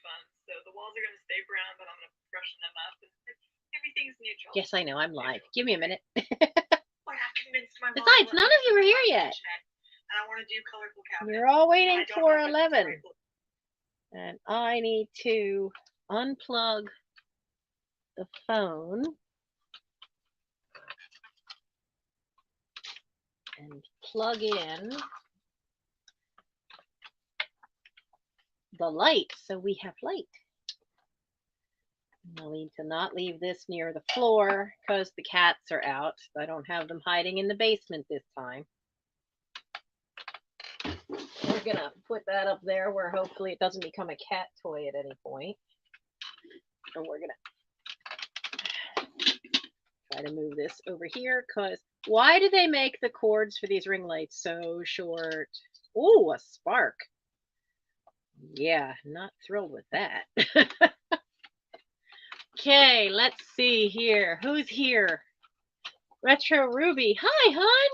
fun. So the walls are going to stay brown, but I'm going to freshen them up. And everything's neutral. Yes, I know. I'm live. Give me a minute. I have convinced my mom. Besides, none of you are here yet. And I want to do colorful cabinets. You're all waiting for 11. And I need to unplug the phone and plug in the light so we have light. I'll need to not leave this near the floor because the cats are out. I don't have them hiding in the basement this time. We're gonna put that up there where hopefully it doesn't become a cat toy at any point. And we're gonna try to move this over here because why do they make the cords for these ring lights so short? Oh, a spark. Yeah, not thrilled with that. Okay, let's see here. Who's here? Retro Ruby. Hi, hon.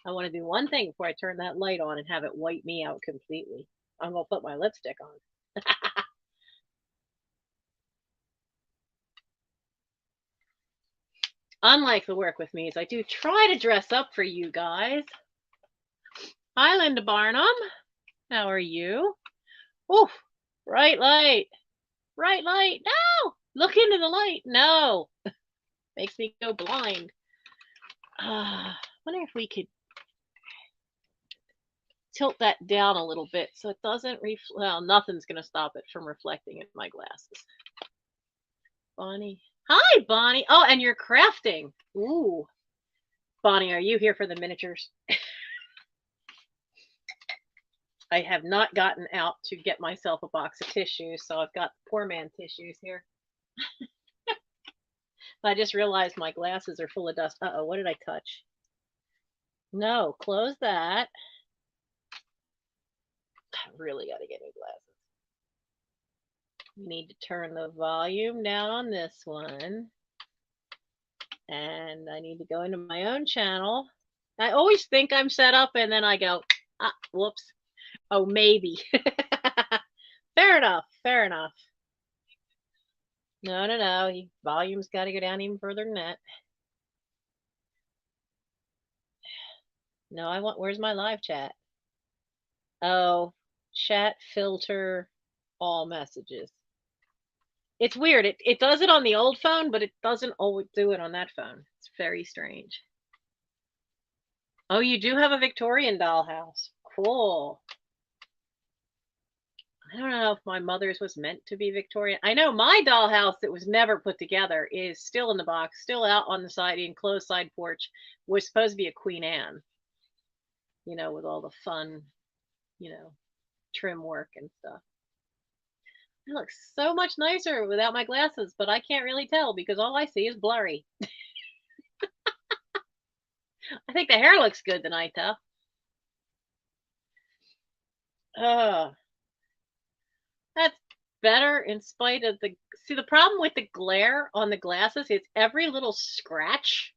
I want to do one thing before I turn that light on and have it wipe me out completely. I'm going to put my lipstick on. Unlike the work with me's, I do try to dress up for you guys. Hi, Linda Barnum. How are you? Oof, bright light. Bright light. No! Look into the light. No. Makes me go blind. Wonder if we could tilt that down a little bit so it doesn't well, nothing's going to stop it from reflecting in my glasses. Bonnie. Hi, Bonnie. Oh, and you're crafting. Ooh. Bonnie, are you here for the miniatures? I have not gotten out to get myself a box of tissues, so I've got poor man tissues here. I just realized my glasses are full of dust. Uh-oh, what did I touch? No, close that. I really got to get new glasses. We need to turn the volume down on this one. And I need to go into my own channel. I always think I'm set up and then I go, ah, whoops. Oh, maybe. Fair enough. Fair enough. No. Volume's got to go down even further than that. No, where's my live chat? Oh, chat filter all messages. It's weird. It does it on the old phone, but it doesn't always do it on that phone. It's very strange. Oh, you do have a Victorian dollhouse. Cool. I don't know if my mother's was meant to be Victorian. I know my dollhouse that was never put together is still in the box, still out on the side, the enclosed side porch, was supposed to be a Queen Anne, you know, with all the fun, you know, trim work and stuff. It looks so much nicer without my glasses, but I can't really tell because all I see is blurry. I think the hair looks good tonight, though. That's better in spite of the... See, the problem with the glare on the glasses is every little scratch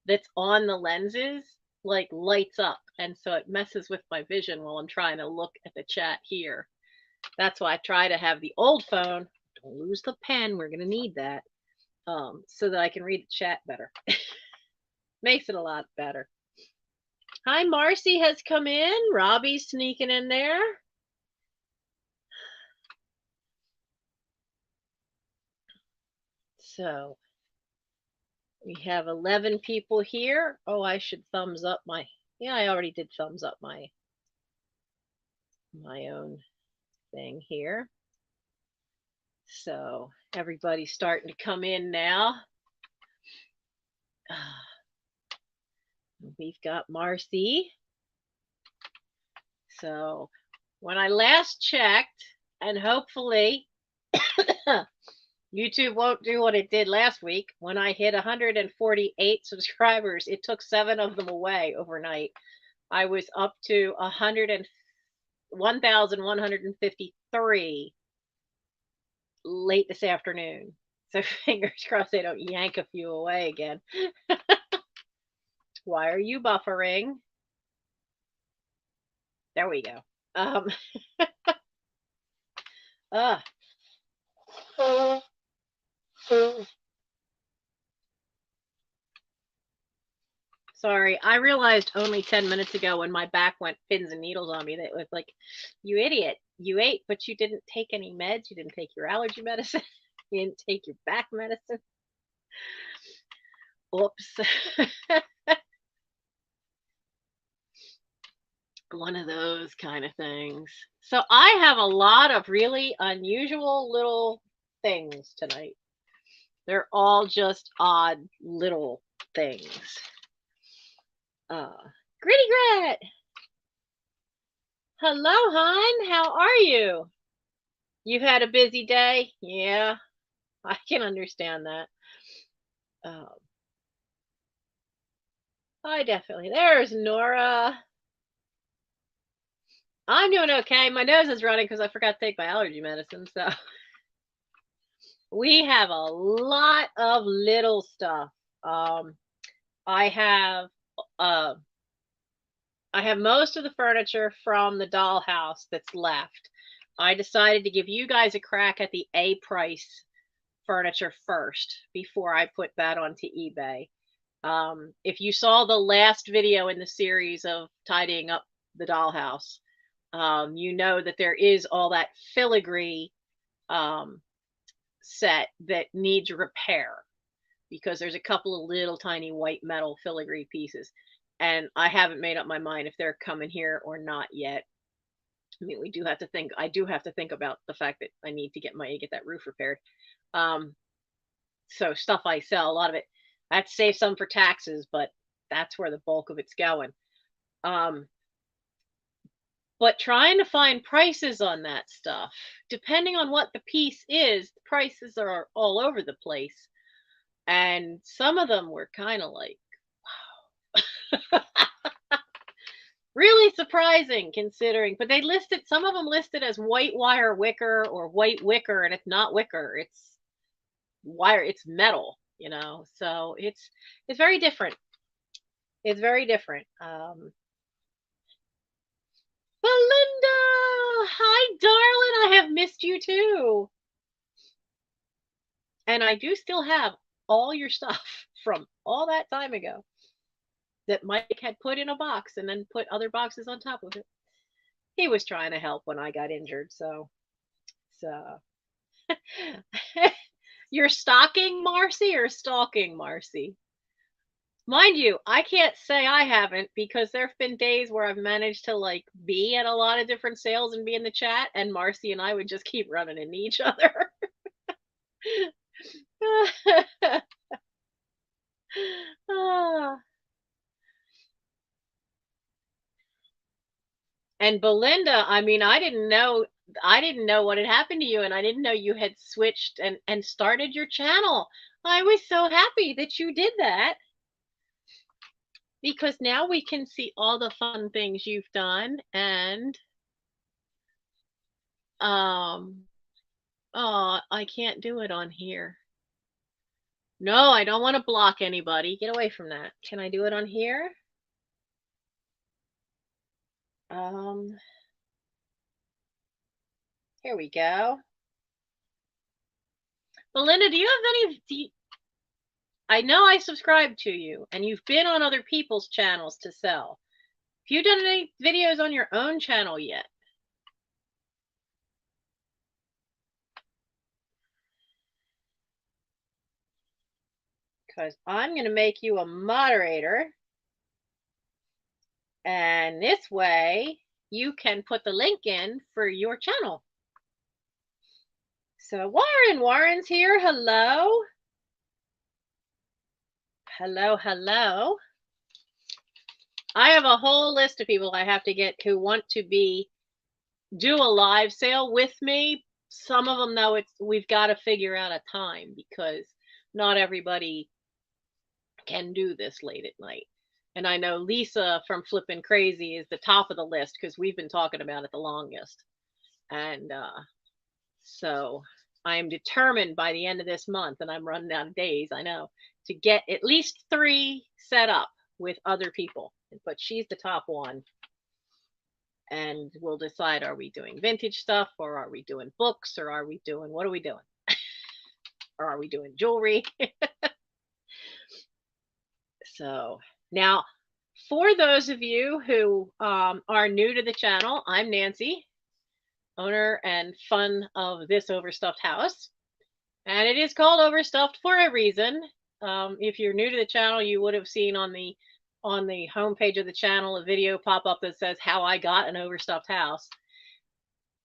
that's on the lenses, like, lights up. And so it messes with my vision while I'm trying to look at the chat here. That's why I try to have the old phone. Don't lose the pen. We're going to need that. So that I can read the chat better. Makes it a lot better. Hi, Marcy has come in. Robbie's sneaking in there. So we have 11 people here. Oh, I should thumbs up my... Yeah, I already did thumbs up my own thing here. So everybody's starting to come in now. We've got Marcy. So when I last checked, and hopefully YouTube won't do what it did last week, when I hit 148 subscribers, it took 7 of them away overnight. I was up to 1,153 late this afternoon. So fingers crossed they don't yank a few away again. Why are you buffering? There we go. Ugh. Sorry, I realized only 10 minutes ago when my back went pins and needles on me that it was like, you idiot, you ate, but you didn't take any meds, you didn't take your allergy medicine, you didn't take your back medicine. Oops. One of those kind of things. So I have a lot of really unusual little things tonight. They're all just odd little things. Gritty Grit. Hello, hon. How are you? You've had a busy day? Yeah, I can understand that. I definitely. There's Nora. I'm doing okay. My nose is running because I forgot to take my allergy medicine. So we have a lot of little stuff. I have most of the furniture from the Dollhouse that's left. I decided to give you guys a crack at the A price furniture first before I put that onto eBay. If you saw the last video in the series of tidying up the Dollhouse, you know that there is all that filigree set that needs repair because there's a couple of little tiny white metal filigree pieces, and I haven't made up my mind if they're coming here or not yet. I mean, I do have to think about the fact that I need to get that roof repaired. So stuff I sell, a lot of it, I have to save some for taxes, but that's where the bulk of it's going. But trying to find prices on that stuff, depending on what the piece is, the prices are all over the place. And some of them were kind of like, wow. Really surprising considering, but some of them listed as white wire wicker or white wicker, and it's not wicker, it's wire, it's metal, so it's very different. It's very different. Belinda, hi darling, I have missed you too. And I do still have all your stuff from all that time ago that Mike had put in a box and then put other boxes on top of it. He was trying to help when I got injured, so you're stalking Marcy or stalking Marcy? Mind you, I can't say I haven't because there have been days where I've managed to like be at a lot of different sales and be in the chat, and Marcy and I would just keep running into each other. And Belinda, I mean, I didn't know what had happened to you, and I didn't know you had switched and started your channel. I was so happy that you did that because now we can see all the fun things you've done. And oh, I can't do it on here. No, I don't want to block anybody. Get away from that. Can I do it on here? Here we go. Belinda, do you have any? I know I subscribe to you, and you've been on other people's channels to sell. Have you done any videos on your own channel yet? Because I'm going to make you a moderator. And this way, you can put the link in for your channel. So Warren's here. Hello. Hello, hello. I have a whole list of people I have to get who want to do a live sale with me. Some of them, though, we've got to figure out a time because not everybody can do this late at night. And I know Lisa from Flippin' Crazy is the top of the list because we've been talking about it the longest. And so I am determined by the end of this month, and I'm running out of days, I know, to get at least 3 set up with other people. But she's the top one. and we'll decide, are we doing vintage stuff, or are we doing books, or are we doing, what are we doing? Or are we doing jewelry? So now, for those of you who are new to the channel, I'm Nancy, owner and fun of this overstuffed house. And it is called Overstuffed for a reason. If you're new to the channel, you would have seen on the homepage of the channel a video pop up that says how I got an overstuffed house.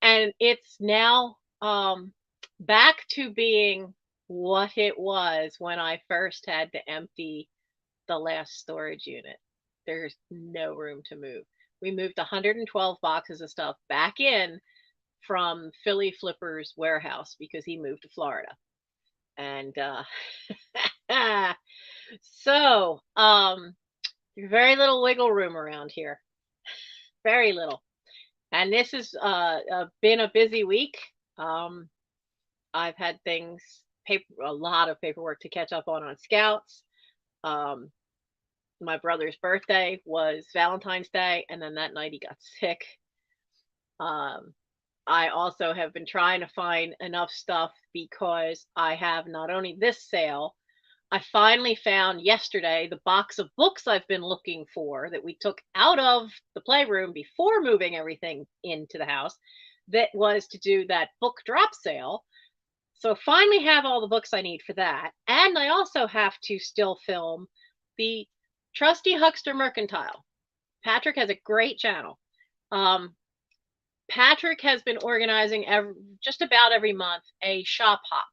And it's now back to being what it was when I first had to empty the last storage unit. There's no room to move. We moved 112 boxes of stuff back in from Philly Flipper's warehouse because he moved to Florida. And so very little wiggle room around here. Very little. And this has been a busy week. I've had things, a lot of paperwork to catch up on Scouts. My brother's birthday was Valentine's Day, and then that night he got sick. I also have been trying to find enough stuff because I have not only this sale, I finally found yesterday the box of books I've been looking for that we took out of the playroom before moving everything into the house, that was to do that book drop sale. So finally have all the books I need for that. And I also have to still film the Trusty Huckster Mercantile. Patrick has a great channel. Patrick has been organizing just about every month a shop hop,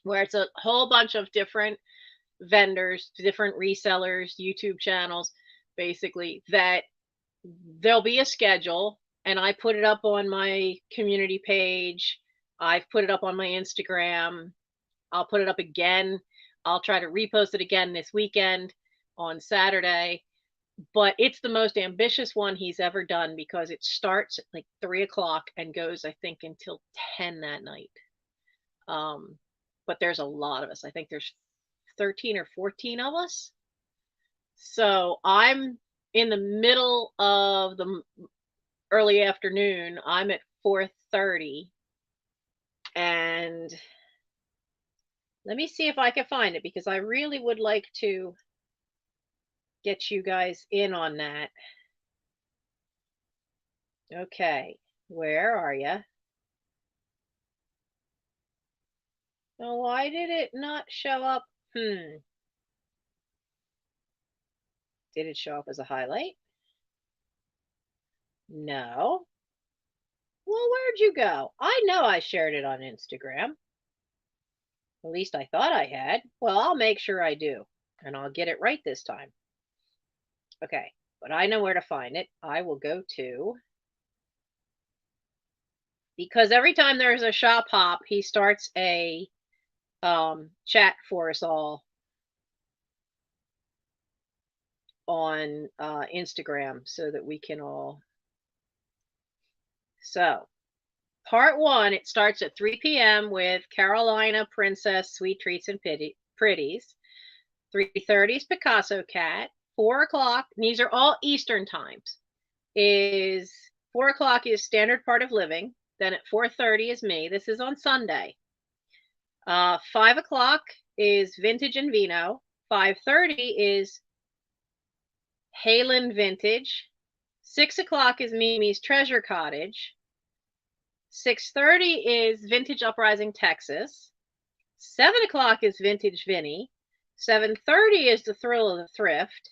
where it's a whole bunch of different vendors, different resellers, YouTube channels, basically, that there'll be a schedule, and I put it up on my community page. I've put it up on my Instagram. I'll put it up again. I'll try to repost it again this weekend on Saturday. But it's the most ambitious one he's ever done because it starts at like 3 o'clock and goes, I think, until 10 that night. But there's a lot of us. I think there's 13 or 14 of us. So I'm in the middle of the early afternoon. I'm at 4:30. And let me see if I can find it, because I really would like to get you guys in on that. Okay, where are you? Oh, why did it not show up? Did it show up as a highlight? No. Well, where'd you go? I know I shared it on Instagram. At least I thought I had. Well, I'll make sure I do, and I'll get it right this time. Okay, but I know where to find it. I will go to, because every time there's a shop hop, he starts a chat for us all on Instagram so that we can all. So part 1, it starts at 3 p.m. with Carolina Princess Sweet Treats and Pretties. 3:30 is Picasso Cat. 4 o'clock, these are all Eastern times, is 4 o'clock is Standard Part of Living. Then at 4:30 is me. This is on Sunday. 5 o'clock is Vintage and Vino. 5:30 is Halen Vintage. 6 o'clock is Mimi's Treasure Cottage. 6:30 is Vintage Uprising Texas. 7 o'clock is Vintage Vinny. 7:30 is The Thrill of the Thrift.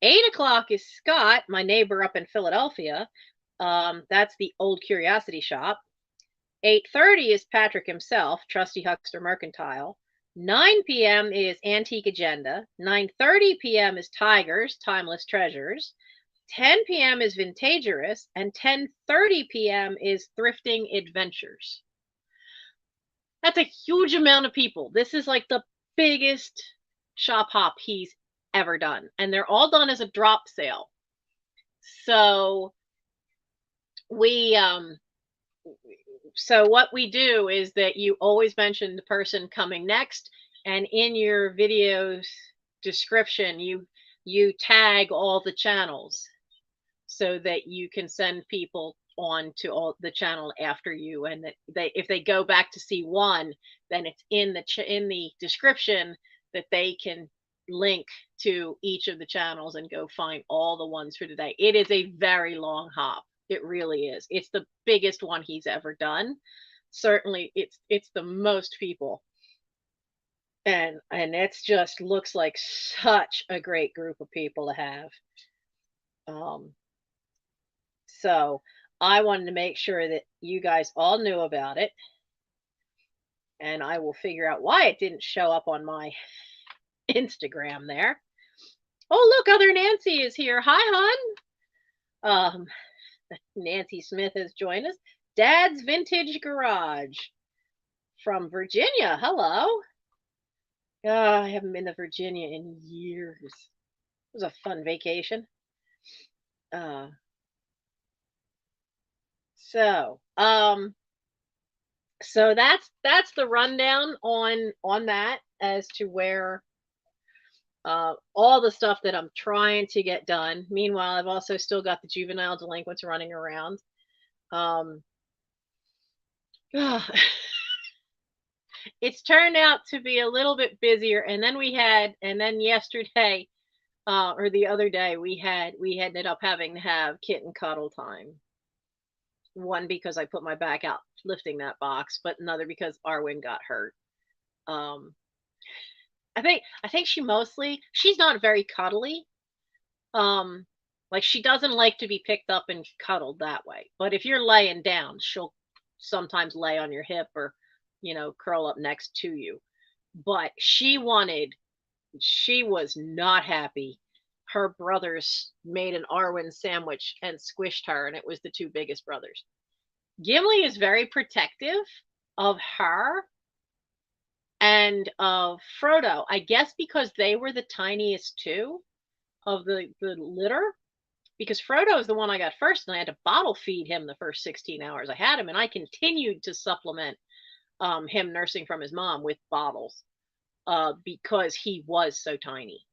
8 o'clock is Scott, my neighbor up in Philadelphia. That's the Old Curiosity Shop. 8:30 is Patrick himself, Trusty Huckster Mercantile. 9 p.m. is Antique Agenda. 9:30 p.m. is Tigers, Timeless Treasures. 10 p.m. is Vintagerous, and 10:30 p.m. is Thrifting Adventures. That's a huge amount of people. This is like the biggest shop hop he's ever done, and they're all done as a drop sale. So so what we do is that you always mention the person coming next, and in your video's description you tag all the channels. so that you can send people on to all the channel after you, and that if they go back to see one, then it's in the description that they can link to each of the channels and go find all the ones for today. It is a very long hop. It really is. It's the biggest one he's ever done. Certainly it's the most people. And it's just looks like such a great group of people to have. So I wanted to make sure that you guys all knew about it. And I will figure out why it didn't show up on my Instagram there. Oh, look, other Nancy is here. Hi, hon. Nancy Smith has joined us. Dad's Vintage Garage from Virginia. Hello. I haven't been to Virginia in years. It was a fun vacation. So that's the rundown on that, as to where all the stuff that I'm trying to get done. Meanwhile, I've also still got the juvenile delinquents running around. It's turned out to be a little bit busier, and then yesterday, or the other day, we ended up having to have kitten cuddle time. One, because I put my back out lifting that box, but another because Arwen got hurt. I think she's not very cuddly. Like, she doesn't like to be picked up and cuddled that way. But if you're laying down, she'll sometimes lay on your hip, or, curl up next to you. But she was not happy. Her brothers made an Arwen sandwich and squished her, and it was the two biggest brothers. Gimli is very protective of her and of Frodo, I guess because they were the tiniest two of the litter. Because Frodo is the one I got first, and I had to bottle feed him the first 16 hours I had him, and I continued to supplement him nursing from his mom with bottles because he was so tiny.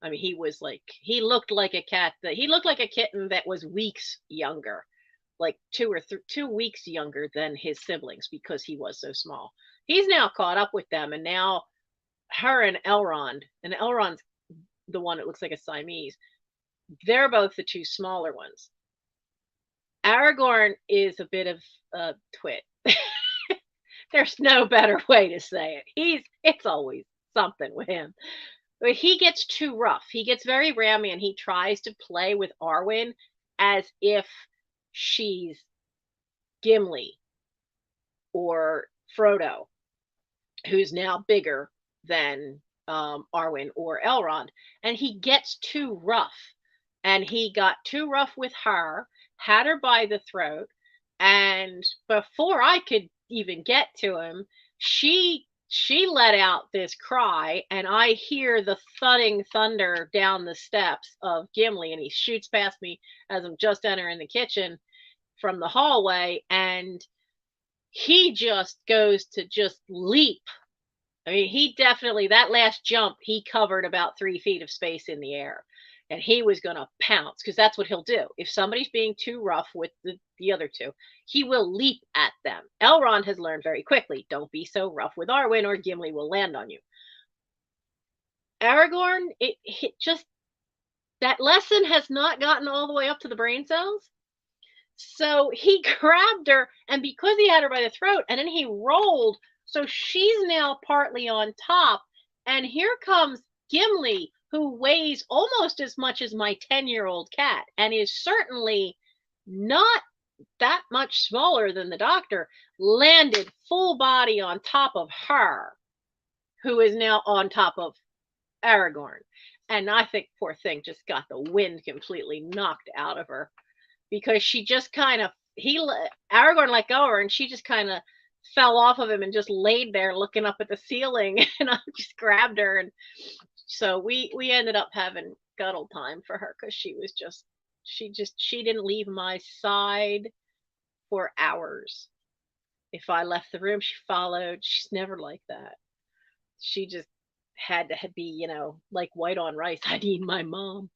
I mean, he looked like a kitten that was weeks younger, like 2 weeks younger than his siblings, because he was so small. He's now caught up with them, and now her and Elrond's the one that looks like a Siamese. They're both the two smaller ones. Aragorn is a bit of a twit. There's no better way to say it. It's always something with him. But he gets too rough. He gets very rammy, and he tries to play with Arwen as if she's Gimli or Frodo, who's now bigger than Arwen or Elrond. And he gets too rough. And he got too rough with her, had her by the throat, and before I could even get to him, she let out this cry, and I hear the thudding thunder down the steps of Gimli, and he shoots past me as I'm just entering the kitchen from the hallway, and he just goes to just leap. I mean, he definitely, that last jump, he covered about 3 feet of space in the air. And he was going to pounce, because that's what he'll do. If somebody's being too rough with the other two, he will leap at them. Elrond has learned very quickly, don't be so rough with Arwen or Gimli will land on you. Aragorn, it just, that lesson has not gotten all the way up to the brain cells. So he grabbed her, and because he had her by the throat, and then he rolled, so she's now partly on top, and here comes Gimli, who weighs almost as much as my 10-year-old cat and is certainly not that much smaller than the doctor, landed full body on top of her, who is now on top of Aragorn. And I think poor thing just got the wind completely knocked out of her, because she just kind of, Aragorn let go of her, and she just kind of fell off of him and just laid there looking up at the ceiling, and I just grabbed her, and so we ended up having cuddle time for her, because she didn't leave my side for hours. If I left the room, she followed. She's never like that. She just had to be, like white on rice. I need my mom.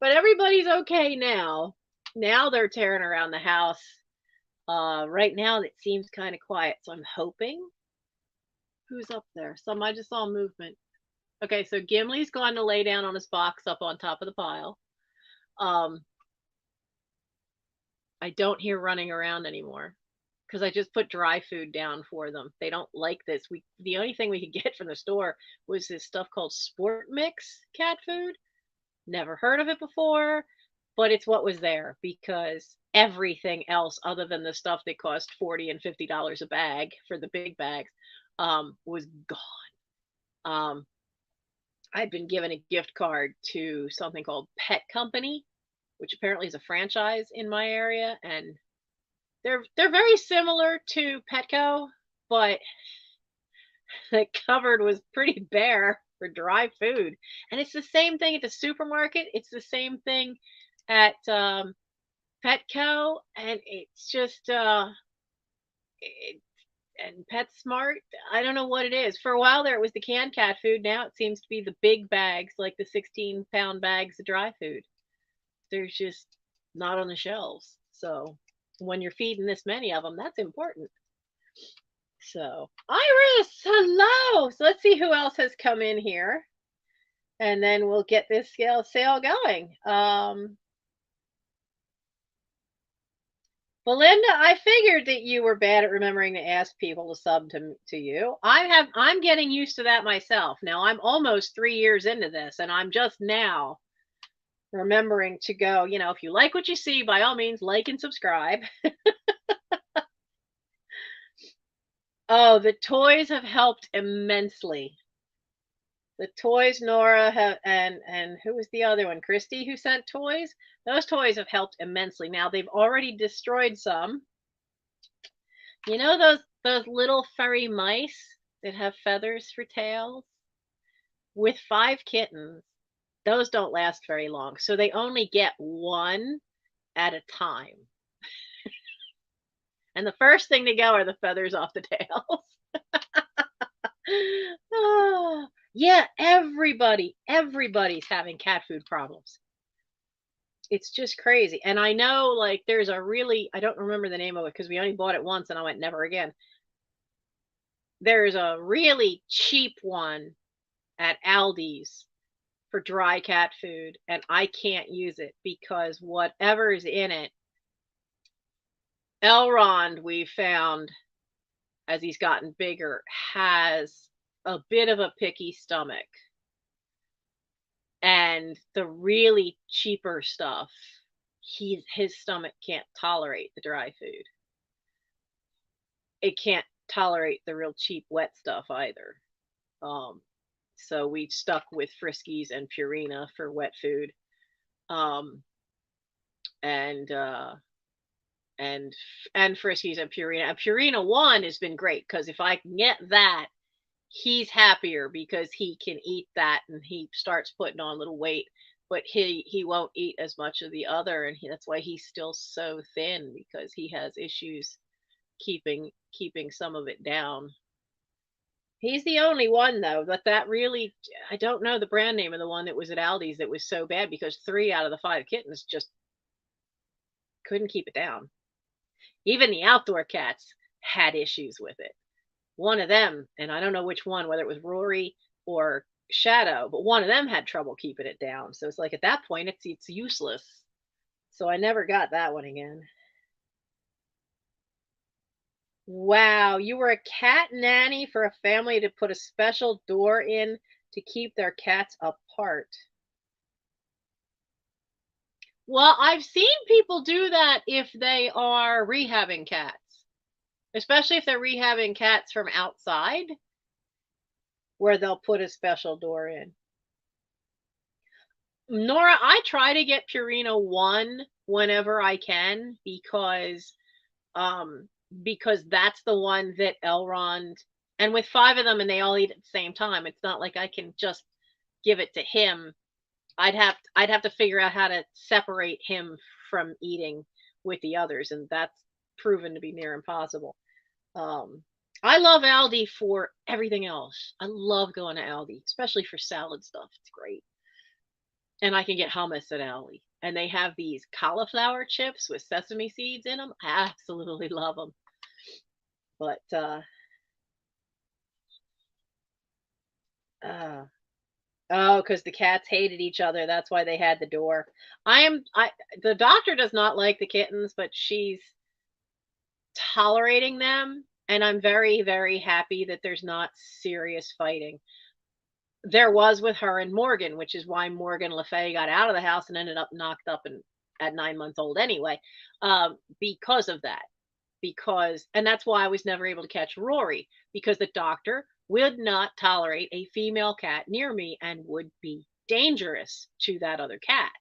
But everybody's okay now. Now they're tearing around the house. Right now it seems kind of quiet, so I'm hoping. Who's up there? I just saw movement. Okay, so Gimli's gone to lay down on his box up on top of the pile. Um, I don't hear running around anymore because I just put dry food down for them. They don't like this. The only thing we could get from the store was this stuff called Sport Mix cat food. Never heard of it before, but it's what was there because everything else other than the stuff that cost $40 and $50 a bag for the big bags was gone. Um, I'd been given a gift card to something called Pet Company, which apparently is a franchise in my area, and they're very similar to Petco, but the cupboard was pretty bare for dry food. And it's the same thing at the supermarket. It's the same thing at Petco, and it's just it, and PetSmart. I don't know what it is. For a while there, it was the canned cat food. Now it seems to be the big bags, like the 16-pound bags of dry food. There's just not on the shelves. So when you're feeding this many of them, that's important. So, Iris, hello. So let's see who else has come in here, and then we'll get this sale going. Belinda, I figured that you were bad at remembering to ask people to sub to you. I'm getting used to that myself. Now I'm almost 3 years into this, and I'm just now remembering to go, if you like what you see, by all means, like and subscribe. Oh, the toys have helped immensely. The toys, Nora and who was the other one? Christy, who sent toys. Those toys have helped immensely. Now they've already destroyed some. You know those little furry mice that have feathers for tails? With 5 kittens, those don't last very long. So they only get one at a time. And the first thing to go are the feathers off the tails. Oh, yeah, everybody's having cat food problems. It's just crazy. And I know, like, there's a really, I don't remember the name of it because we only bought it once and I went never again. There's a really cheap one at Aldi's for dry cat food, and I can't use it because whatever's in it, Elrond, we found as he's gotten bigger, has a bit of a picky stomach. And the really cheaper stuff, his stomach can't tolerate the dry food. It can't tolerate the real cheap wet stuff either. So we stuck with Friskies and Purina for wet food. And and Friskies and Purina. And Purina 1 has been great because if I can get that, he's happier because he can eat that and he starts putting on a little weight, but he won't eat as much of the other, and that's why he's still so thin because he has issues keeping some of it down. He's the only one though that really, I don't know the brand name of the one that was at Aldi's that was so bad because 3 out of the 5 kittens just couldn't keep it down. Even the outdoor cats had issues with it. One of them, and I don't know which one, whether it was Rory or Shadow, but one of them had trouble keeping it down. So it's like at that point, it's useless. So I never got that one again. Wow, you were a cat nanny for a family to put a special door in to keep their cats apart. Well, I've seen people do that if they are rehabbing cats, especially if they're rehabbing cats from outside, where they'll put a special door in. Nora, I try to get Purina 1 whenever I can because that's the one that Elrond, and with 5 of them and they all eat at the same time, it's not like I can just give it to him. I'd have to figure out how to separate him from eating with the others, and that's proven to be near impossible. I love Aldi for everything else. I love going to Aldi, especially for salad stuff. It's great. and I can get hummus at Aldi. And they have these cauliflower chips with sesame seeds in them. I absolutely love them. But uh oh, because the cats hated each other. That's why they had the door. The doctor does not like the kittens, but she's tolerating them, and I'm very, very happy that there's not serious fighting. There was with her and Morgan, which is why Morgan Le Fay got out of the house and ended up knocked up and at 9 months old anyway, because of that. And that's why I was never able to catch Rory, because the doctor would not tolerate a female cat near me and would be dangerous to that other cat.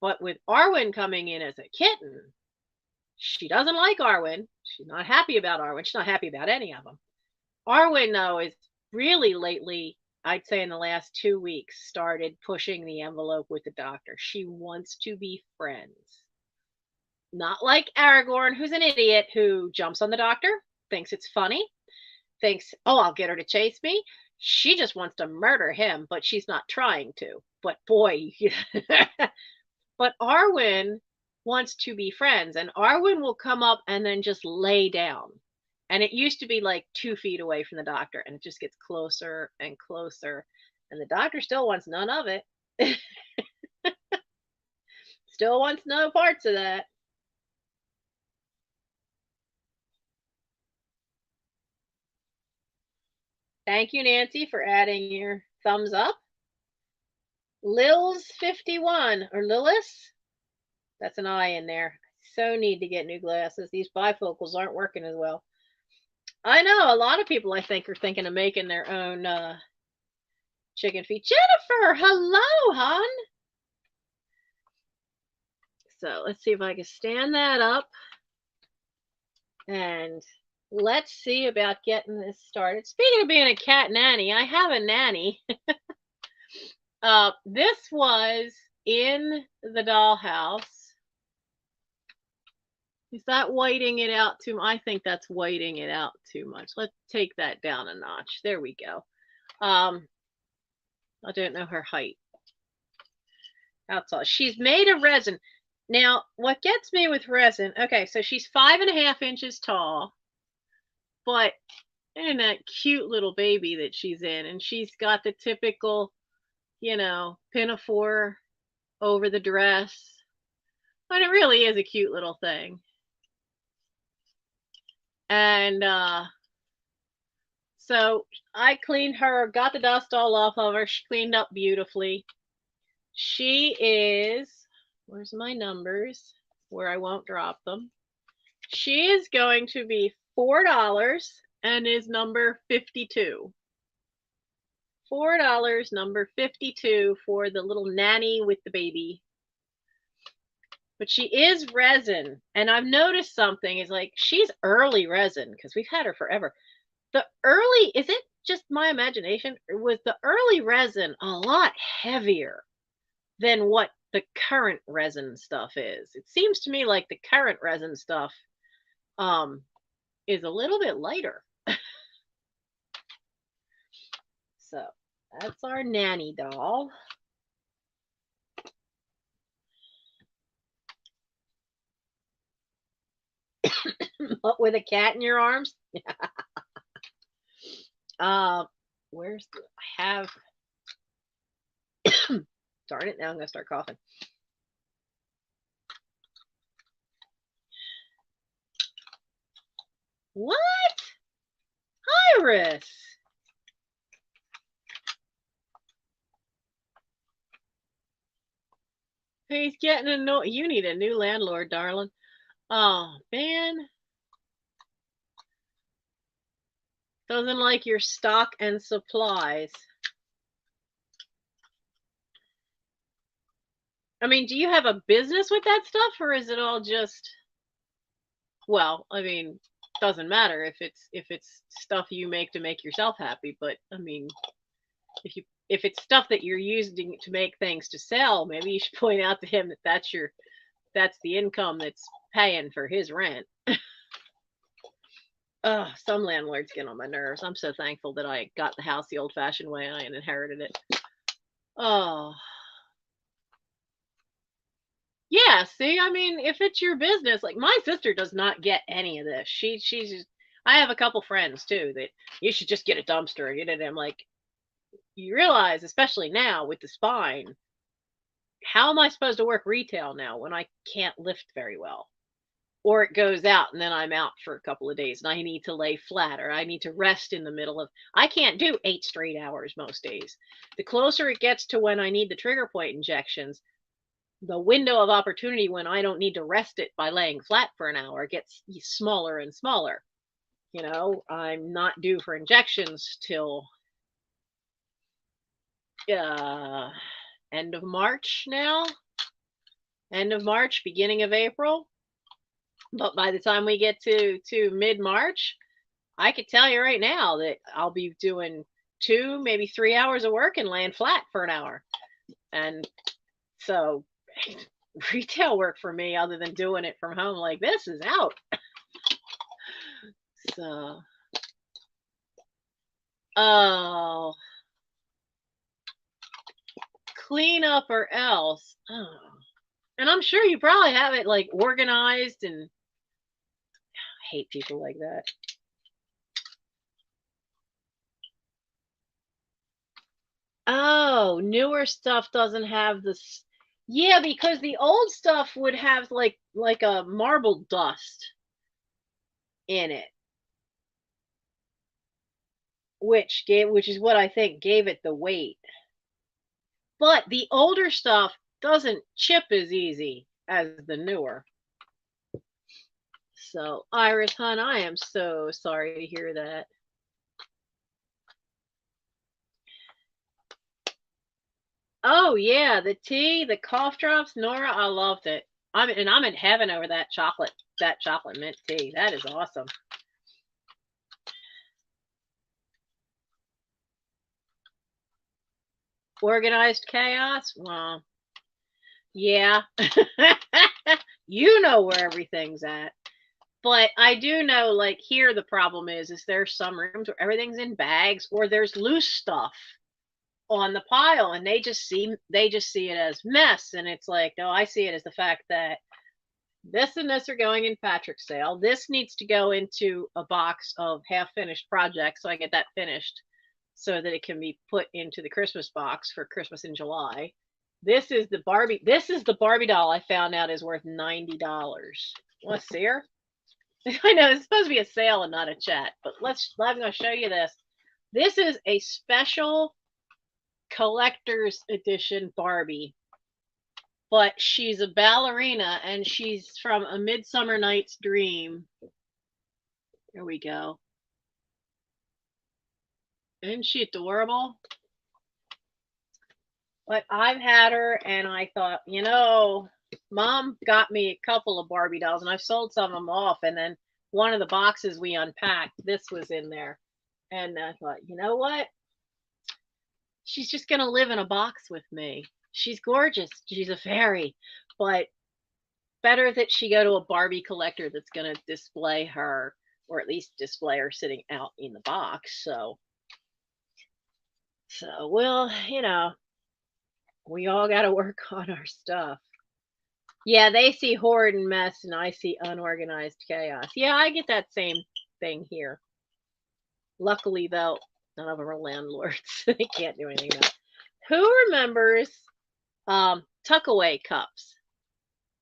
But with Arwen coming in as a kitten, she doesn't like Arwen. She's not happy about Arwen. She's not happy about any of them. Arwen, though, is really lately, I'd say in the last 2 weeks, started pushing the envelope with the doctor. She wants to be friends. Not like Aragorn, who's an idiot, who jumps on the doctor, thinks it's funny, thinks, oh, I'll get her to chase me. She just wants to murder him, but she's not trying to. But boy, but Arwen wants to be friends, and Arwen will come up and then just lay down. And it used to be like 2 feet away from the doctor, and it just gets closer and closer. And the doctor still wants none of it. Still wants no parts of that. Thank you, Nancy, for adding your thumbs up. Lils51, or Lillis, that's an I in there. So need to get new glasses. These bifocals aren't working as well. I know a lot of people, I think, are thinking of making their own chicken feet. Jennifer, hello, hon. So let's see if I can stand that up. And let's see about getting this started. Speaking of being a cat nanny, I have a nanny. This was in the dollhouse. Is that whiting it out too much? I think that's whiting it out too much. Let's take that down a notch. There we go. I don't know her height. That's all. She's made of resin. Now, what gets me with resin, okay, so she's 5.5 inches tall, but and that cute little baby that she's in, and she's got the typical, pinafore over the dress. But it really is a cute little thing. And so I cleaned her, got the dust all off of her. She cleaned up beautifully. She is, where's my numbers? Where I won't drop them. She is going to be $4 and is number 52. $4, number 52 for the little nanny with the baby. But she is resin, and I've noticed something is like she's early resin because we've had her forever. The early, is it just my imagination, or was the early resin a lot heavier than what the current resin stuff is? It seems to me like the current resin stuff is a little bit lighter. So that's our nanny doll. With a cat in your arms. Where's the, I have darn it, now I'm gonna start coughing. What? Iris. He's getting annoyed. You need a new landlord, darling. Oh man. Doesn't like your stock and supplies. I mean, do you have a business with that stuff, or is it all just, well, I mean, doesn't matter if it's stuff you make to make yourself happy, but I mean, if it's stuff that you're using to make things to sell, maybe you should point out to him that that's the income that's paying for his rent. Some landlords get on my nerves. I'm so thankful that I got the house the old-fashioned way and I inherited it. Oh, Yeah, see, I mean, if it's your business, like my sister does not get any of this. She's just, I have a couple friends too that you should just get a dumpster. You know, I'm like, you realize, especially now with the spine, how am I supposed to work retail now when I can't lift very well? Or it goes out and then I'm out for a couple of days and I need to lay flat or I need to rest in the middle of, I can't do 8 straight hours most days. The closer it gets to when I need the trigger point injections, the window of opportunity when I don't need to rest it by laying flat for an hour gets smaller and smaller. You know, I'm not due for injections till end of March now. End of March, beginning of April. But by the time we get to mid-March, I could tell you right now that I'll be doing 2, maybe 3 hours of work and laying flat for an hour. And so retail work for me, other than doing it from home like this, is out. So, oh, clean up or else. Oh. And I'm sure you probably have it like organized, and I hate people like that. Oh, newer stuff doesn't have this. Yeah, because the old stuff would have like a marble dust in it, which is what I think gave it the weight. But the older stuff doesn't chip as easy as the newer. So, Iris, hon, I am so sorry to hear that. Oh yeah, the tea, the cough drops, Nora, I loved it. I'm in heaven over that chocolate mint tea. That is awesome. Organized chaos? Well, yeah. You know where everything's at. But I do know, like, here the problem is there's some rooms where everything's in bags or there's loose stuff on the pile and they just see it as mess. And it's like, no, I see it as the fact that this and this are going in Patrick's sale. This needs to go into a box of half-finished projects so I get that finished so that it can be put into the Christmas box for Christmas in July. This is the Barbie doll I found out is worth $90. Want to see her? I know it's supposed to be a sale and not a chat, but I'm going to show you this. This is a special collector's edition Barbie, but she's a ballerina and she's from A Midsummer Night's Dream. There we go. Isn't she adorable? But I've had her and I thought, you know, Mom got me a couple of Barbie dolls and I've sold some of them off. And then one of the boxes we unpacked, this was in there. And I thought, you know what? She's just going to live in a box with me. She's gorgeous. She's a fairy. But better that she go to a Barbie collector that's going to display her, or at least display her sitting out in the box. So we'll, you know, we all got to work on our stuff. Yeah, they see hoard and mess, and I see unorganized chaos. Yeah, I get that same thing here. Luckily, though, none of them are landlords. They can't do anything about it. Who remembers tuckaway cups?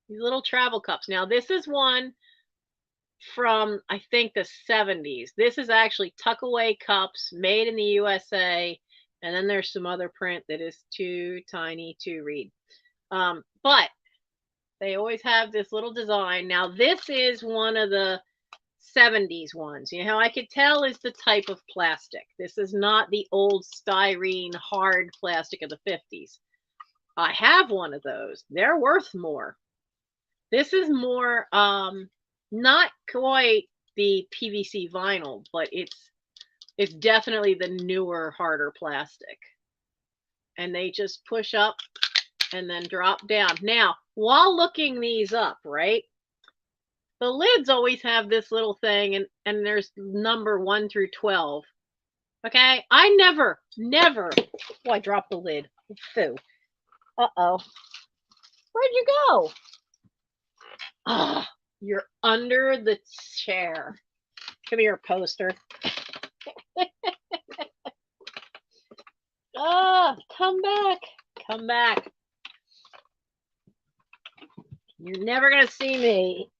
These little travel cups. Now, this is one from, I think, the 70s. This is actually tuckaway cups made in the USA. And then there's some other print that is too tiny to read. But they always have this little design. Now, this is one of the 70s ones. You know how I could tell is the type of plastic. This is not the old styrene hard plastic of the 50s. I have one of those. They're worth more. This is more, not quite the PVC vinyl, but it's definitely the newer, harder plastic. And they just push up and then drop down. Now, while looking these up, right, the lids always have this little thing, and there's number 1 through 12. Okay, I never, oh, I dropped the lid. Foo. Uh-oh. Where'd you go? Ah, you're under the chair. Come here, poster. Ah, come back. Come back. You're never going to see me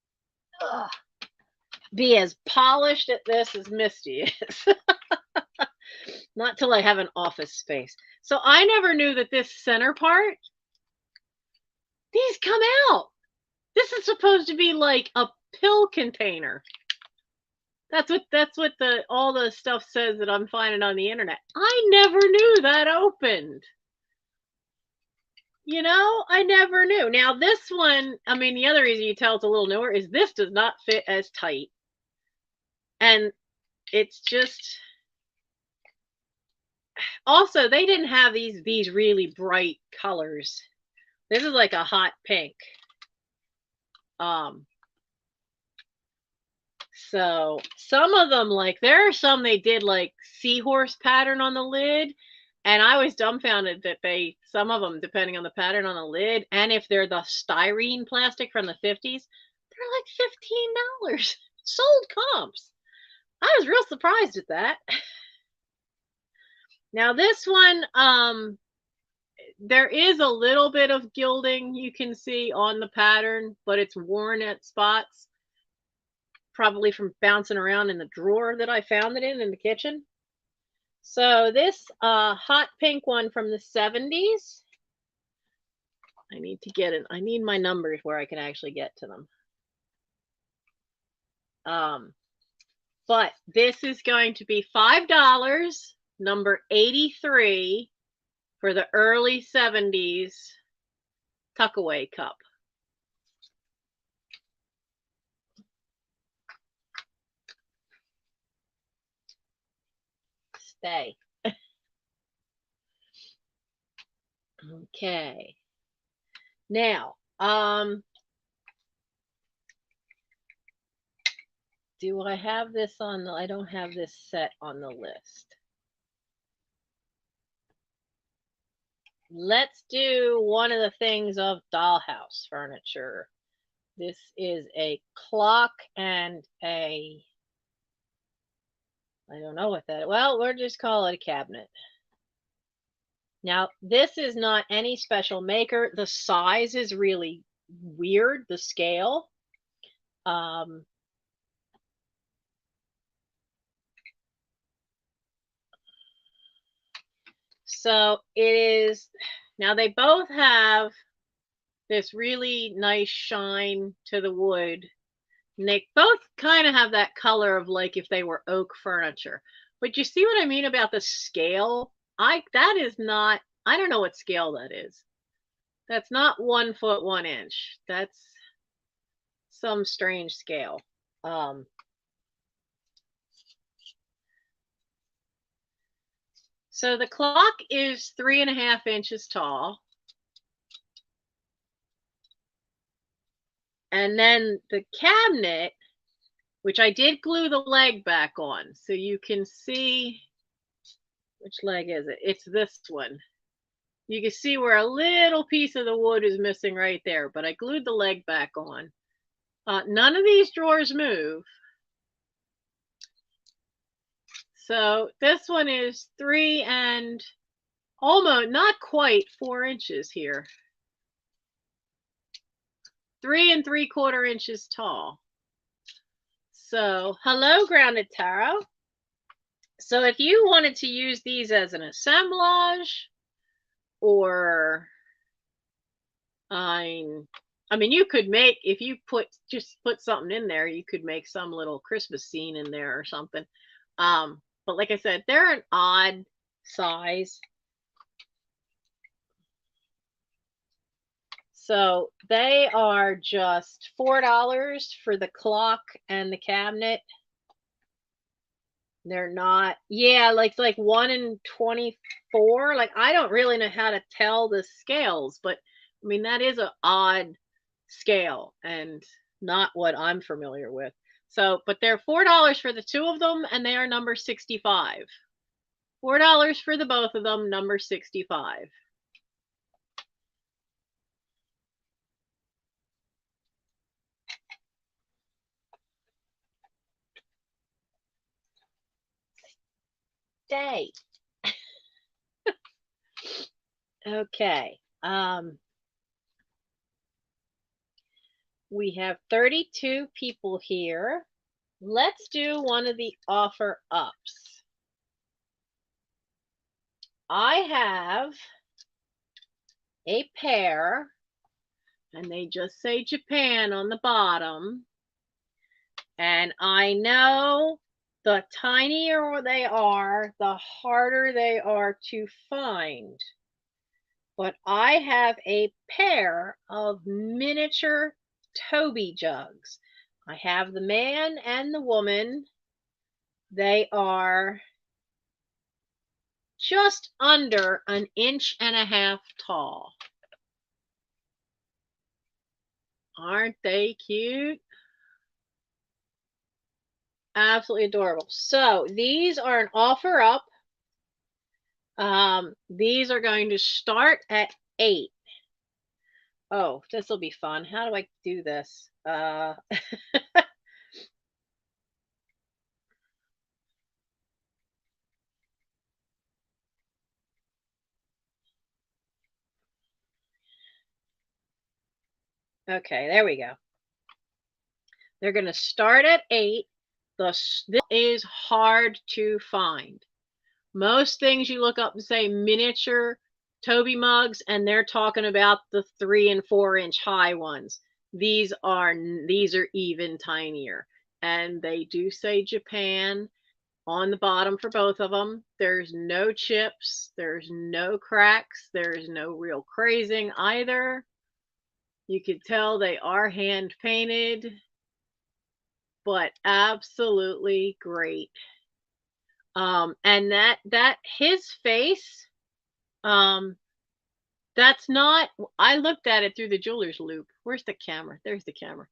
be as polished at this as Misty is. Not till I have an office space. So I never knew that this center part, these come out. This is supposed to be like a pill container. That's what the all the stuff says that I'm finding on the internet. I never knew that opened. You know, I never knew. Now this one, I mean, the other reason you tell it's a little newer is this does not fit as tight. And it's just, also they didn't have these really bright colors. This is like a hot pink. So some of them, like there are some they did like seahorse pattern on the lid, and I was dumbfounded that some of them, depending on the pattern on the lid, and if they're the styrene plastic from the 50s, they're like $15. Sold comps. I was real surprised at that. Now this one, there is a little bit of gilding you can see on the pattern, but it's worn at spots, probably from bouncing around in the drawer that I found it in the kitchen. So this hot pink one from the 70s, I need to get it. I need my numbers where I can actually get to them. But this is going to be $5, number 83, for the early 70s tuckaway cup. Stay. Okay. Now, do I have this on I don't have this set on the list. Let's do one of the things of Dollhouse furniture. This is a clock and I don't know what that, well, we'll just call it a cabinet. Now, this is not any special maker. The size is really weird, the scale. So it is, now they both have this really nice shine to the wood. And they both kind of have that color of like if they were oak furniture. But you see what I mean about the scale? That is not, I don't know what scale that is. That's not 1 foot 1 inch. That's some strange scale. So the clock is 3.5 inches tall. And then the cabinet, which I did glue the leg back on, so you can see, which leg is it? It's this one. You can see where a little piece of the wood is missing right there, but I glued the leg back on. None of these drawers move. So this one is 3 and almost, not quite 4 inches here. 3 3/4 inches tall. So hello, Grounded Tarot. So if you wanted to use these as an assemblage, or I mean, you could make, if you just put something in there, you could make some little Christmas scene in there or something. But like I said, they're an odd size. So they are just $4 for the clock and the cabinet. They're not, yeah, like 1 in 24. Like, I don't really know how to tell the scales, but I mean, that is an odd scale and not what I'm familiar with. So, but they're $4 for the two of them, and they are number 65. $4 for the both of them, number 65. day. Okay. We have 32 people here. Let's do one of the offer ups. I have a pair, and they just say Japan on the bottom. And I know the tinier they are, the harder they are to find. But I have a pair of miniature Toby Jugs. I have the man and the woman. They are just under 1.5 inches tall. Aren't they cute? Absolutely adorable. So these are an offer up. These are going to start at 8. Oh, this will be fun. How do I do this? Okay, there we go. They're going to start at 8. This is hard to find. Most things you look up and say miniature Toby mugs, and they're talking about the 3 and 4 inch high ones. These are even tinier, and they do say Japan on the bottom for both of them. There's no chips, there's no cracks, there's no real crazing either. You could tell they are hand painted, but absolutely great. And that his face, that's not, I looked at it through the jeweler's loop. Where's the camera? There's the camera.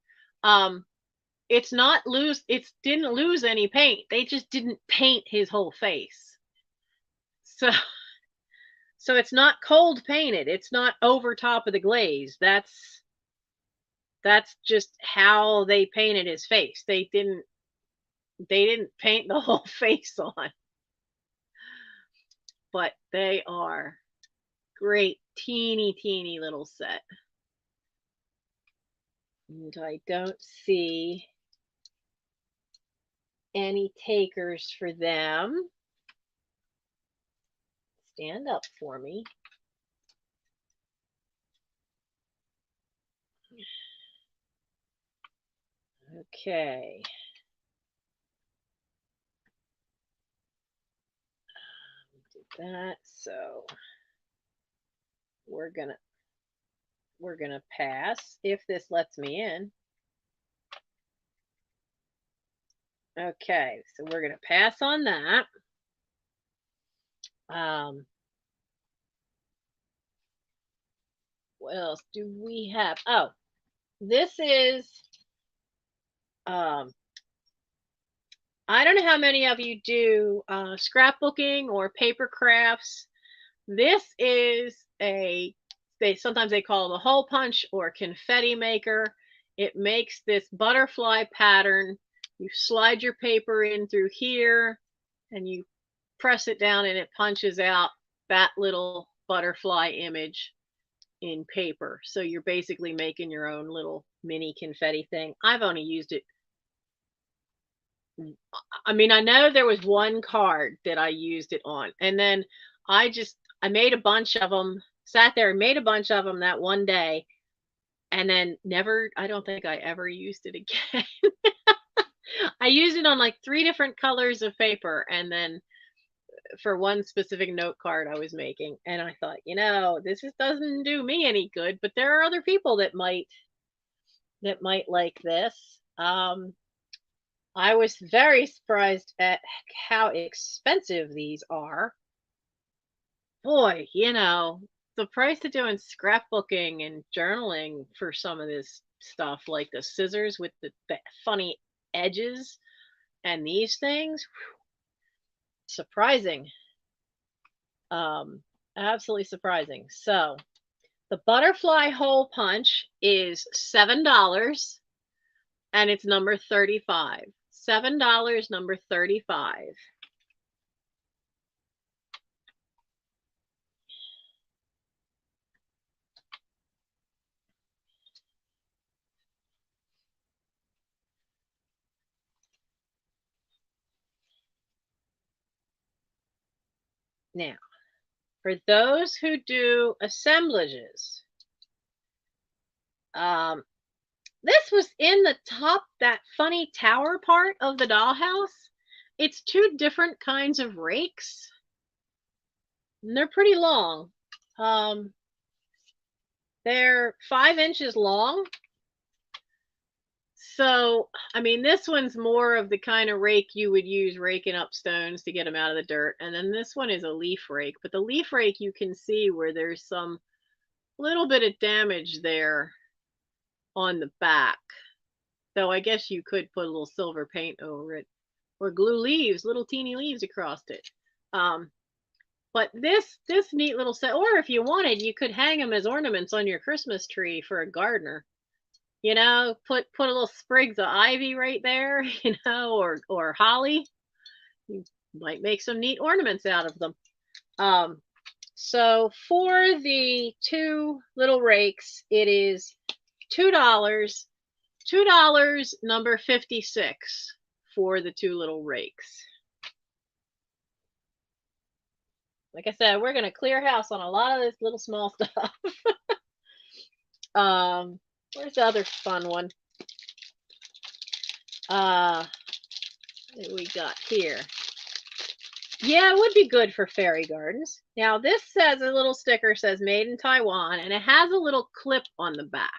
It's not it didn't lose any paint. They just didn't paint his whole face. So it's not cold painted. It's not over top of the glaze. That's just how they painted his face. They didn't paint the whole face on. But they are great, teeny little set. And I don't see any takers for them. Stand up for me. Okay. Did that, so we're gonna pass if this lets me in. Okay, so we're gonna pass on that. What else do we have? Oh, this is I don't know how many of you do scrapbooking or paper crafts. This is sometimes they call it a hole punch or confetti maker. It makes this butterfly pattern. You slide your paper in through here and you press it down and it punches out that little butterfly image in paper. So you're basically making your own little mini confetti thing. I've only used it. I mean, I know there was one card that I used it on, and then I made a bunch of them, sat there and made a bunch of them that one day, and then I don't think I ever used it again. I used it on like 3 different colors of paper, and then for one specific note card I was making, and I thought, this doesn't do me any good, but there are other people that might like this. I was very surprised at how expensive these are. Boy, the price of doing scrapbooking and journaling for some of this stuff, like the scissors with the funny edges and these things, surprising. Absolutely surprising. So the butterfly hole punch is $7 and it's number 35. $7, number 35. Now, for those who do assemblages, this was in the top, that funny tower part of the dollhouse. It's two different kinds of rakes. And they're pretty long. They're 5 inches long. So, I mean, this one's more of the kind of rake you would use raking up stones to get them out of the dirt. And then this one is a leaf rake. But the leaf rake, you can see where there's some little bit of damage there on the back. Though I guess you could put a little silver paint over it or glue leaves, little teeny leaves across it. But this neat little set, or if you wanted, you could hang them as ornaments on your Christmas tree for a gardener. You know, put a little sprigs of ivy right there, you know, or holly. You might make some neat ornaments out of them. So for the two little rakes, it is $2. $2, number 56 for the two little rakes. Like I said, we're gonna clear house on a lot of this little small stuff. Where's the other fun one? What do we got here? Yeah, it would be good for fairy gardens. Now this says, a little sticker says made in Taiwan, and it has a little clip on the back.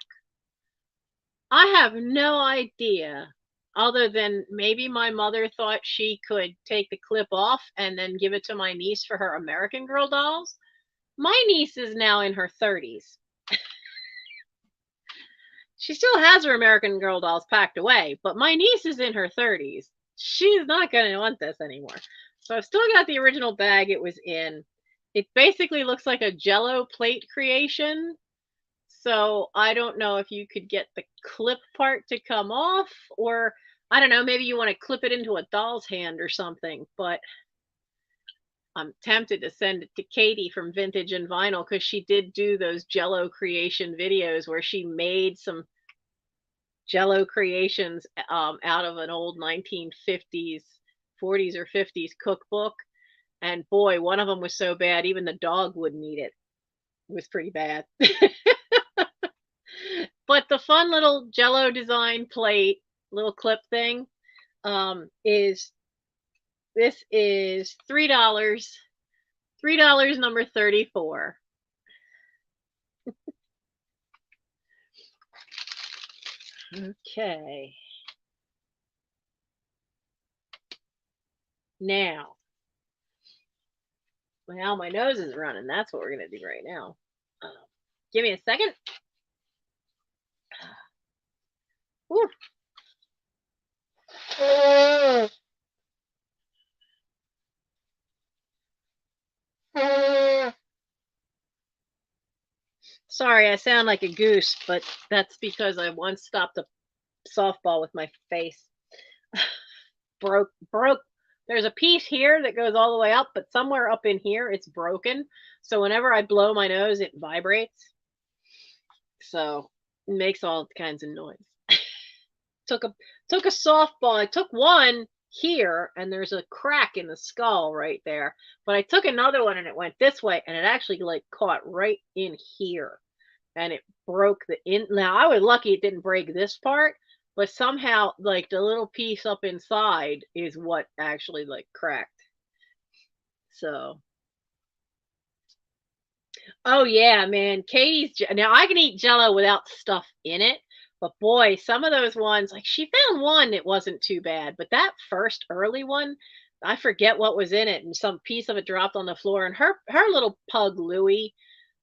I have no idea, other than maybe my mother thought she could take the clip off and then give it to my niece for her American Girl dolls. My niece is now in her 30s. She still has her American Girl dolls packed away, but my niece is in her 30s. She's not going to want this anymore. So I've still got the original bag it was in. It basically looks like a Jello plate creation. So I don't know if you could get the clip part to come off, or I don't know, maybe you want to clip it into a doll's hand or something, but I'm tempted to send it to Katie from Vintage and Vinyl, because she did do those Jello creation videos where she made some Jello creations out of an old 1950s, 40s or 50s cookbook. And boy, one of them was so bad, even the dog wouldn't eat it. It was pretty bad. But the fun little Jello design plate, little clip thing, is $3. $3, number 34. Okay. Now, well, my nose is running. That's what we're going to do right now. Give me a second. Whew. Sorry, I sound like a goose, but that's because I once stopped a softball with my face. broke. There's a piece here that goes all the way up, but somewhere up in here it's broken. So whenever I blow my nose, it vibrates. So it makes all kinds of noise. took a softball. I took one here, and there's a crack in the skull right there. But I took another one, and it went this way, and it actually like caught right in here, and it broke the in. Now I was lucky it didn't break this part, but somehow like the little piece up inside is what actually like cracked. So, oh yeah, man, Katie's now I can eat Jello without stuff in it. But boy, some of those ones, like she found one that wasn't too bad, but that first early one, I forget what was in it, and some piece of it dropped on the floor. And her little pug Louie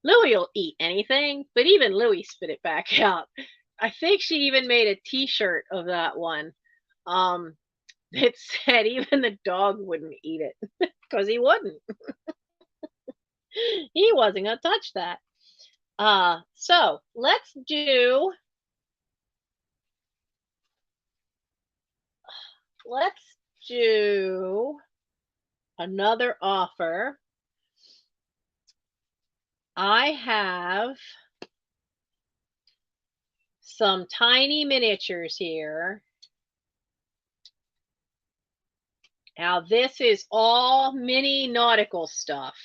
will eat anything, but even Louie spit it back out. I think she even made a T-shirt of that one. It said even the dog wouldn't eat it because he wouldn't. He wasn't gonna touch that. So let's do another offer. I have some tiny miniatures here. Now this is all mini nautical stuff.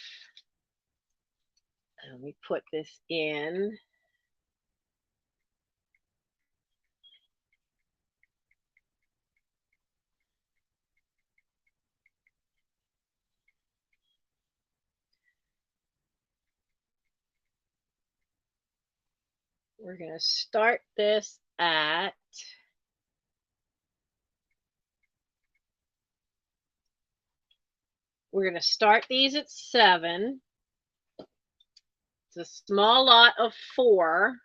Let me put this in. We're going to start this at we're going to start these at 7. It's a small lot of 4.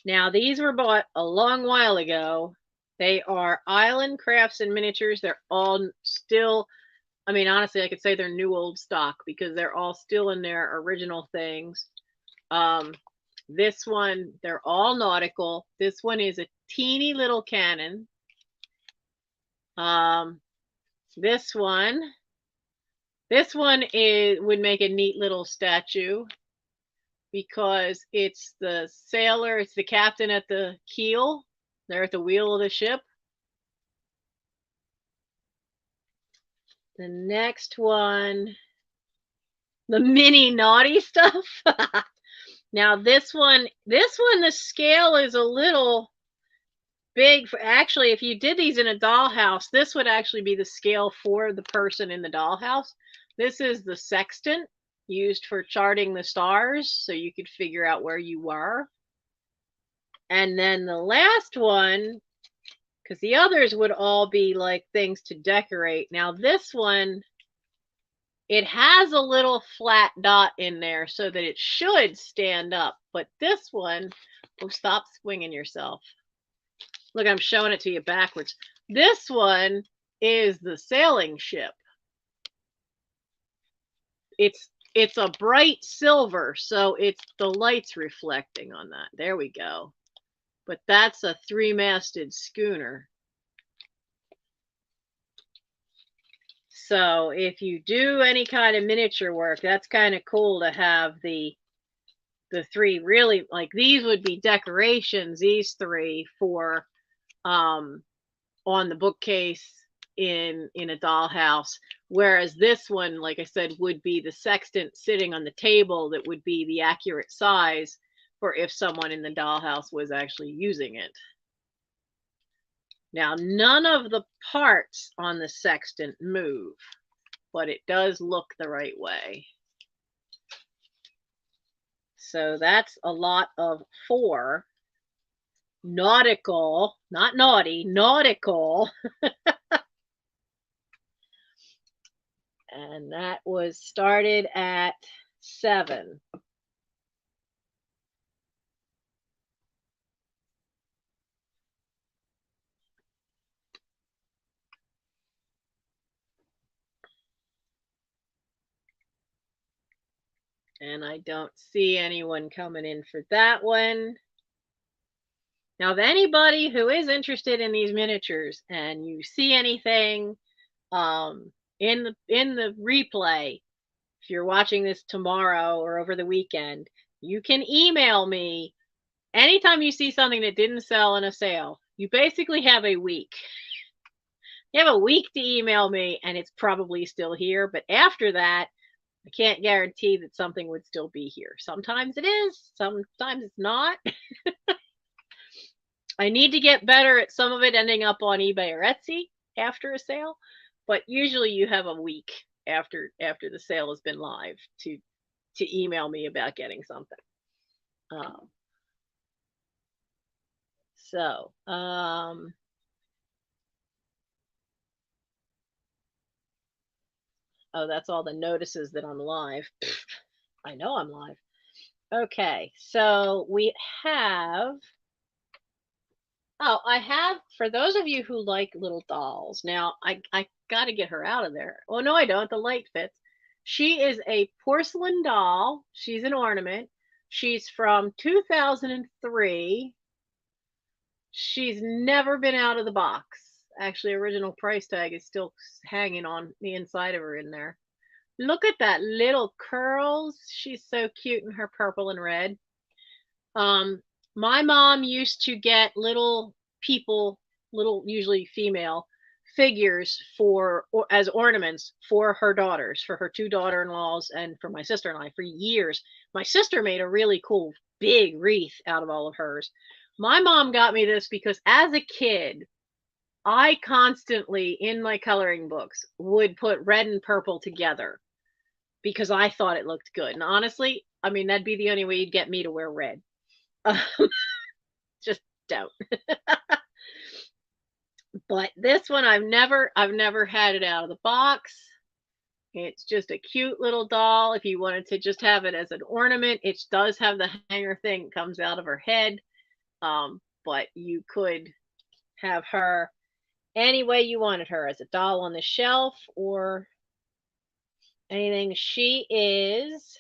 Now these were bought a long while ago. They are Island Crafts and Miniatures. They're all still, I mean, honestly, I could say they're new old stock because they're all still in their original things. This one, they're all nautical. This one is a teeny little cannon. This one would make a neat little statue because it's the sailor, it's the captain at the keel. They're at the wheel of the ship. The next one, the mini naughty stuff. Now this one, the scale is a little big. Actually, if you did these in a dollhouse, this would actually be the scale for the person in the dollhouse. This is the sextant used for charting the stars so you could figure out where you were. And then the last one, because the others would all be like things to decorate. Now this one, it has a little flat dot in there so that it should stand up. But this one, oh, stop swinging yourself. Look, I'm showing it to you backwards. This one is the sailing ship. It's a bright silver, so it's the light's reflecting on that. There we go. But that's a 3-masted schooner. So if you do any kind of miniature work, that's kind of cool to have the 3 really, like these would be decorations, these 3 for on the bookcase in a dollhouse, whereas this one, like I said, would be the sextant sitting on the table that would be the accurate size for if someone in the dollhouse was actually using it. Now, none of the parts on the sextant move, but it does look the right way. So that's a lot of 4 nautical, not naughty, nautical. And that was started at 7. And I don't see anyone coming in for that one. Now, if anybody who is interested in these miniatures and you see anything in the replay, if you're watching this tomorrow or over the weekend, you can email me anytime you see something that didn't sell in a sale. You basically have a week. You have a week to email me and it's probably still here. But after that, I can't guarantee that something would still be here. Sometimes it is, sometimes it's not. I need to get better at some of it ending up on eBay or Etsy after a sale, but usually you have a week after the sale has been live to email me about getting something. Oh, that's all the notices that I'm live. I know I'm live. Okay, so we have, I have, for those of you who like little dolls, now I got to get her out of there. Oh, no, I don't. The light fits. She is a porcelain doll. She's an ornament. She's from 2003. She's never been out of the box. Actually, original price tag is still hanging on the inside of her in there. Look at that little curls. She's so cute in her purple and red. My mom used to get little people, usually female, figures for as ornaments for her daughters, for her two daughter-in-laws and for my sister and I for years. My sister made a really cool big wreath out of all of hers. My mom got me this because as a kid, I constantly in my coloring books would put red and purple together because I thought it looked good. And honestly, I mean, that'd be the only way you'd get me to wear red. Just don't. But this one I've never had it out of the box. It's just a cute little doll. If you wanted to just have it as an ornament, it does have the hanger thing that comes out of her head. But you could have her any way you wanted her, as a doll on the shelf or anything. She is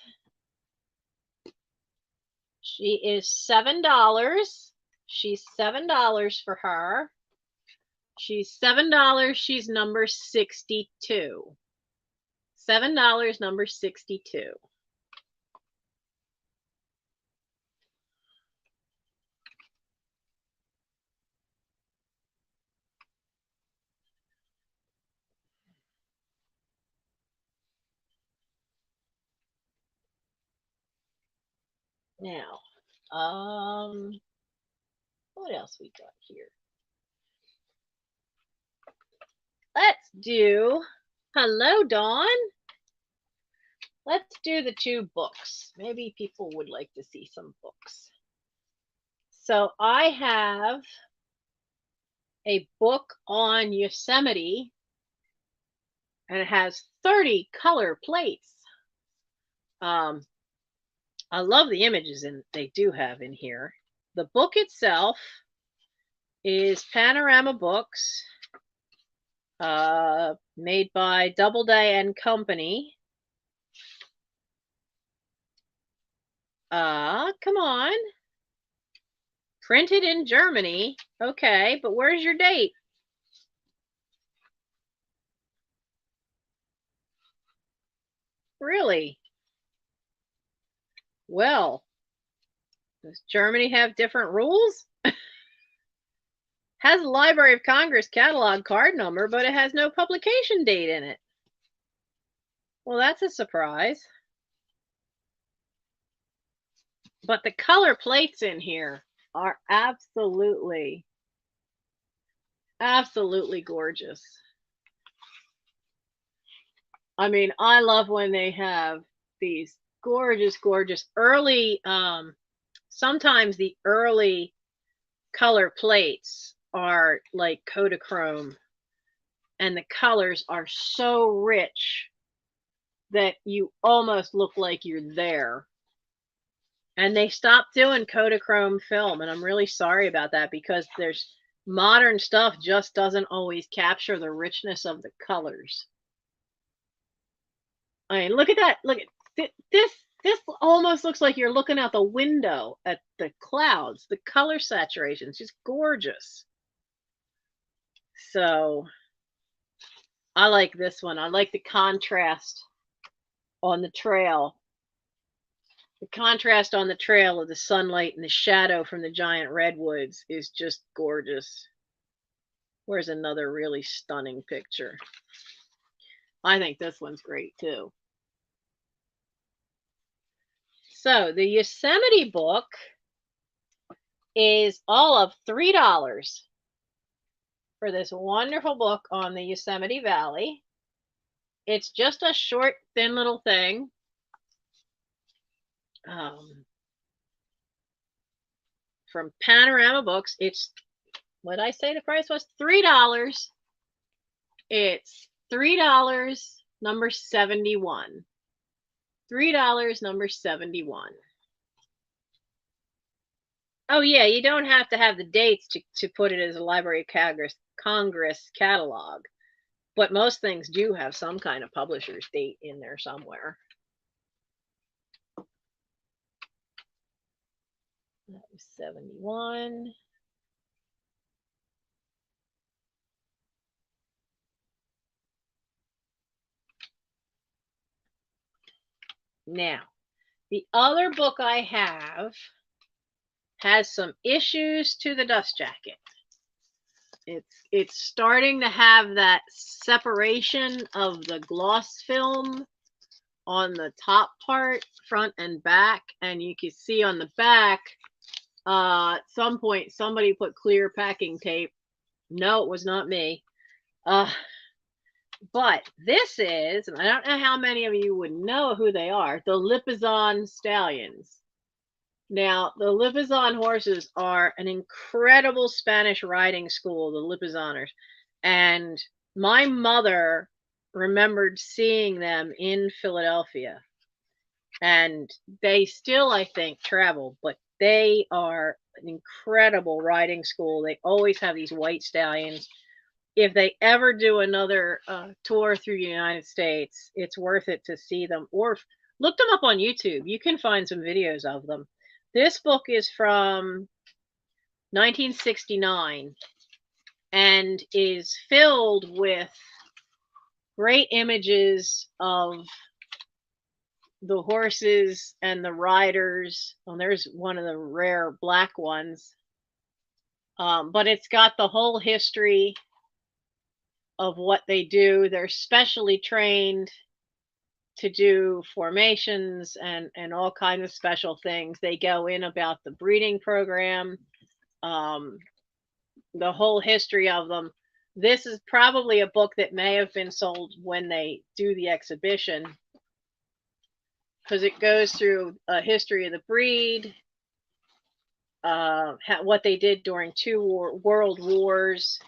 $7. She's $7 for her. She's $7. She's number 62. $7, number 62. Now, what else we got here? Let's do, hello, Dawn. Let's do the two books. Maybe people would like to see some books. So I have a book on Yosemite, and it has 30 color plates. I love the images they do have in here. The book itself is Panorama Books, made by Doubleday and Company. Come on. Printed in Germany. Okay, but where's your date? Really? Well, does Germany have different rules? Has a Library of Congress catalog card number, but it has no publication date in it. Well, that's a surprise. But the color plates in here are absolutely gorgeous. I mean, I love when they have these gorgeous early, sometimes the early color plates are like Kodachrome, and the colors are so rich that you almost look like you're there. And they stopped doing Kodachrome film, and I'm really sorry about that, because there's modern stuff just doesn't always capture the richness of the colors. I mean, look at that. Look at this. This almost looks like you're looking out the window at the clouds. The color saturation is just gorgeous. So I like this one. I like the contrast on the trail. The contrast on the trail of the sunlight and the shadow from the giant redwoods is just gorgeous. Where's another really stunning picture? I think this one's great too. So the Yosemite book is all of $3 for this wonderful book on the Yosemite Valley. It's just a short, thin little thing. From Panorama Books. It's, what did I say the price was? $3. It's $3, number 71. $3, number 71. Oh yeah, you don't have to have the dates to put it as a Library of Congress catalog, but most things do have some kind of publisher's date in there somewhere. That was 71. Now, the other book I have has some issues to the dust jacket. It's starting to have that separation of the gloss film on the top part, front and back, and you can see on the back, at some point somebody put clear packing tape. No, it was not me. But this is, and I don't know how many of you would know who they are, the Lipizan stallions. Now, the Lipizan horses are an incredible Spanish riding school, the Lipizaners. And my mother remembered seeing them in Philadelphia. And they still, I think, travel, but they are an incredible riding school. They always have these white stallions. If they ever do another tour through the United States, it's worth it to see them, or look them up on YouTube. You can find some videos of them. This book is from 1969 and is filled with great images of the horses and the riders. Oh, there's one of the rare black ones. But it's got the whole history of what they do. They're specially trained to do formations and all kinds of special things. They go in about the breeding program, the whole history of them. This is probably a book that may have been sold when they do the exhibition, because it goes through a history of the breed, what they did during two world wars.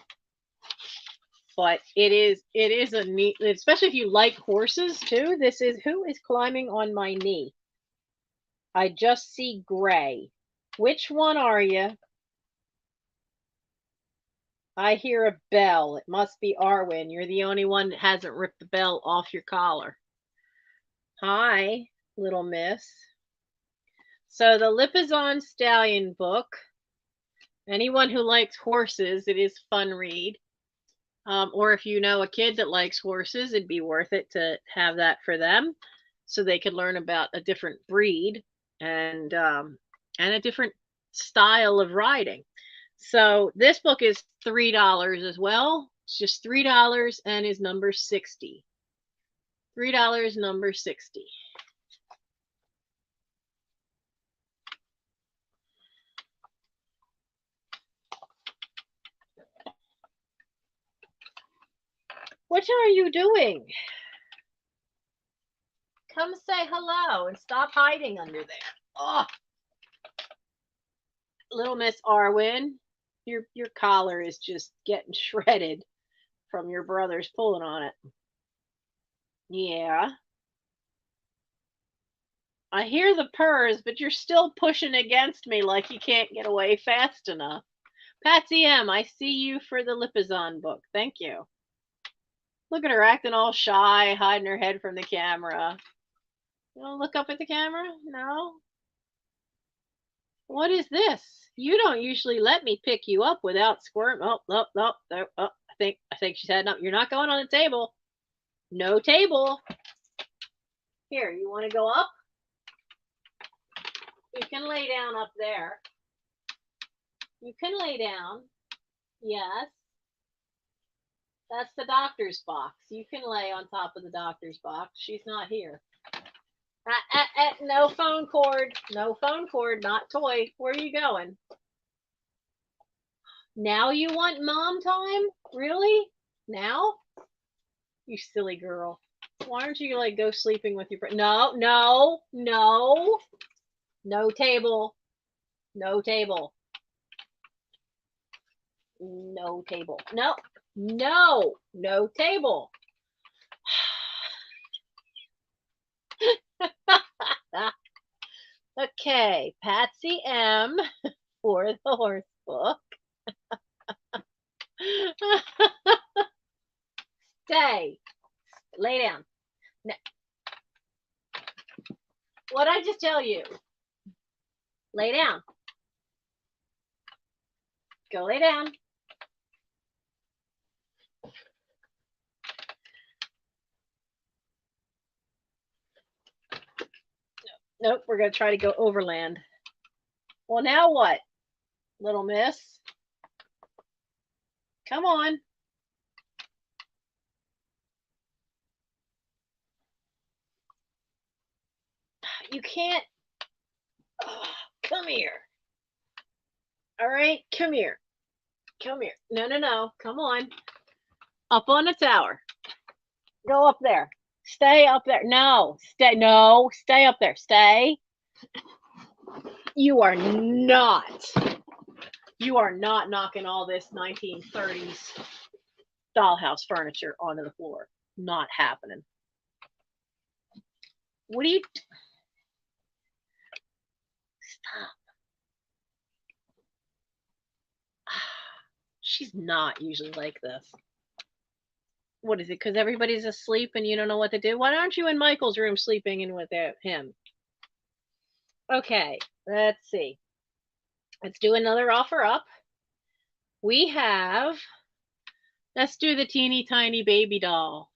But it is a neat, especially if you like horses too. This is Who is Climbing on My Knee? I just see gray. Which one are you? I hear a bell. It must be Arwen. You're the only one that hasn't ripped the bell off your collar. Hi, little miss. So the Lipizan Stallion book. Anyone who likes horses, it is a fun read. Or if you know a kid that likes horses, it'd be worth it to have that for them, so they could learn about a different breed and a different style of riding. So this book is $3 as well. It's just $3 and is number 60. $3, number 60. What are you doing? Come say hello and stop hiding under there. Oh, little Miss Arwen, your collar is just getting shredded from your brothers pulling on it. Yeah. I hear the purrs, but you're still pushing against me like you can't get away fast enough. Patsy M, I see you for the Lipizan book. Thank you. Look at her acting all shy, hiding her head from the camera. You don't look up at the camera? No? What is this? You don't usually let me pick you up without squirm. Oh, I think she said, no, you're not going on the table. No table. Here, you want to go up? You can lay down up there. You can lay down. Yes. That's the doctor's box. You can lay on top of the doctor's box. She's not here. No phone cord. No phone cord, not toy. Where are you going? Now you want mom time? Really? Now? You silly girl. Why aren't you like go sleeping with your No. No table. No table. No table. No table. Okay, Patsy M for the horse book. Stay. Lay down. No. What'd I just tell you? Lay down. Go lay down. Nope, we're going to try to go overland. Well, now what, little miss? Come on. You can't. Oh, come here. All right, come here. Come here. No, no, no. Come on. Up on the tower. Go up there. Stay up there. No, stay. No, stay up there. Stay. You are not. You are not knocking all this 1930s dollhouse furniture onto the floor. Not happening. What are you? Stop. She's not usually like this. What is it? Because everybody's asleep and you don't know what to do? Why aren't you in Michael's room sleeping in with him? Okay, let's see. Let's do another offer up. We have, let's do the teeny tiny baby doll.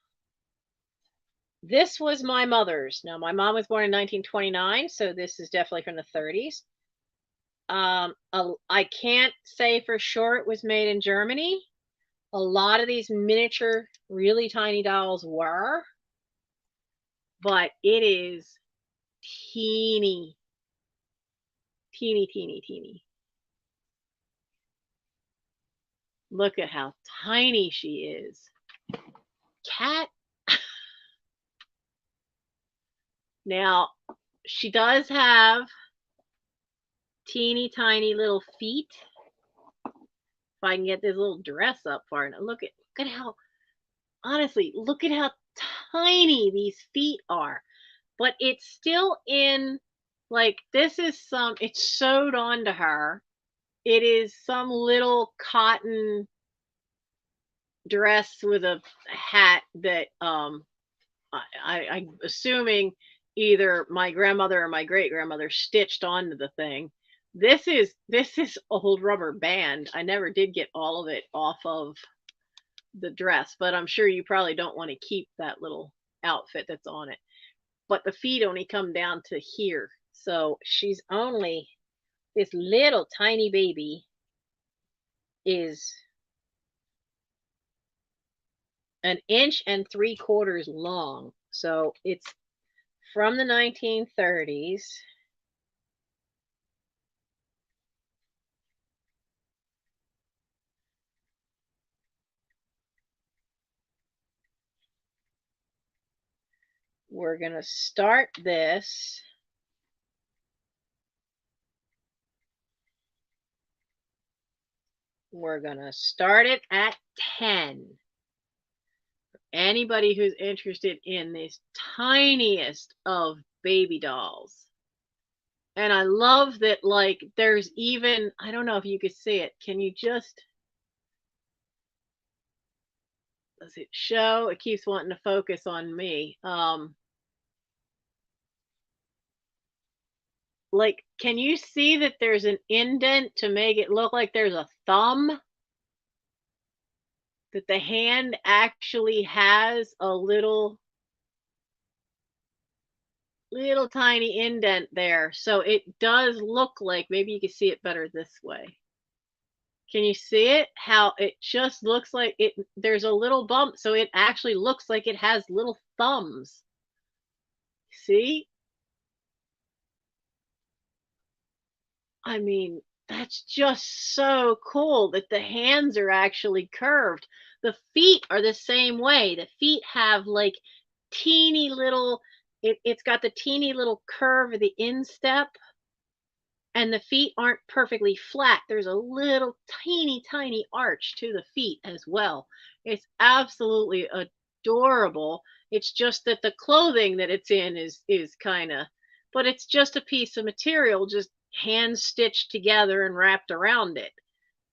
This was my mother's. Now, my mom was born in 1929, so this is definitely from the 30s. I can't say for sure it was made in Germany. A lot of these miniature, really tiny dolls were, but it is teeny, teeny, teeny, teeny. Look at how tiny she is. Cat. Now, she does have teeny tiny little feet. If I can get this little dress up far enough. Look at how, honestly, look at how tiny these feet are. But it's still in, like, this is some, it's sewed onto her. It is some little cotton dress with a hat that I'm assuming either my grandmother or my great grandmother stitched onto the thing. This is old rubber band. I never did get all of it off of the dress, but I'm sure you probably don't want to keep that little outfit that's on it. But the feet only come down to here. So she's only, this little tiny baby is 1.75 inches long. So it's from the 1930s. We're going to start this. We're going to start it at 10. Anybody who's interested in this tiniest of baby dolls. And I love that, like, there's even, I don't know if you could see it. Can you just, does it show? It keeps wanting to focus on me. Like, can you see that there's an indent to make it look like there's a thumb? That the hand actually has a little tiny indent there. So it does look like, maybe you can see it better this way. Can you see it? How it just looks like it, there's a little bump. So it actually looks like it has little thumbs. See? I mean, that's just so cool that the hands are actually curved. The feet are the same way. The feet have like teeny little, it's got the teeny little curve of the instep, and the feet aren't perfectly flat. There's a little tiny arch to the feet as well. It's absolutely adorable. It's just that the clothing that it's in is kind of, but it's just a piece of material just hand stitched together and wrapped around it.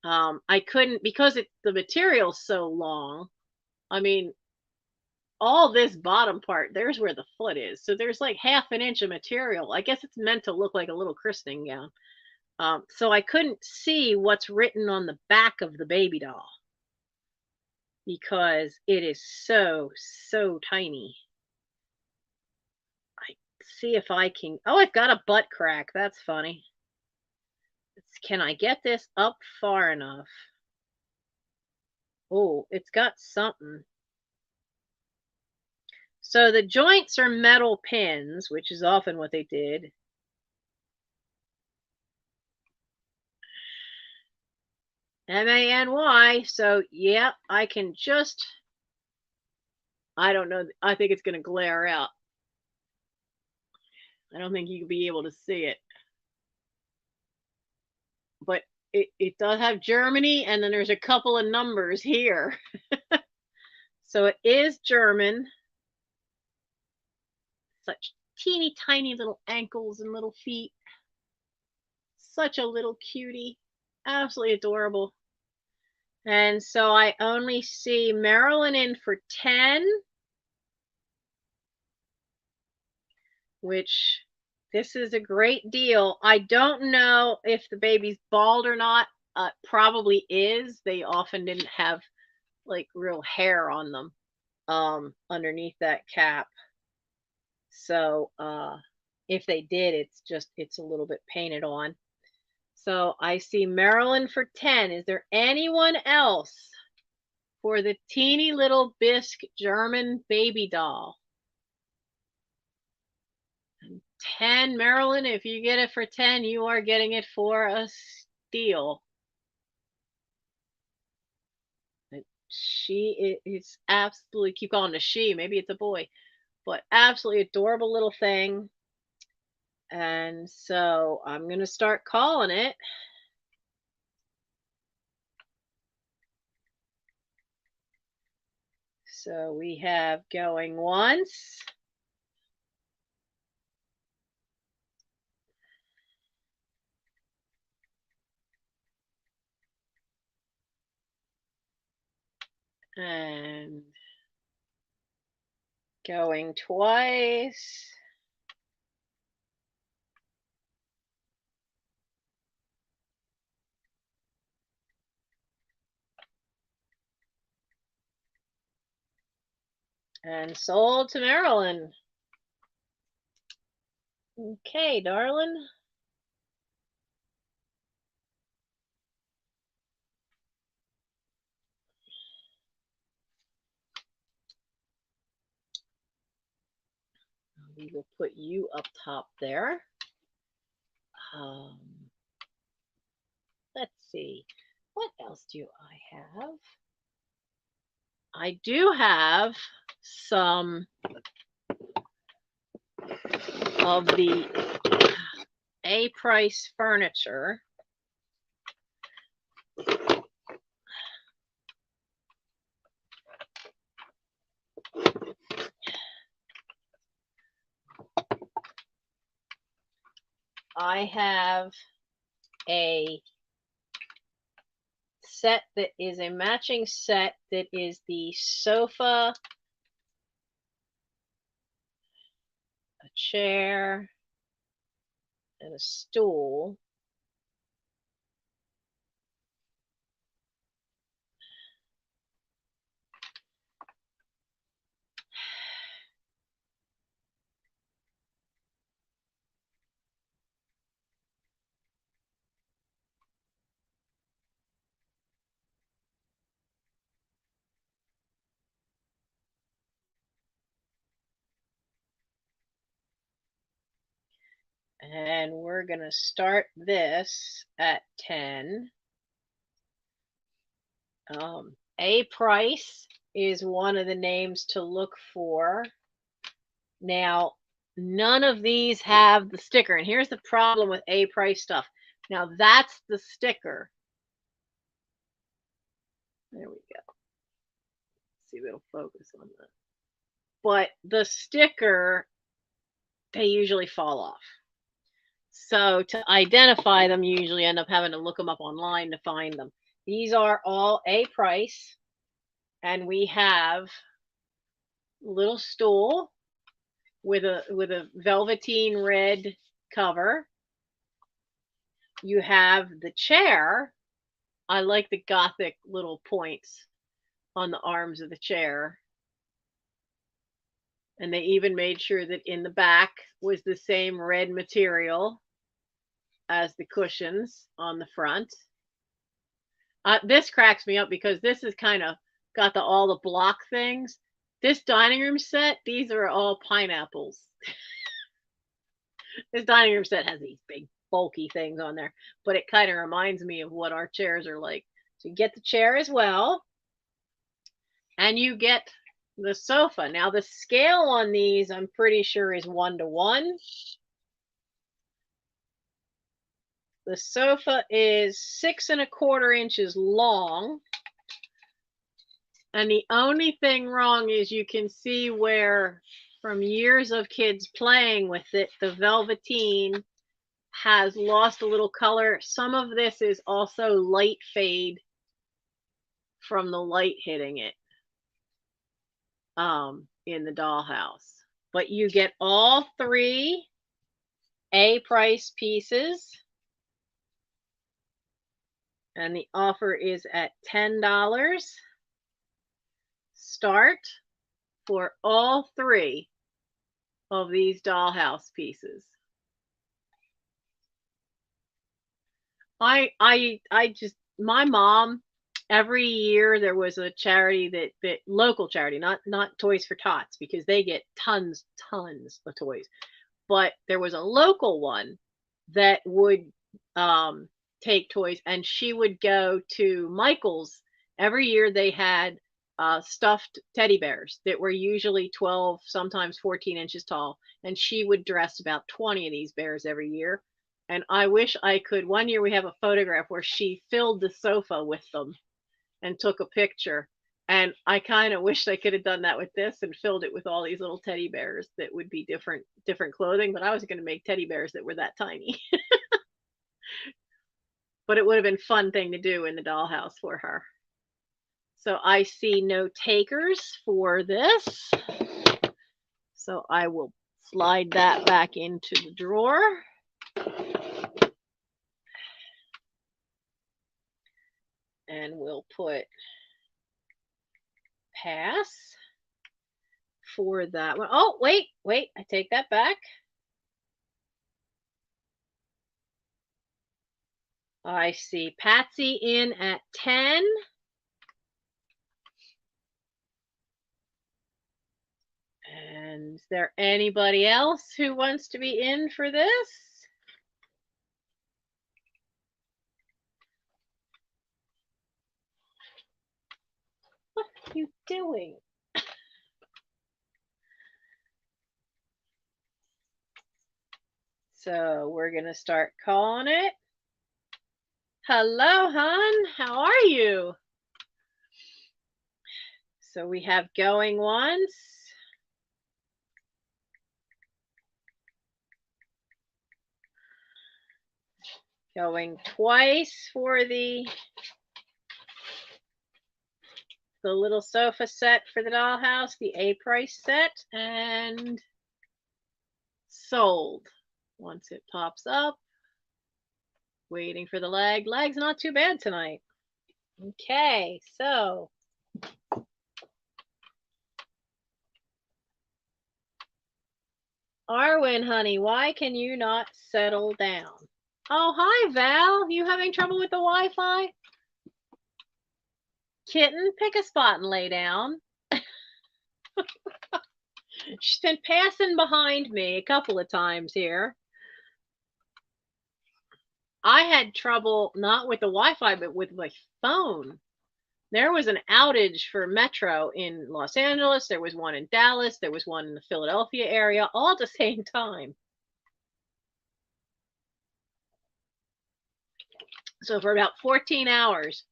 I couldn't, because the material's so long. I mean, all this bottom part, there's where the foot is. So there's like 1/2 inch of material. I guess it's meant to look like a little christening gown. So I couldn't see what's written on the back of the baby doll because it is so tiny. I see if I can, oh, I've got a butt crack. That's funny. Can I get this up far enough? Oh, it's got something. So the joints are metal pins, which is often what they did. MANY. So yeah, I can just, I don't know. I think it's going to glare out. I don't think you can be able to see it. But it does have Germany, and then there's a couple of numbers here. So it is German. Such teeny tiny little ankles and little feet. Such a little cutie. Absolutely adorable. And so I only see Marilyn in for 10, which this is a great deal. I don't know if the baby's bald or not. Probably is. They often didn't have like real hair on them underneath that cap. So if they did, it's a little bit painted on. So I see Marilyn for 10. Is there anyone else for the teeny little bisque German baby doll? 10, Marilyn, if you get it for 10, you are getting it for a steal. She is absolutely, keep calling it a she, maybe it's a boy, but absolutely adorable little thing. And so I'm going to start calling it. So we have going once. And going twice. And sold to Marilyn. Okay, darling. We will put you up top there. Let's see. What else do I have? I do have some of the A-price furniture. I have a set that is a matching set that is the sofa, a chair, and a stool. And we're going to start this at 10. A-price is one of the names to look for. Now, none of these have the sticker. And here's the problem with A-price stuff. Now, that's the sticker. There we go. Let's see if it'll focus on that. But the sticker, they usually fall off. So to identify them, you usually end up having to look them up online to find them. These are all A-price. And we have a little stool with a velveteen red cover. You have the chair. I like the gothic little points on the arms of the chair. And they even made sure that in the back was the same red material as the cushions on the front. This cracks me up because this is kind of got all the block things. This dining room set, these are all pineapples. This dining room set has these big bulky things on there, but it kind of reminds me of what our chairs are like. So you get the chair as well, and you get the sofa. Now the scale on these, I'm pretty sure, is 1:1. The sofa is 6¼ inches long. And the only thing wrong is you can see where, from years of kids playing with it, the velveteen has lost a little color. Some of this is also light fade from the light hitting it in the dollhouse. But you get all 3 A price pieces. And the offer is at $10. Start for all 3 of these dollhouse pieces. I just, my mom, every year there was a charity that local charity, not Toys for Tots, because they get tons of toys, but there was a local one that would take toys, and she would go to Michael's every year. They had stuffed teddy bears that were usually 12, sometimes 14 inches tall, and she would dress about 20 of these bears every year. And I wish I could. One year we have a photograph where she filled the sofa with them and took a picture. And I kind of wish I could have done that with this and filled it with all these little teddy bears that would be different clothing. But I was going to make teddy bears that were that tiny. But it would have been a fun thing to do in the dollhouse for her. So I see no takers for this. So I will slide that back into the drawer. And we'll put pass for that one. Oh, wait, I take that back. I see Patsy in at 10. And is there anybody else who wants to be in for this? What are you doing? So we're going to start calling it. Hello, hon. How are you? So we have going once. Going twice for the little sofa set for the dollhouse, the A price set, and sold. Once it pops up, waiting for the lag. Lag's not too bad tonight. Okay, so Arwen, honey, why can you not settle down? Oh, hi, Val. You having trouble with the Wi-Fi? Kitten, pick a spot and lay down. She's been passing behind me a couple of times here. I had trouble not with the Wi-Fi, but with my phone. There was an outage for Metro in Los Angeles. There was one in Dallas. There was one in the Philadelphia area, all at the same time. So for about 14 hours,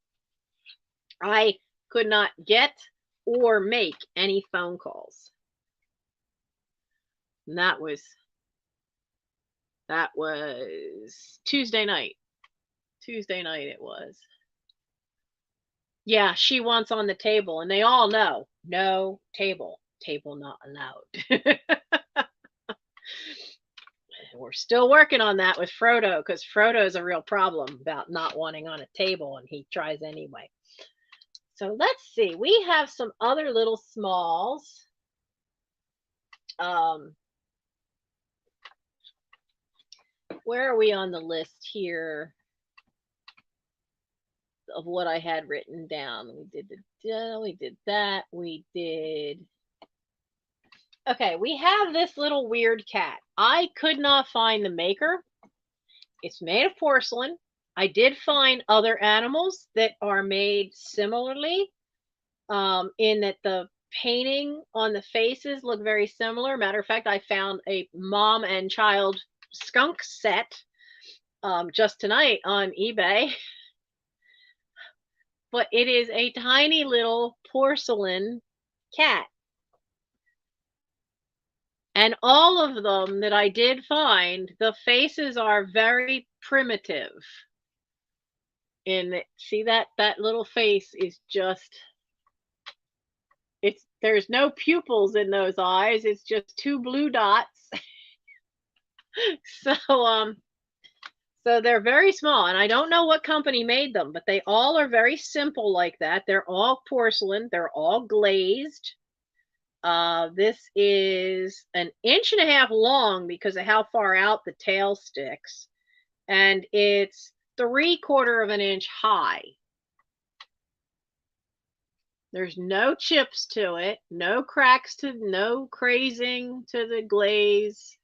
I could not get or make any phone calls. And that was Tuesday night. Tuesday night it was. Yeah, she wants on the table, and they all know, no table not allowed. We're still working on that with Frodo, because Frodo is a real problem about not wanting on a table, and he tries anyway. So let's see. We have some other little smalls. Where are we on the list here? of what I had written down. We did we did that. We did. Okay, we have this little weird cat. I could not find the maker. It's made of porcelain. I did find other animals that are made similarly, in that the painting on the faces look very similar. Matter of fact, I found a mom and child skunk set just tonight on eBay. But it is a tiny little porcelain cat. And all of them that I did find, the faces are very primitive. And see that little face is just, there's no pupils in those eyes. It's just two blue dots. So they're very small, and I don't know what company made them, but they all are very simple like that. They're all porcelain. They're all glazed. This is 1.5 inches long because of how far out the tail sticks, and it's 3/4 of an inch high. There's no chips to it, no cracks no crazing to the glaze.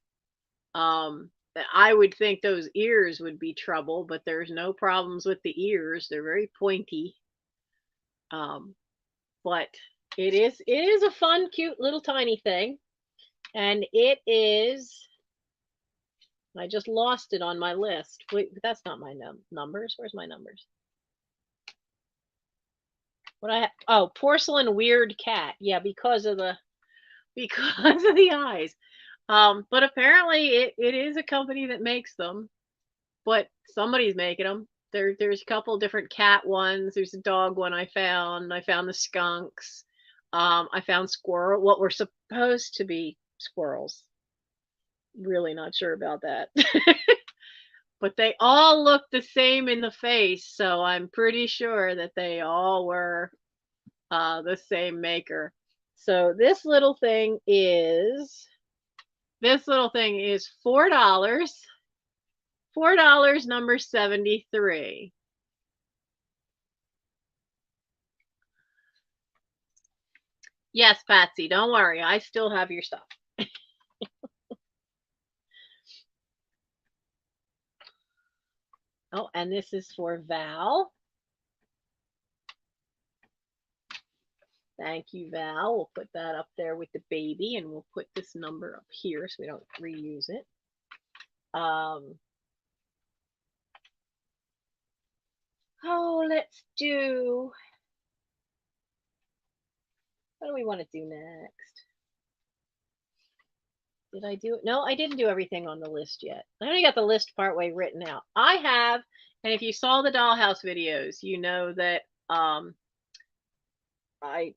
I would think those ears would be trouble, but there's no problems with the ears. They're very pointy. But it is a fun, cute little tiny thing. And it is, I just lost it on my list. Wait, that's not my numbers. Where's my numbers? What I have? Oh, porcelain weird cat. Yeah, because of the eyes. But apparently it is a company that makes them, but somebody's making them. There's a couple different cat ones. There's a dog one I found. I found the skunks. I found squirrel, what were supposed to be squirrels. Really not sure about that. But they all look the same in the face, so I'm pretty sure that they all were the same maker. So this little thing is $4. $4, number 73. Yes, Patsy, don't worry. I still have your stuff. Oh, and this is for Val. Thank you, Val. We'll put that up there with the baby, and we'll put this number up here so we don't reuse it. Oh, let's do, what do we want to do next? Did I do it? No, I didn't do everything on the list yet. I only got the list partway written out. I have, and if you saw the Dollhouse videos, you know that I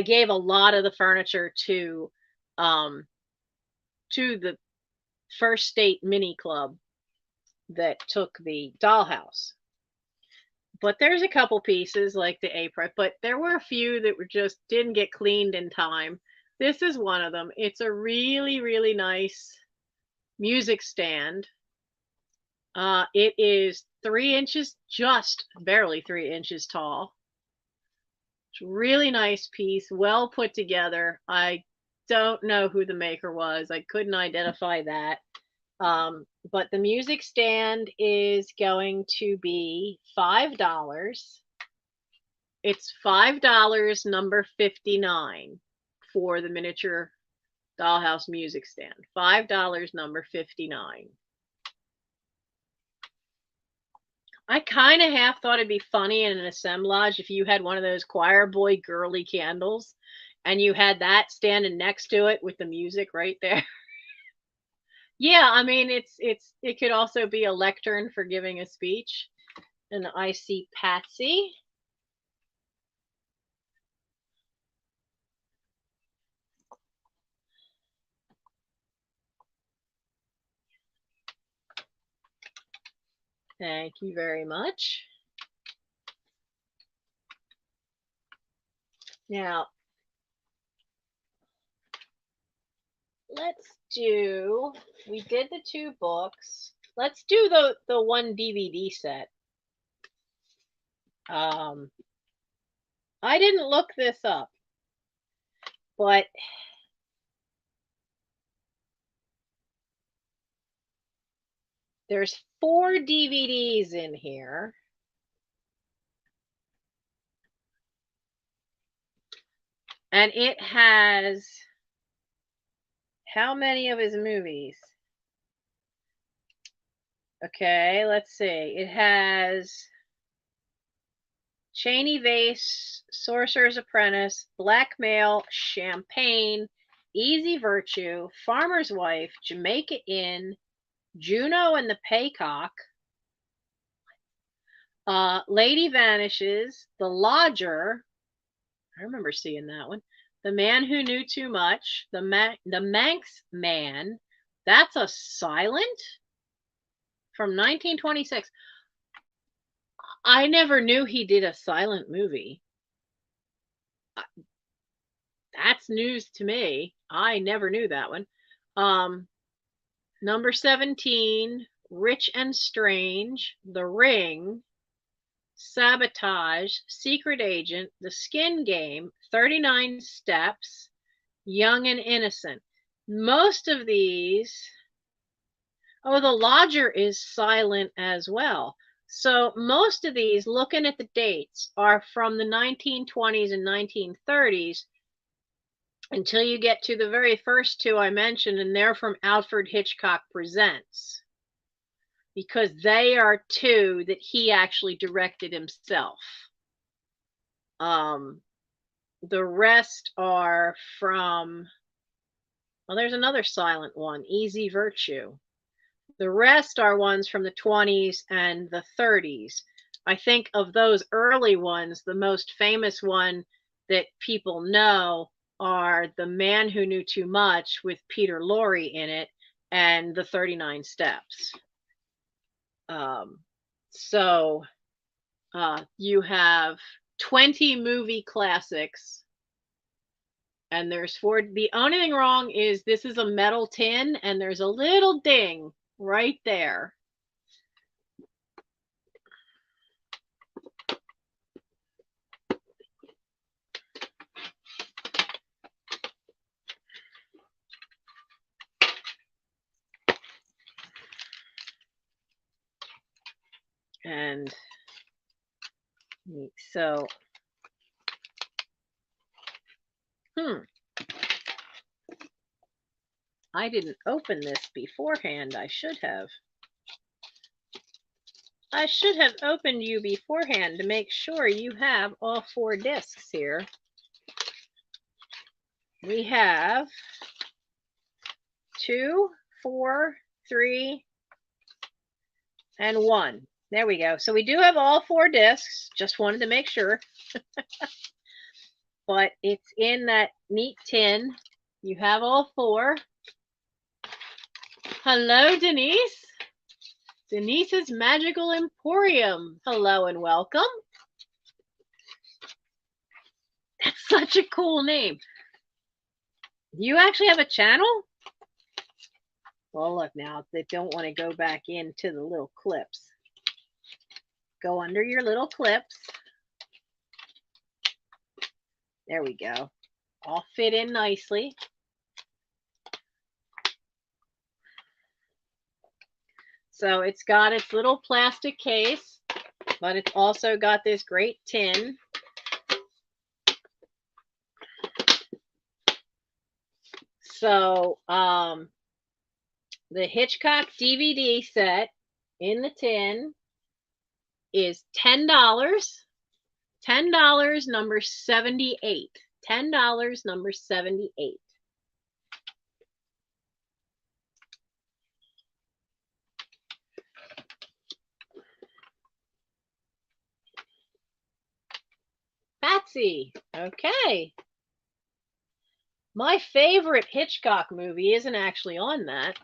gave a lot of the furniture to the First State Mini Club that took the Dollhouse. But there's a couple pieces like the apron, but there were a few that were just didn't get cleaned in time. This is one of them. It's a really, really nice music stand. It is 3 inches, just barely 3 inches tall. It's a really nice piece, well put together. I don't know who the maker was. I couldn't identify that. But the music stand is going to be $5. It's $5, number 59, for the miniature Dollhouse music stand. $5, number 59. I kind of half thought it'd be funny in an assemblage if you had one of those choir boy girly candles and you had that standing next to it with the music right there. Yeah, I mean, it could also be a lectern for giving a speech. And I see Patsy. Thank you very much. Now, let's do, we did the 2 books. Let's do the 1 DVD set. I didn't look this up, but there's 4 DVDs in here. And it has how many of his movies? Okay, let's see. It has Cheney Vase, Sorcerer's Apprentice, Blackmail, Champagne, Easy Virtue, Farmer's Wife, Jamaica Inn, Juno and the Paycock, Lady Vanishes, The Lodger. I remember seeing that one. The Man Who Knew Too Much, the Manx Man. That's a silent from 1926. I never knew he did a silent movie. That's news to me. I never knew that one. Number 17, Rich and Strange, The Ring, Sabotage, Secret Agent, The Skin Game, 39 Steps, Young and Innocent. Most of these, oh, The Lodger is silent as well. So most of these, looking at the dates, are from the 1920s and 1930s until you get to the very first 2 I mentioned, and they're from Alfred Hitchcock Presents, because they are 2 that he actually directed himself. The rest are from, well, there's another silent one, Easy Virtue. The rest are ones from the 20s and the 30s. I think of those early ones, the most famous one that people know are The Man Who Knew Too Much with Peter Lorre in it and The 39 Steps. You have 20 movie classics, and there's 4. The only thing wrong is this is a metal tin, and there's a little ding right there. And so, I didn't open this beforehand. I should have. I should have opened you beforehand to make sure you have all 4 discs here. We have 2, 4, 3, and 1. There we go. So we do have all 4 discs. Just wanted to make sure. But it's in that neat tin. You have all 4. Hello, Denise. Denise's Magical Emporium. Hello and welcome. That's such a cool name. Do you actually have a channel? Well, look now, they don't want to go back into the little clips. Go under your little clips. There we go. All fit in nicely. So it's got its little plastic case, but it's also got this great tin. So the Hitchcock DVD set in the tin is $10. $10, number 78. $10, number 78. Patsy, okay. My favorite Hitchcock movie isn't actually on that.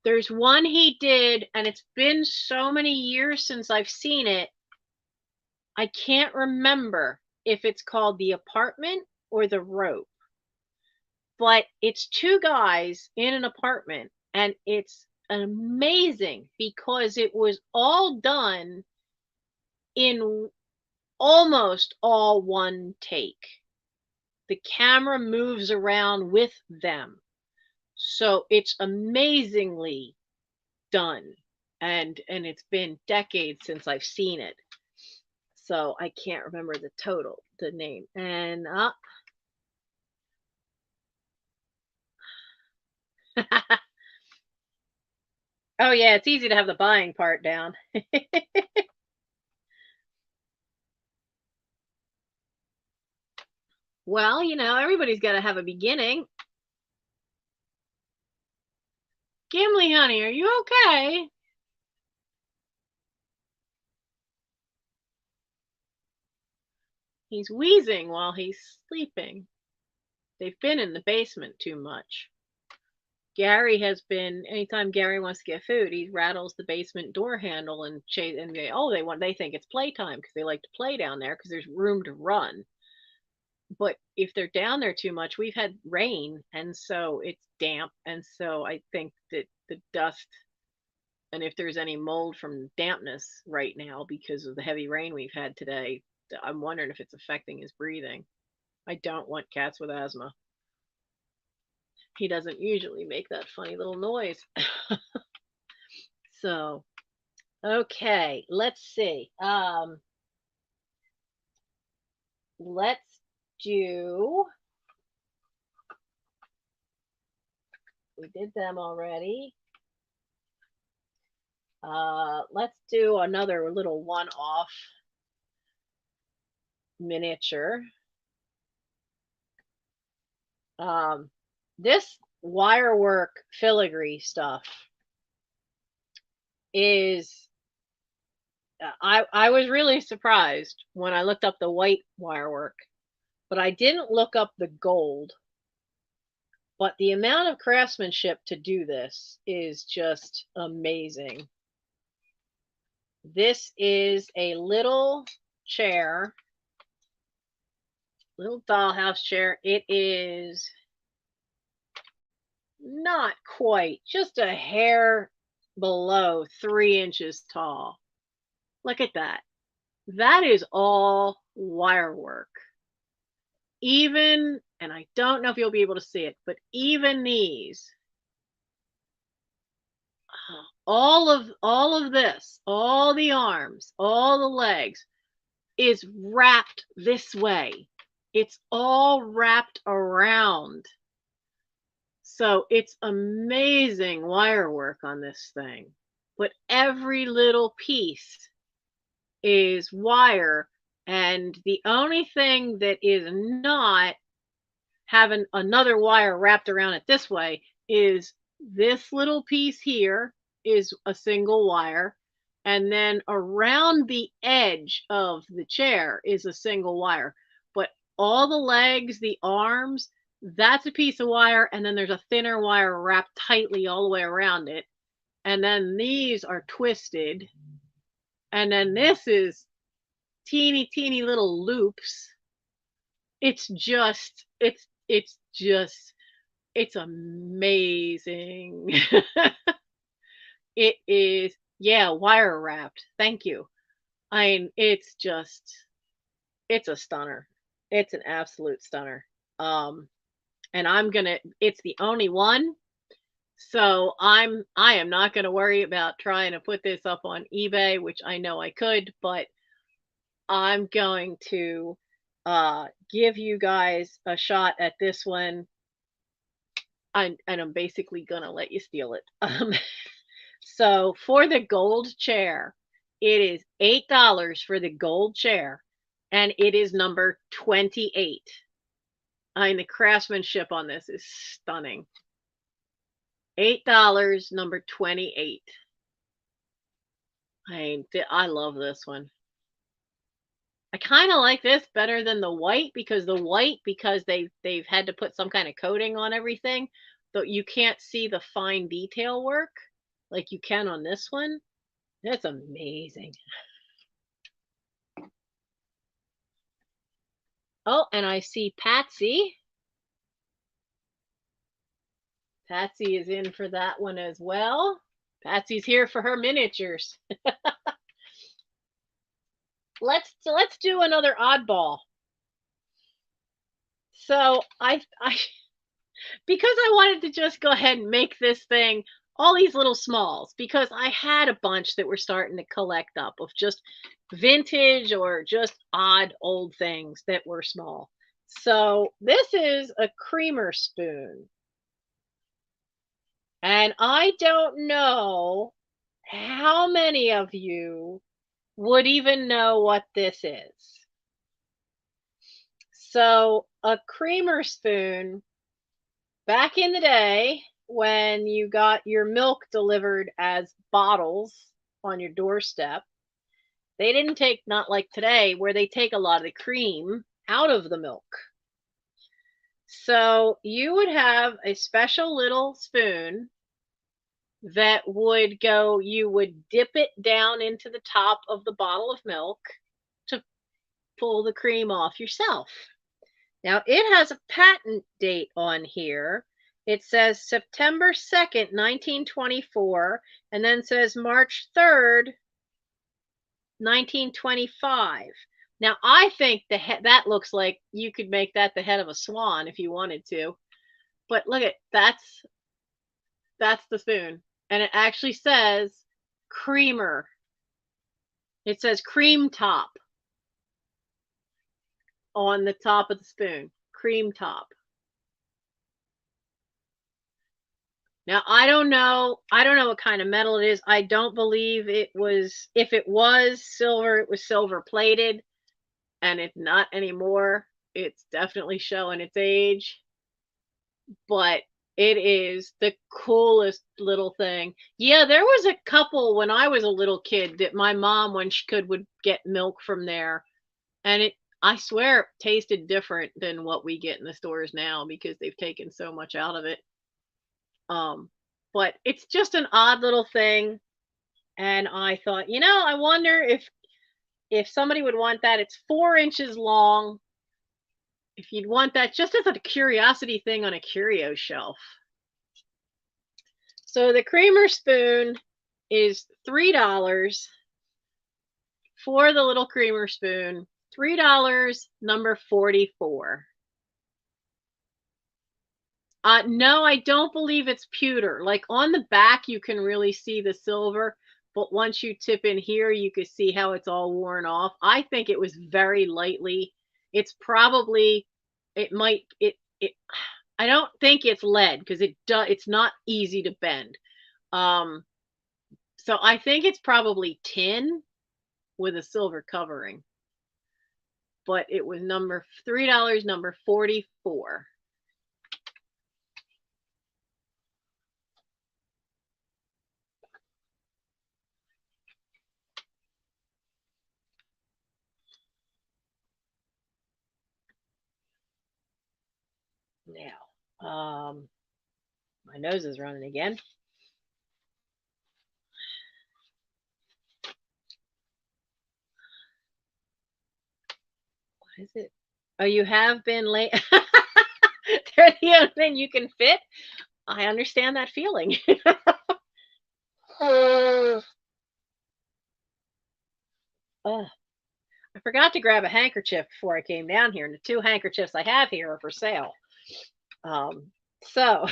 There's one he did, and it's been so many years since I've seen it, I can't remember if it's called The Apartment or The Rope. But it's 2 guys in an apartment, and it's amazing because it was all done in almost all one take. The camera moves around with them. So it's amazingly done. And it's been decades since I've seen it. So I can't remember the name. And oh yeah, it's easy to have the buying part down. Well, everybody's got to have a beginning. Gimli, honey, are you okay? He's wheezing while he's sleeping. They've been in the basement too much. Gary has been, anytime Gary wants to get food, he rattles the basement door handle and they think it's playtime because they like to play down there because there's room to run. But if they're down there too much, we've had rain and so it's damp, and so I think that the dust, and if there's any mold from dampness right now because of the heavy rain we've had today, I'm wondering if it's affecting his breathing. I don't want cats with asthma. He doesn't usually make that funny little noise. So, okay, let's see. Let's do, we did them already. Let's do another little one-off miniature. This wire work filigree stuff is, I was really surprised when I looked up the white wire work, but I didn't look up the gold. But the amount of craftsmanship to do this is just amazing. This is a little chair, little dollhouse chair. It is not quite, just a hair below 3 inches tall. Look at that. That is all wire work. Even, and I don't know if you'll be able to see it, but even these, all of this, all the arms, all the legs is wrapped this way. It's all wrapped around. So it's amazing wire work on this thing. But every little piece is wire, and the only thing that is not having another wire wrapped around it this way is this little piece here is a single wire, and then around the edge of the chair is a single wire. But all the legs, the arms, that's a piece of wire, and then there's a thinner wire wrapped tightly all the way around it. And then these are twisted. And then this is teeny little loops. It's amazing. It is, yeah, wire wrapped. Thank you. I mean, it's a stunner. It's an absolute stunner. And it's the only one. So I am not gonna worry about trying to put this up on eBay, which I know I could, but I'm going to give you guys a shot at this one. And I'm basically gonna let you steal it. So for the gold chair, it is $8 for the gold chair, and it is number 28. I mean, the craftsmanship on this is stunning. $8, number 28. I love this one. I kind of like this better than the white because they've had to put some kind of coating on everything, so you can't see the fine detail work like you can on this one. That's amazing. Oh, and I see Patsy. Patsy is in for that one as well. Patsy's here for her miniatures. let's do another oddball. So I because I wanted to just go ahead and make this thing all these little smalls, because I had a bunch that were starting to collect up of just vintage or just odd old things that were small. So this is a creamer spoon. And I don't know how many of you would even know what this is. So a creamer spoon, back in the day when you got your milk delivered as bottles on your doorstep, they didn't take, not like today where they take a lot of the cream out of the milk. So you would have a special little spoon that would go, you would dip it down into the top of the bottle of milk to pull the cream off yourself. Now it has a patent date on here. It says September 2nd, 1924, and then says March 3rd, 1925. Now I think that looks like you could make that the head of a swan if you wanted to. But look at that's the spoon. And it actually says creamer. It says cream top on the top of the spoon. Cream top. Now I don't know what kind of metal it is. I don't believe it was, if it was silver, it was silver plated, and if not anymore, it's definitely showing its age. But it is the coolest little thing. Yeah, there was a couple when I was a little kid that my mom, when she could, would get milk from there, and I swear it tasted different than what we get in the stores now because they've taken so much out of it. But it's just an odd little thing, and I thought, I wonder if somebody would want that. It's 4 inches long. If you'd want that just as a curiosity thing on a curio shelf. So the creamer spoon is $3 for the little creamer spoon. $3, number 44. No, I don't believe it's pewter. Like on the back, you can really see the silver, but once you tip in here, you can see how it's all worn off. I think it was very lightly. It's probably, it might, I don't think it's lead because it's not easy to bend. So I think it's probably tin with a silver covering. But it was $3, number 44. Now, my nose is running again. What is it? Oh, you have been late. They're the only thing you can fit. I understand that feeling. I forgot to grab a handkerchief before I came down here, and the 2 handkerchiefs I have here are for sale. So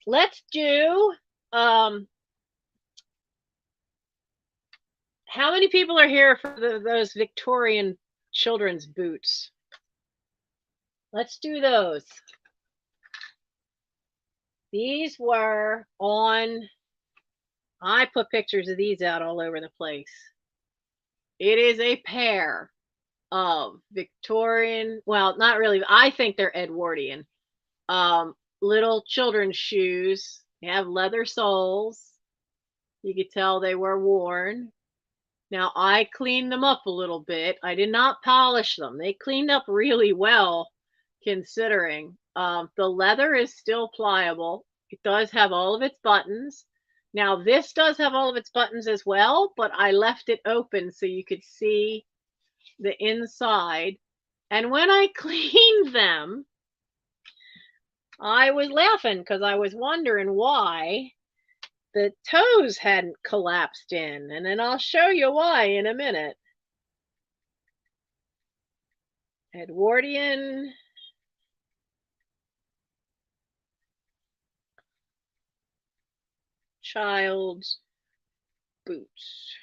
let's do, how many people are here for those Victorian children's boots? Let's do those. These were on, I put pictures of these out all over the place. It is a pair of Victorian, well, not really, I think they're Edwardian, little children's shoes. They have leather soles. You could tell they were worn. Now I cleaned them up a little bit. I did not polish them. They cleaned up really well considering. The leather is still pliable. It does have all of its buttons. Now this does have all of its buttons as well, but I left it open so you could see the inside. And when I cleaned them, I was laughing because I was wondering why the toes hadn't collapsed in, and then I'll show you why in a minute. Edwardian child's boots.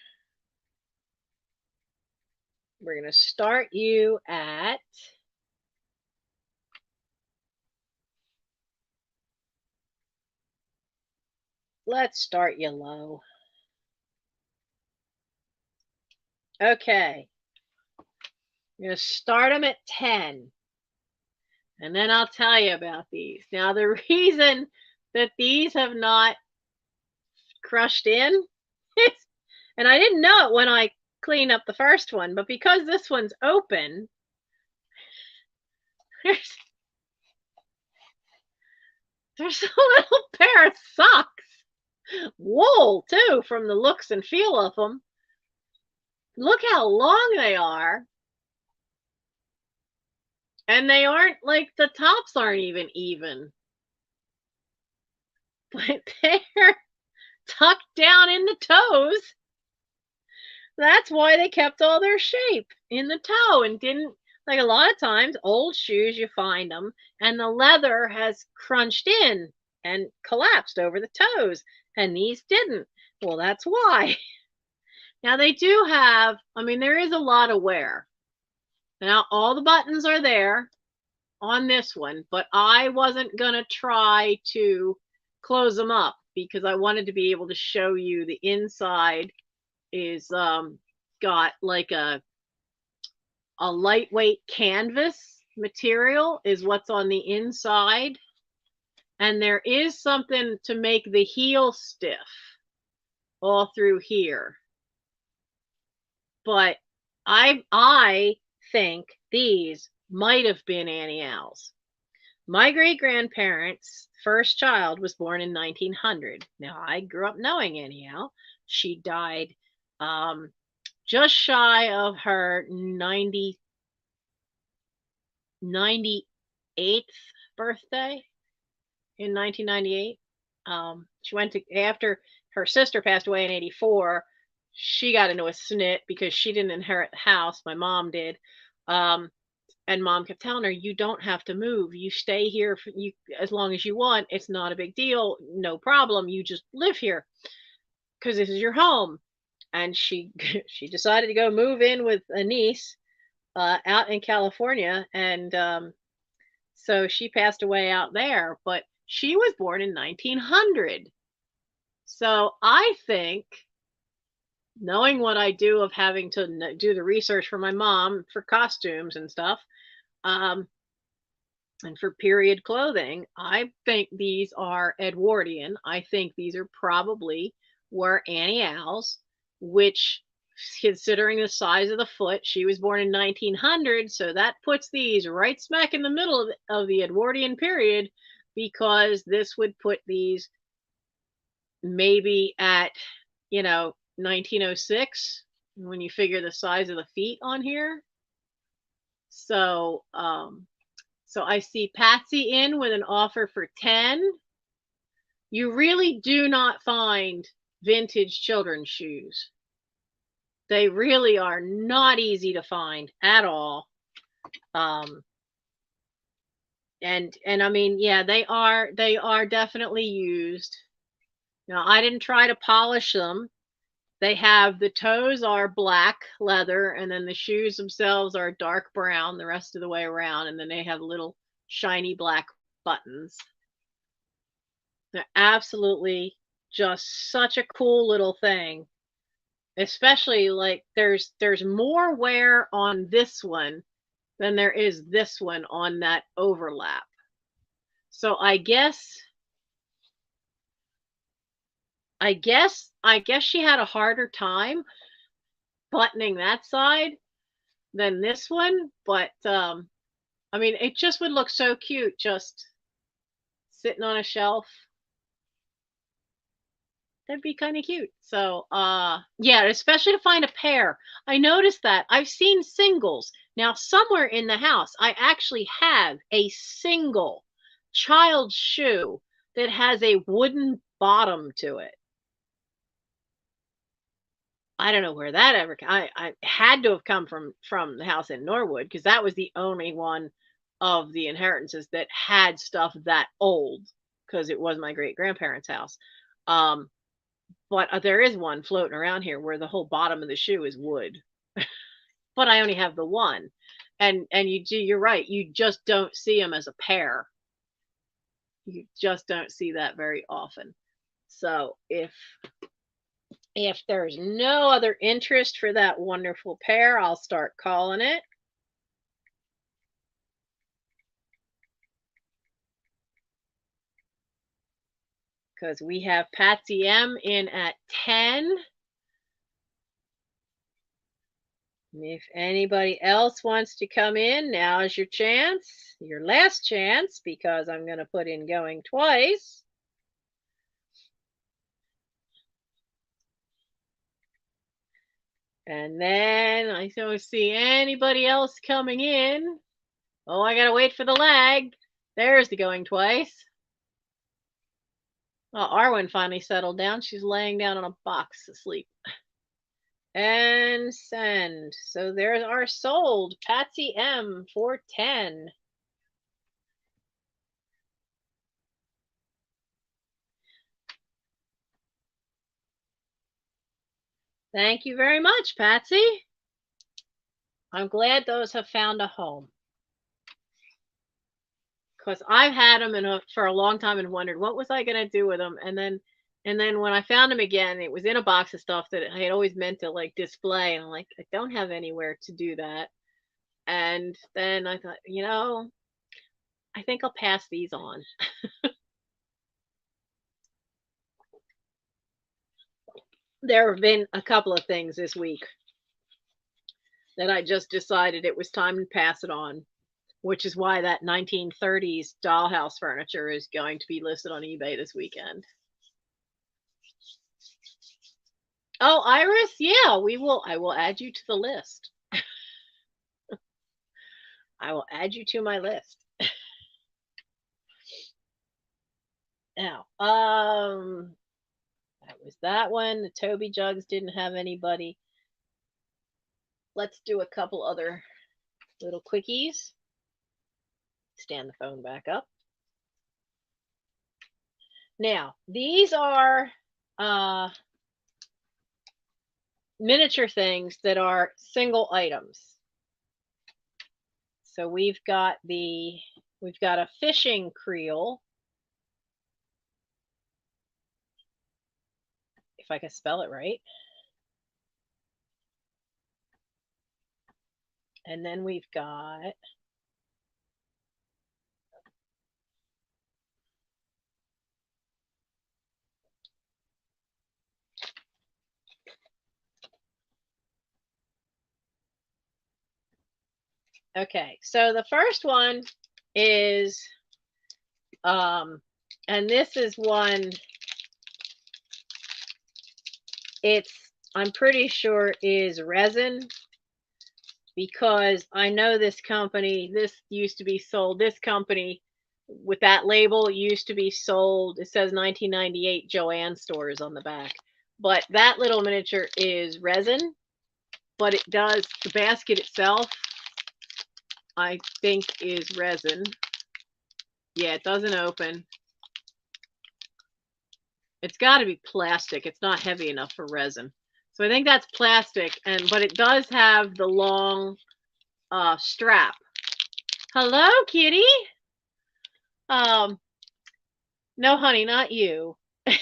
We're going to start you at let's start you low. Okay. I'm going to start them at 10. And then I'll tell you about these. Now, the reason that these have not crushed in is, and I didn't know it when I cleaned up the first one, but because this one's open, there's a little pair of socks. Wool, too, from the looks and feel of them. Look how long they are. And they aren't like, the tops aren't even. But they're tucked down in the toes. That's why they kept all their shape in the toe and didn't, like a lot of times, old shoes, you find them, and the leather has crunched in and collapsed over the toes, and these didn't. Well, that's why. Now, they do have, I mean, there is a lot of wear. Now, all the buttons are there on this one, but I wasn't going to try to close them up because I wanted to be able to show you the inside is got like a lightweight canvas material is what's on the inside, and there is something to make the heel stiff all through here. But I think these might have been Annie Owl's. My great-grandparents' first child was born in 1900. Now, I grew up knowing Annie Owl. She died just shy of her 98th birthday in 1998. She went to, after her sister passed away in 84, she got into a snit because she didn't inherit the house. My mom did. And Mom kept telling her, you don't have to move. You stay here for you as long as you want. It's not a big deal. No problem. You just live here because this is your home. And she decided to go move in with a niece out in California. And so she passed away out there. But she was born in 1900. So I think, knowing what I do of having to do the research for my mom for costumes and stuff, and for period clothing, I think these are Edwardian. I think these are probably were Annie Owl's, which, considering the size of the foot, she was born in 1900, so that puts these right smack in the middle of the Edwardian period, because this would put these maybe at, 1906, when you figure the size of the feet on here. So, so I see Patsy in with an offer for 10. You really do not find vintage children's shoes. They really are not easy to find at all. And I mean, yeah, they are definitely used. Now, I didn't try to polish them. They have, the toes are black leather, and then the shoes themselves are dark brown the rest of the way around, and then they have little shiny black buttons. They're absolutely just such a cool little thing. Especially, like, there's more wear on this one than there is this one on that overlap. So I guess she had a harder time buttoning that side than this one, but I mean, it just would look so cute just sitting on a shelf. That'd be kind of cute. So yeah, especially to find a pair. I noticed that I've seen singles. Now, somewhere in the house, I actually have a single child's shoe that has a wooden bottom to it. I don't know where that ever. I had to have come from the house in Norwood because that was the only one of the inheritances that had stuff that old because it was my great grandparents' house. Um, but there is one floating around here where the whole bottom of the shoe is wood, but I only have the one. And you're right. You just don't see them as a pair. You just don't see that very often. So if there's no other interest for that wonderful pair, I'll start calling it. Because we have Patsy M in at 10. If anybody else wants to come in, now is your chance, your last chance, because I'm going to put in going twice. And then I don't see anybody else coming in. Oh, I got to wait for the lag. There's the going twice. Well, Arwen finally settled down. She's laying down on a box asleep. And send. So there's our sold. Patsy M for 10. Thank you very much, Patsy. I'm glad those have found a home. Because I've had them for a long time and wondered what was I going to do with them. And then when I found them again, it was in a box of stuff that I had always meant to like display. And I'm like, I don't have anywhere to do that. And then I thought, I think I'll pass these on. There have been a couple of things this week that I just decided it was time to pass it on, which is why that 1930s dollhouse furniture is going to be listed on eBay this weekend. Oh, Iris, yeah, I will add you to the list. I will add you to my list. Now, that was that one. The Toby Jugs didn't have anybody. Let's do a couple other little quickies. Stand the phone back up. Now, these are miniature things that are single items. So we've got a fishing creel. If I can spell it right. And then we've got okay, so the first one is and this is one, I'm pretty sure is resin, because I know this company, this used to be sold, this company with that label used to be sold, it says 1998 Joann stores on the back, but that little miniature is resin, but it does, the basket itself I think is resin. Yeah, it doesn't open. It's got to be plastic. It's not heavy enough for resin. So I think that's plastic, but it does have the long strap. Hello, kitty. No, honey, not you. I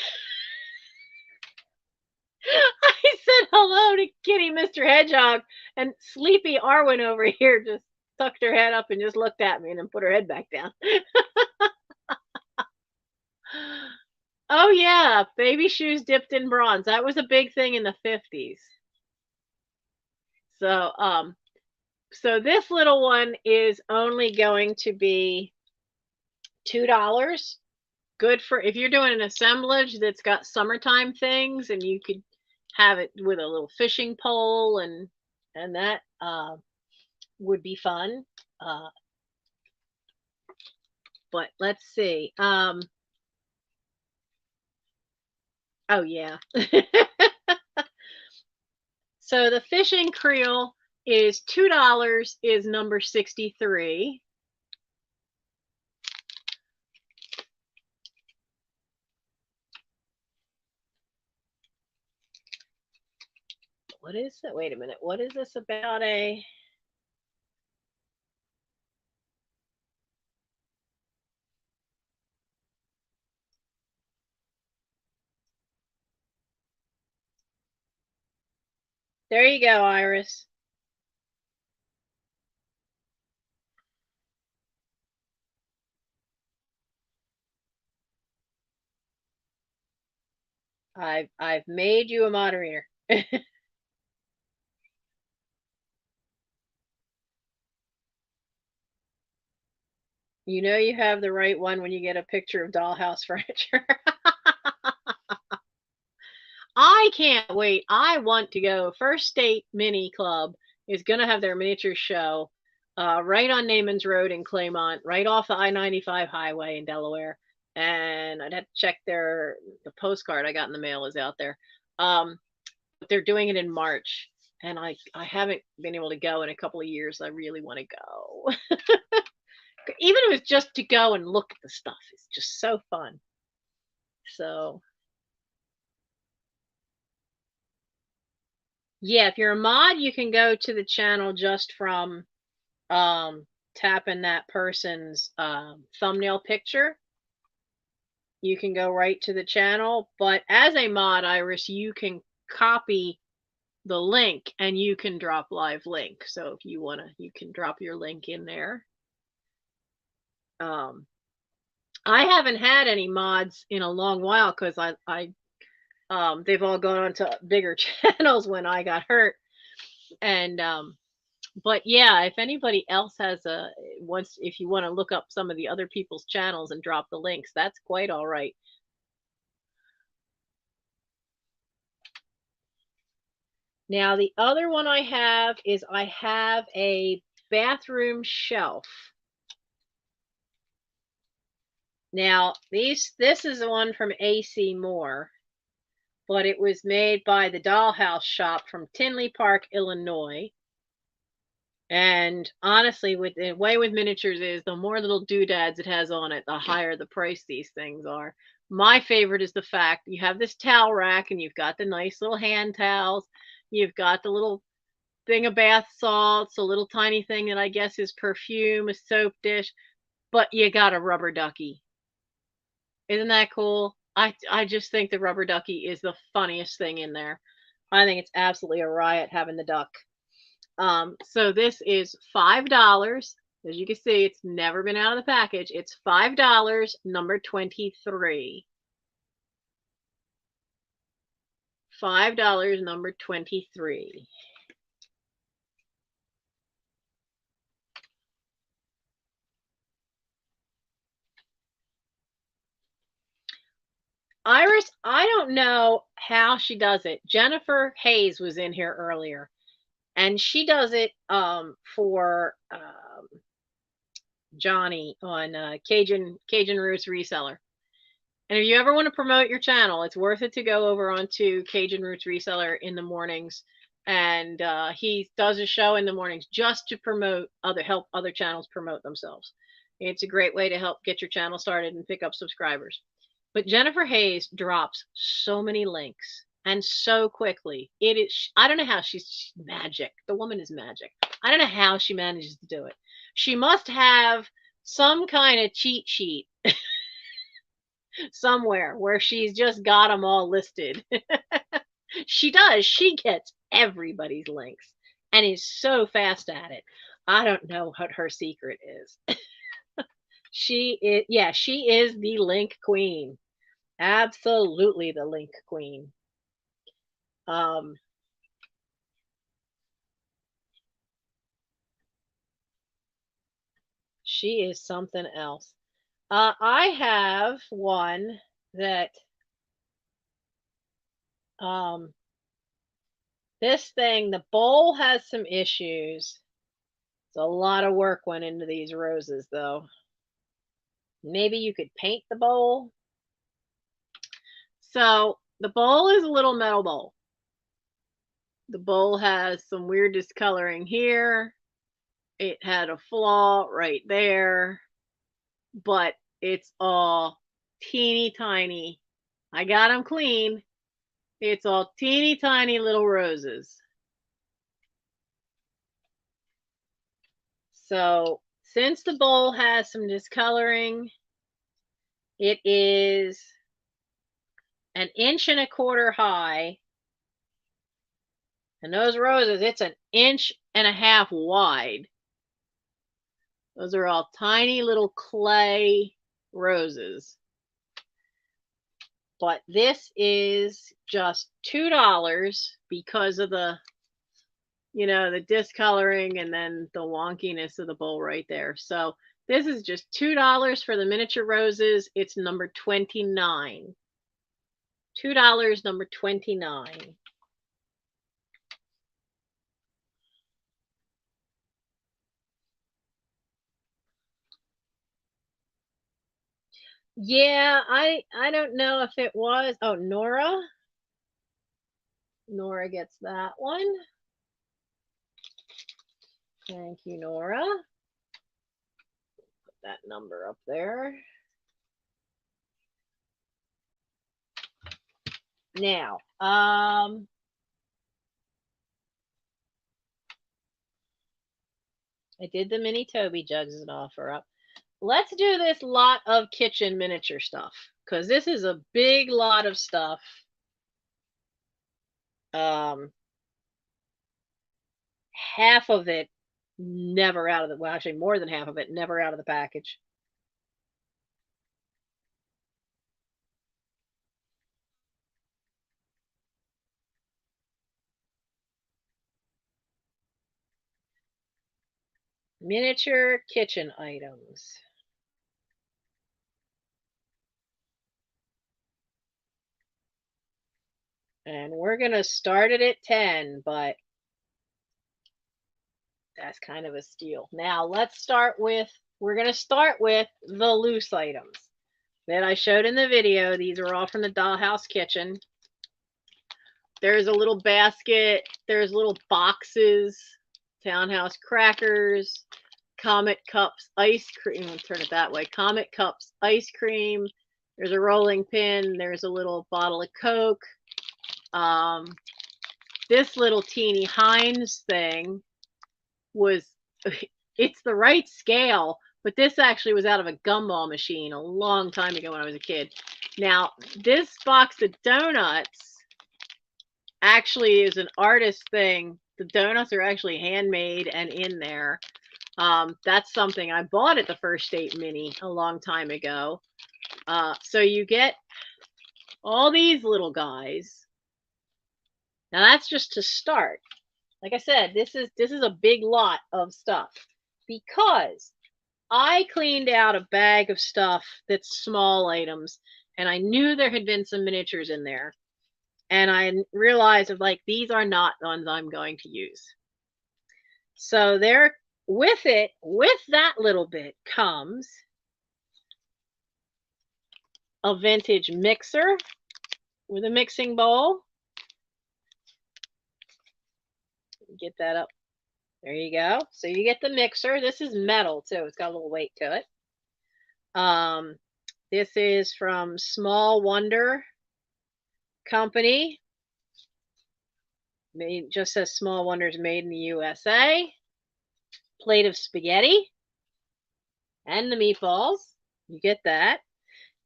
said hello to kitty, Mr. Hedgehog, and sleepy Arwen over here just tucked her head up and just looked at me and then put her head back down. Oh yeah, baby shoes dipped in bronze. That was a big thing in the 50s. So this little one is only going to be $2. Good for if you're doing an assemblage that's got summertime things, and you could have it with a little fishing pole, and that would be fun. But let's see. Oh yeah. So the fishing creel is $2, is number 63. What is it? Wait a minute. What is this about a... There you go, Iris. I've made you a moderator. You know you have the right one when you get a picture of dollhouse furniture. I can't wait. I want to go. First State Mini Club is going to have their miniature show right on Naaman's Road in Claymont, right off the I-95 highway in Delaware. And I'd have to check the postcard I got in the mail is out there. But they're doing it in March. And I haven't been able to go in a couple of years. I really want to go. Even if it's just to go and look at the stuff, it's just so fun. So yeah, if you're a mod, you can go to the channel just from tapping that person's thumbnail picture. You can go right to the channel, but as a mod, Iris, you can copy the link and you can drop live link. So if you want to, you can drop your link in there. I haven't had any mods in a long while because they've all gone on to bigger channels when I got hurt. And but yeah, if anybody else has if you want to look up some of the other people's channels and drop the links, that's quite all right. Now the other one I have is I have a bathroom shelf. Now this is the one from AC Moore, but it was made by the Dollhouse shop from Tinley Park, Illinois. And honestly, with the way with miniatures is the more little doodads it has on it, the higher the price these things are. My favorite is the fact you have this towel rack and you've got the nice little hand towels. You've got the little thing of bath salts, a little tiny thing that I guess is perfume, a soap dish, but you got a rubber ducky. Isn't that cool? I just think the rubber ducky is the funniest thing in there. I think it's absolutely a riot having the duck. So this is $5. As you can see, it's never been out of the package. It's $5, number 23. $5, number 23. Iris, I don't know how she does it. Jennifer Hayes was in here earlier, and she does it for Johnny on Cajun Roots Reseller. And if you ever want to promote your channel, it's worth it to go over onto Cajun Roots Reseller in the mornings. And he does a show in the mornings just to help other channels promote themselves. It's a great way to help get your channel started and pick up subscribers. But Jennifer Hayes drops so many links and so quickly. It is, I don't know how she's magic. The woman is magic. I don't know how she manages to do it. She must have some kind of cheat sheet somewhere where she's just got them all listed. She does. She gets everybody's links and is so fast at it. I don't know what her secret is. She is the link queen. Absolutely the link queen. She is something else. I have one that this thing, the bowl has some issues. It's a lot of work went into these roses though. Maybe you could paint the bowl. So the bowl is a little metal bowl. The bowl has some weird discoloring here. It had a flaw right there, but it's all teeny tiny. I got them clean. It's all teeny tiny little roses. So since the bowl has some discoloring, it is 1.25 inches high. And those roses, it's 1.5 inches wide. Those are all tiny little clay roses. But this is just $2 because of the, you know, the discoloring and then the wonkiness of the bowl right there. So this is just $2 for the miniature roses. It's number 29. $2, number 29. Yeah, I don't know if it was. Oh, Nora. Nora gets that one. Thank you, Nora. Put that number up there. Now, I did the mini Toby Jugs as an offer up. Let's do this lot of kitchen miniature stuff because this is a big lot of stuff. Half of it never out of the, well, actually more than half of it never out of the package. Miniature kitchen items. And we're going to start it at 10, but that's kind of a steal. Now let's start with, we're going to start with the loose items that I showed in the video. These are all from the Dollhouse kitchen. There's a little basket. There's little boxes, Townhouse crackers, Comet Cups ice cream. I'll turn it that way. Comet Cups ice cream. There's a rolling pin. There's a little bottle of Coke. This little teeny Heinz thing was, it's the right scale, but this actually was out of a gumball machine a long time ago when I was a kid. Now, this box of donuts actually is an artist thing. The donuts are actually handmade and in there. That's something I bought at the First State Mini a long time ago. So you get all these little guys. Now that's just to start. Like I said, this is a big lot of stuff because I cleaned out a bag of stuff that's small items, and I knew there had been some miniatures in there. And I realized, like, these are not the ones I'm going to use. So there, with it, with that little bit comes a vintage mixer with a mixing bowl. Get that up. There you go. So you get the mixer. This is metal too. It's got a little weight to it. This is from Small Wonder Company. Made, just says Small Wonders made in the USA. Plate of spaghetti and the meatballs. You get that.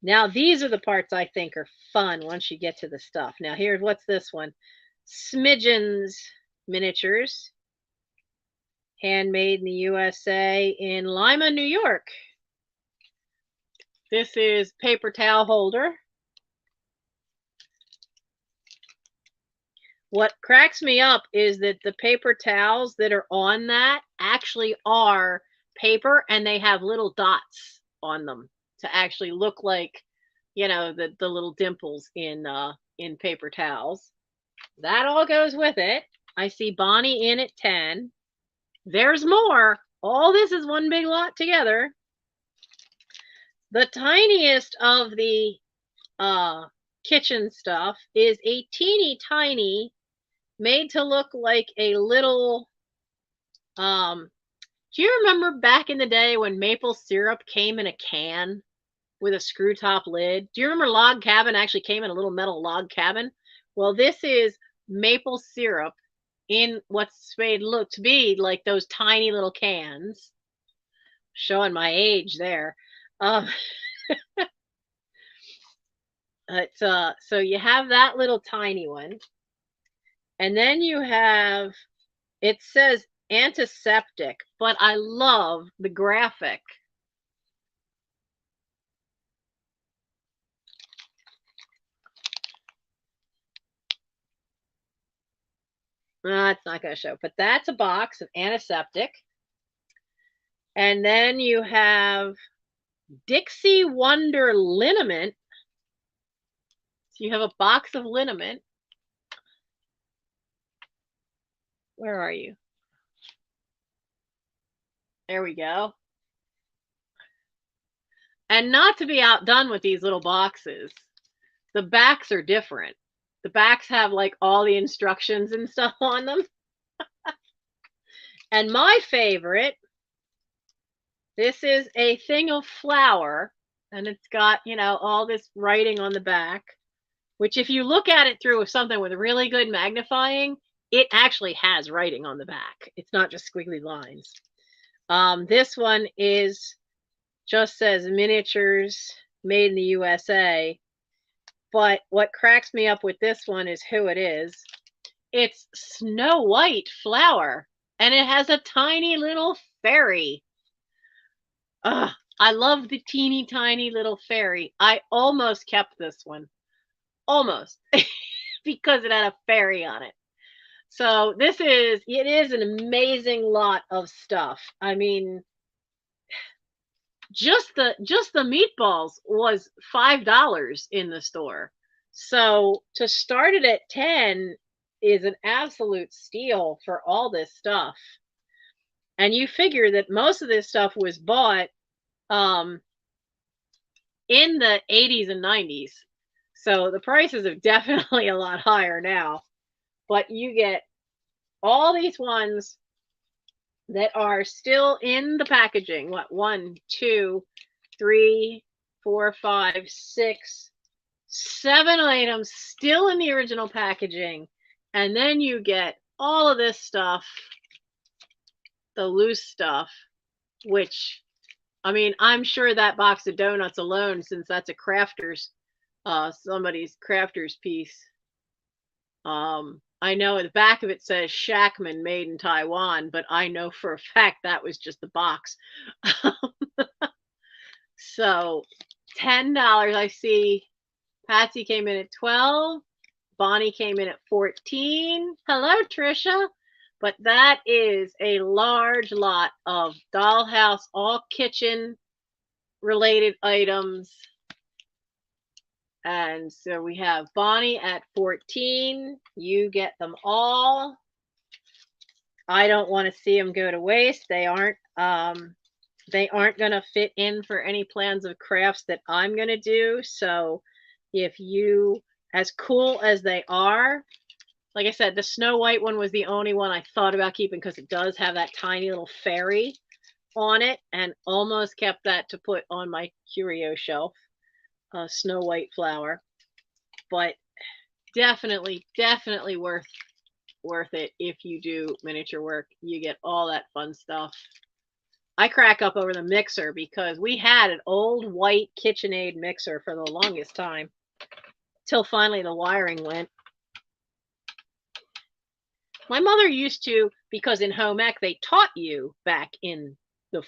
Now these are the parts I think are fun once you get to the stuff. Now here's, what's this one? Smidgen's miniatures. Handmade in the USA in Lima, New York. This is paper towel holder. What cracks me up is that the paper towels that are on that actually are paper, and they have little dots on them to actually look like, you know, the little dimples in paper towels. That all goes with it. I see Bonnie in at 10. There's more. All this is one big lot together. The tiniest of the kitchen stuff is a teeny tiny made to look like a little, do you remember back in the day when maple syrup came in a can with a screw top lid? Do you remember log cabin actually came in a little metal log cabin? Well, this is maple syrup in what's made look to be like those tiny little cans. Showing my age there. Um, so you have that little tiny one, and then you have, it says antiseptic, but I love the graphic. It's not going to show, but that's a box of antiseptic. And then you have Dixie Wonder liniment. So you have a box of liniment. Where are you? There we go. And not to be outdone with these little boxes, the backs are different. The backs have like all the instructions and stuff on them. And my favorite, this is a thing of flour, and it's got, you know, all this writing on the back, which if you look at it through something with really good magnifying, it actually has writing on the back. It's not just squiggly lines. This one just says miniatures made in the USA. But what cracks me up with this one is who it is. It's Snow White flour, and it has a tiny little fairy. Ugh, I love the teeny tiny little fairy. I almost kept this one. Almost. Because it had a fairy on it. So it is an amazing lot of stuff. I mean, just the meatballs was $5 in the store. So to start it at 10 is an absolute steal for all this stuff. And you figure that most of this stuff was bought in the 80s and 90s. So the prices are definitely a lot higher now. But you get all these ones that are still in the packaging. What, 1, 2, 3, 4, 5, 6, 7 items still in the original packaging. And then you get all of this stuff, the loose stuff, which, I mean, I'm sure that box of donuts alone, since that's a crafter's, somebody's crafter's piece. I know at the back of it says Shackman made in Taiwan, but I know for a fact that was just the box. So $10. I see Patsy came in at 12. Bonnie came in at 14. Hello, Trisha. But that is a large lot of Dollhouse, all kitchen related items. And so we have Bonnie at 14. You get them all. I don't want to see them go to waste. They aren't going to fit in for any plans of crafts that I'm going to do. So if you, as cool as they are, like I said, the Snow White one was the only one I thought about keeping because it does have that tiny little fairy on it, and almost kept that to put on my curio shelf. Snow White flower, but definitely worth it if you do miniature work. You get all that fun stuff. I crack up over the mixer because we had an old white KitchenAid mixer for the longest time till finally the wiring went. My mother used to, because in home ec they taught you back in the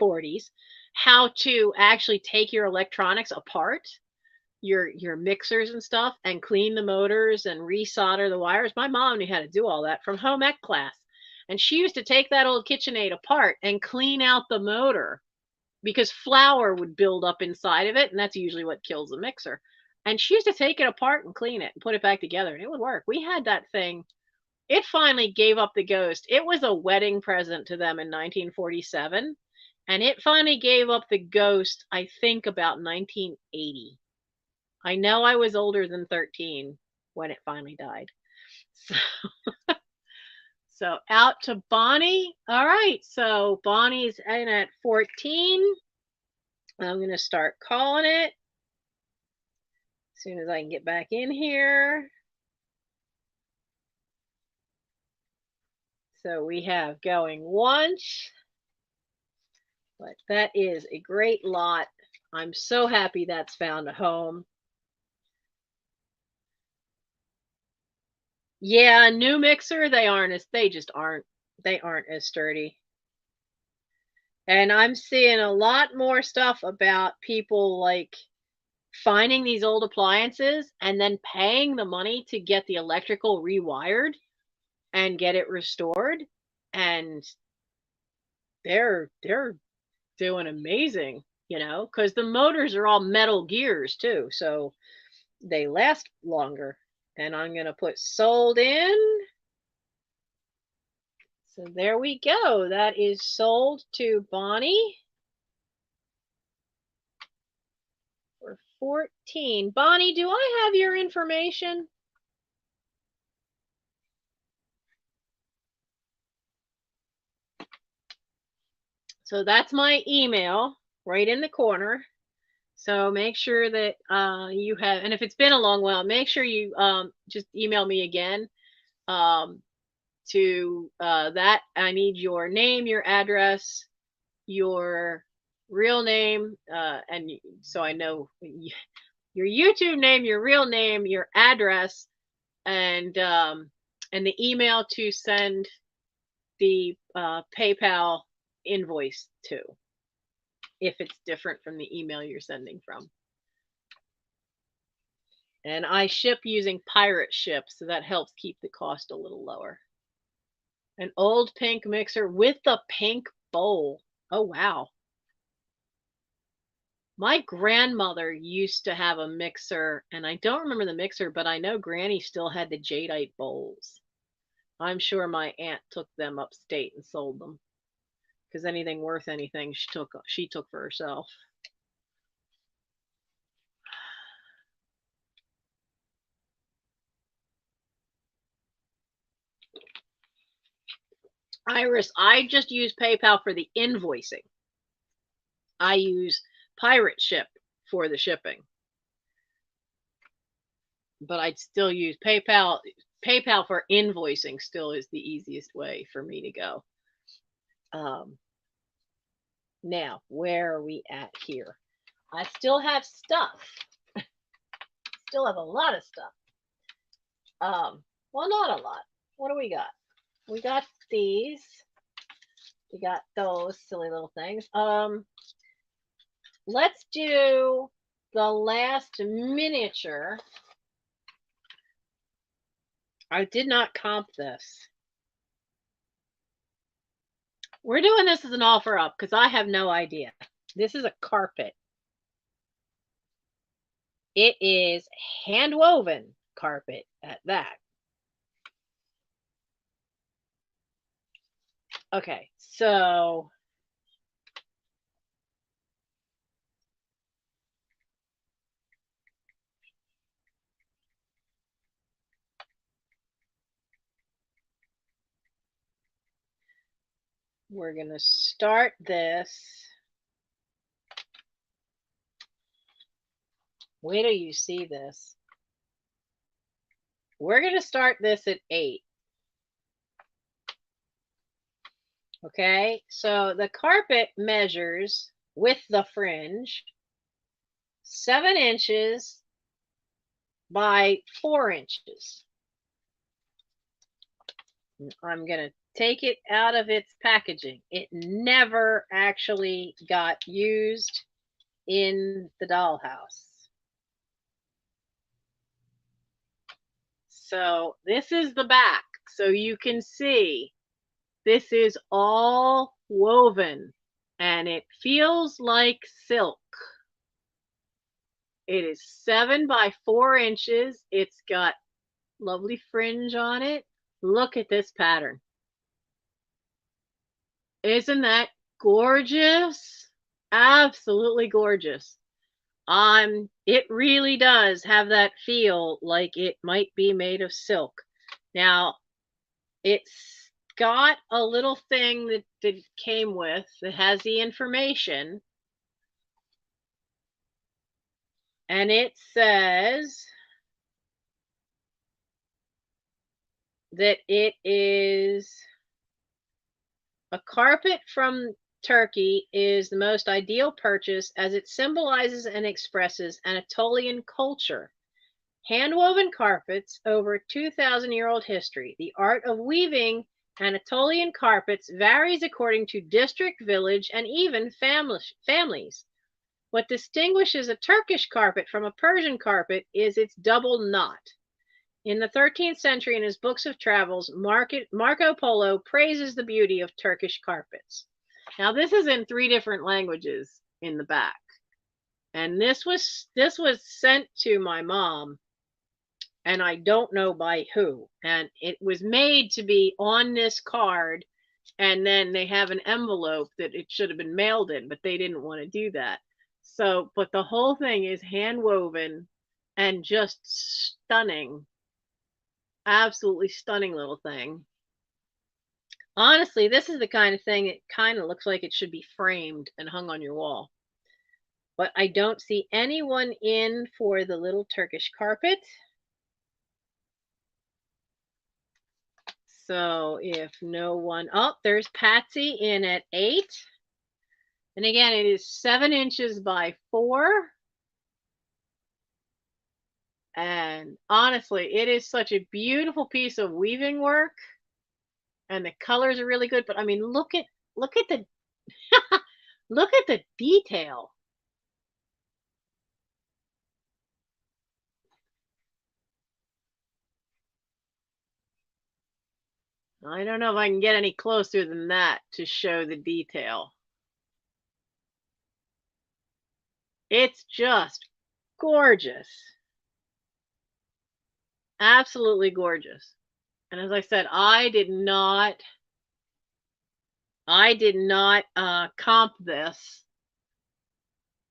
40s how to actually take your electronics apart, your mixers and stuff, and clean the motors and resolder the wires. My mom knew how to do all that from home ec class. And she used to take that old KitchenAid apart and clean out the motor because flour would build up inside of it, and that's usually what kills the mixer. And she used to take it apart and clean it and put it back together, and it would work. We had that thing. It finally gave up the ghost. It was a wedding present to them in 1947. And it finally gave up the ghost, I think, about 1980. I know I was older than 13 when it finally died. So out to Bonnie. All right, so Bonnie's in at 14. I'm going to start calling it as soon as I can get back in here. So we have going once, but that is a great lot. I'm so happy that's found a home. Yeah, new mixer, they just aren't as sturdy. And I'm seeing a lot more stuff about people like finding these old appliances and then paying the money to get the electrical rewired and get it restored. And they're doing amazing, because the motors are all metal gears too, so they last longer. And I'm going to put sold in. So there we go. That is sold to Bonnie for 14. Bonnie, do I have your information? So that's my email right in the corner. So make sure that you have, and if it's been a long while, make sure you just email me again to that. I need your name, your address, your real name, and so I know your YouTube name, your real name, your address, and the email to send the PayPal invoice to, if it's different from the email you're sending from. And I ship using pirate ship, so that helps keep the cost a little lower. An old pink mixer with the pink bowl. Oh, wow. My grandmother used to have a mixer, and I don't remember the mixer, but I know Granny still had the jadeite bowls. I'm sure my aunt took them upstate and sold them, because anything worth anything she took for herself. Iris, I just use PayPal for the invoicing. I use pirate ship for the shipping. But I'd still use PayPal. PayPal for invoicing still is the easiest way for me to go. Now, where are we at here? I still have stuff. Still have a lot of stuff. Well, not a lot. What do we got? We got these. We got those silly little things. Let's do the last miniature. I did not comp this. We're doing this as an offer up because I have no idea. This is a carpet. It is hand woven carpet at that. Okay, so we're going to start this. Wait till you see this. We're going to start this at 8. Okay, so the carpet measures with the fringe 7 inches by 4 inches. I'm going to take it out of its packaging. It never actually got used in the dollhouse. So this is the back. So you can see this is all woven and it feels like silk. It is 7 by 4 inches. It's got lovely fringe on it. Look at this pattern. Isn't that gorgeous? Absolutely gorgeous. It really does have that feel like it might be made of silk. Now, it's got a little thing that it came with that has the information. And it says that it is a carpet from Turkey is the most ideal purchase as it symbolizes and expresses Anatolian culture. Handwoven carpets, over 2,000-year-old history. The art of weaving Anatolian carpets varies according to district, village, and even families. What distinguishes a Turkish carpet from a Persian carpet is its double knot. In the 13th century, in his books of travels, Marco Polo praises the beauty of Turkish carpets. Now, this is in 3 different languages in the back. And this was sent to my mom, and I don't know by who. And it was made to be on this card, and then they have an envelope that it should have been mailed in, but they didn't want to do that. So, but the whole thing is hand woven and just stunning. Absolutely stunning little thing. Honestly, this is the kind of thing that kind of looks like it should be framed and hung on your wall. But I don't see anyone in for the little Turkish carpet. So if no one, oh, there's Patsy in at 8. And again, it is 7 inches by 4. And honestly, it is such a beautiful piece of weaving work. And the colors are really good. But I mean, look at the look at the detail. I don't know if I can get any closer than that to show the detail. It's just gorgeous. Absolutely gorgeous. And as I said, I did not comp this,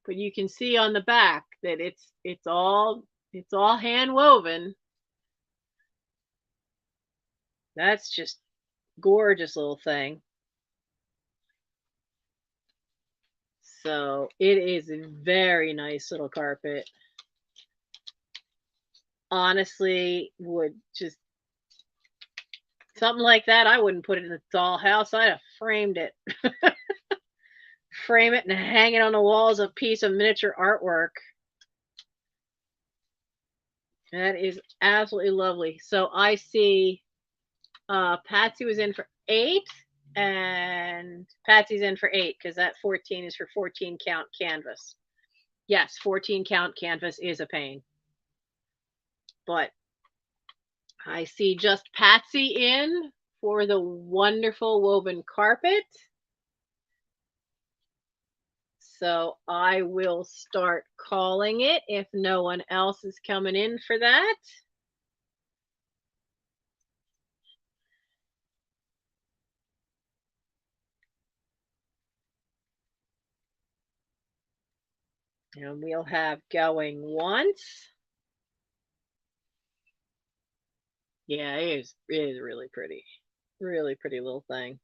but you can see on the back that it's all hand woven. That's just gorgeous little thing. So it is a very nice little carpet. Honestly, would just something like that. I wouldn't put it in the dollhouse. I'd have framed it. Frame it and hang it on the wall as a piece of miniature artwork. That is absolutely lovely. So I see Patsy was in for 8, and Patsy's in for 8 because that 14 is for 14 count canvas. Yes, 14 count canvas is a pain. But I see just Patsy in for the wonderful woven carpet. So I will start calling it if no one else is coming in for that. And we'll have going once. Yeah, it is really pretty. Really pretty little thing.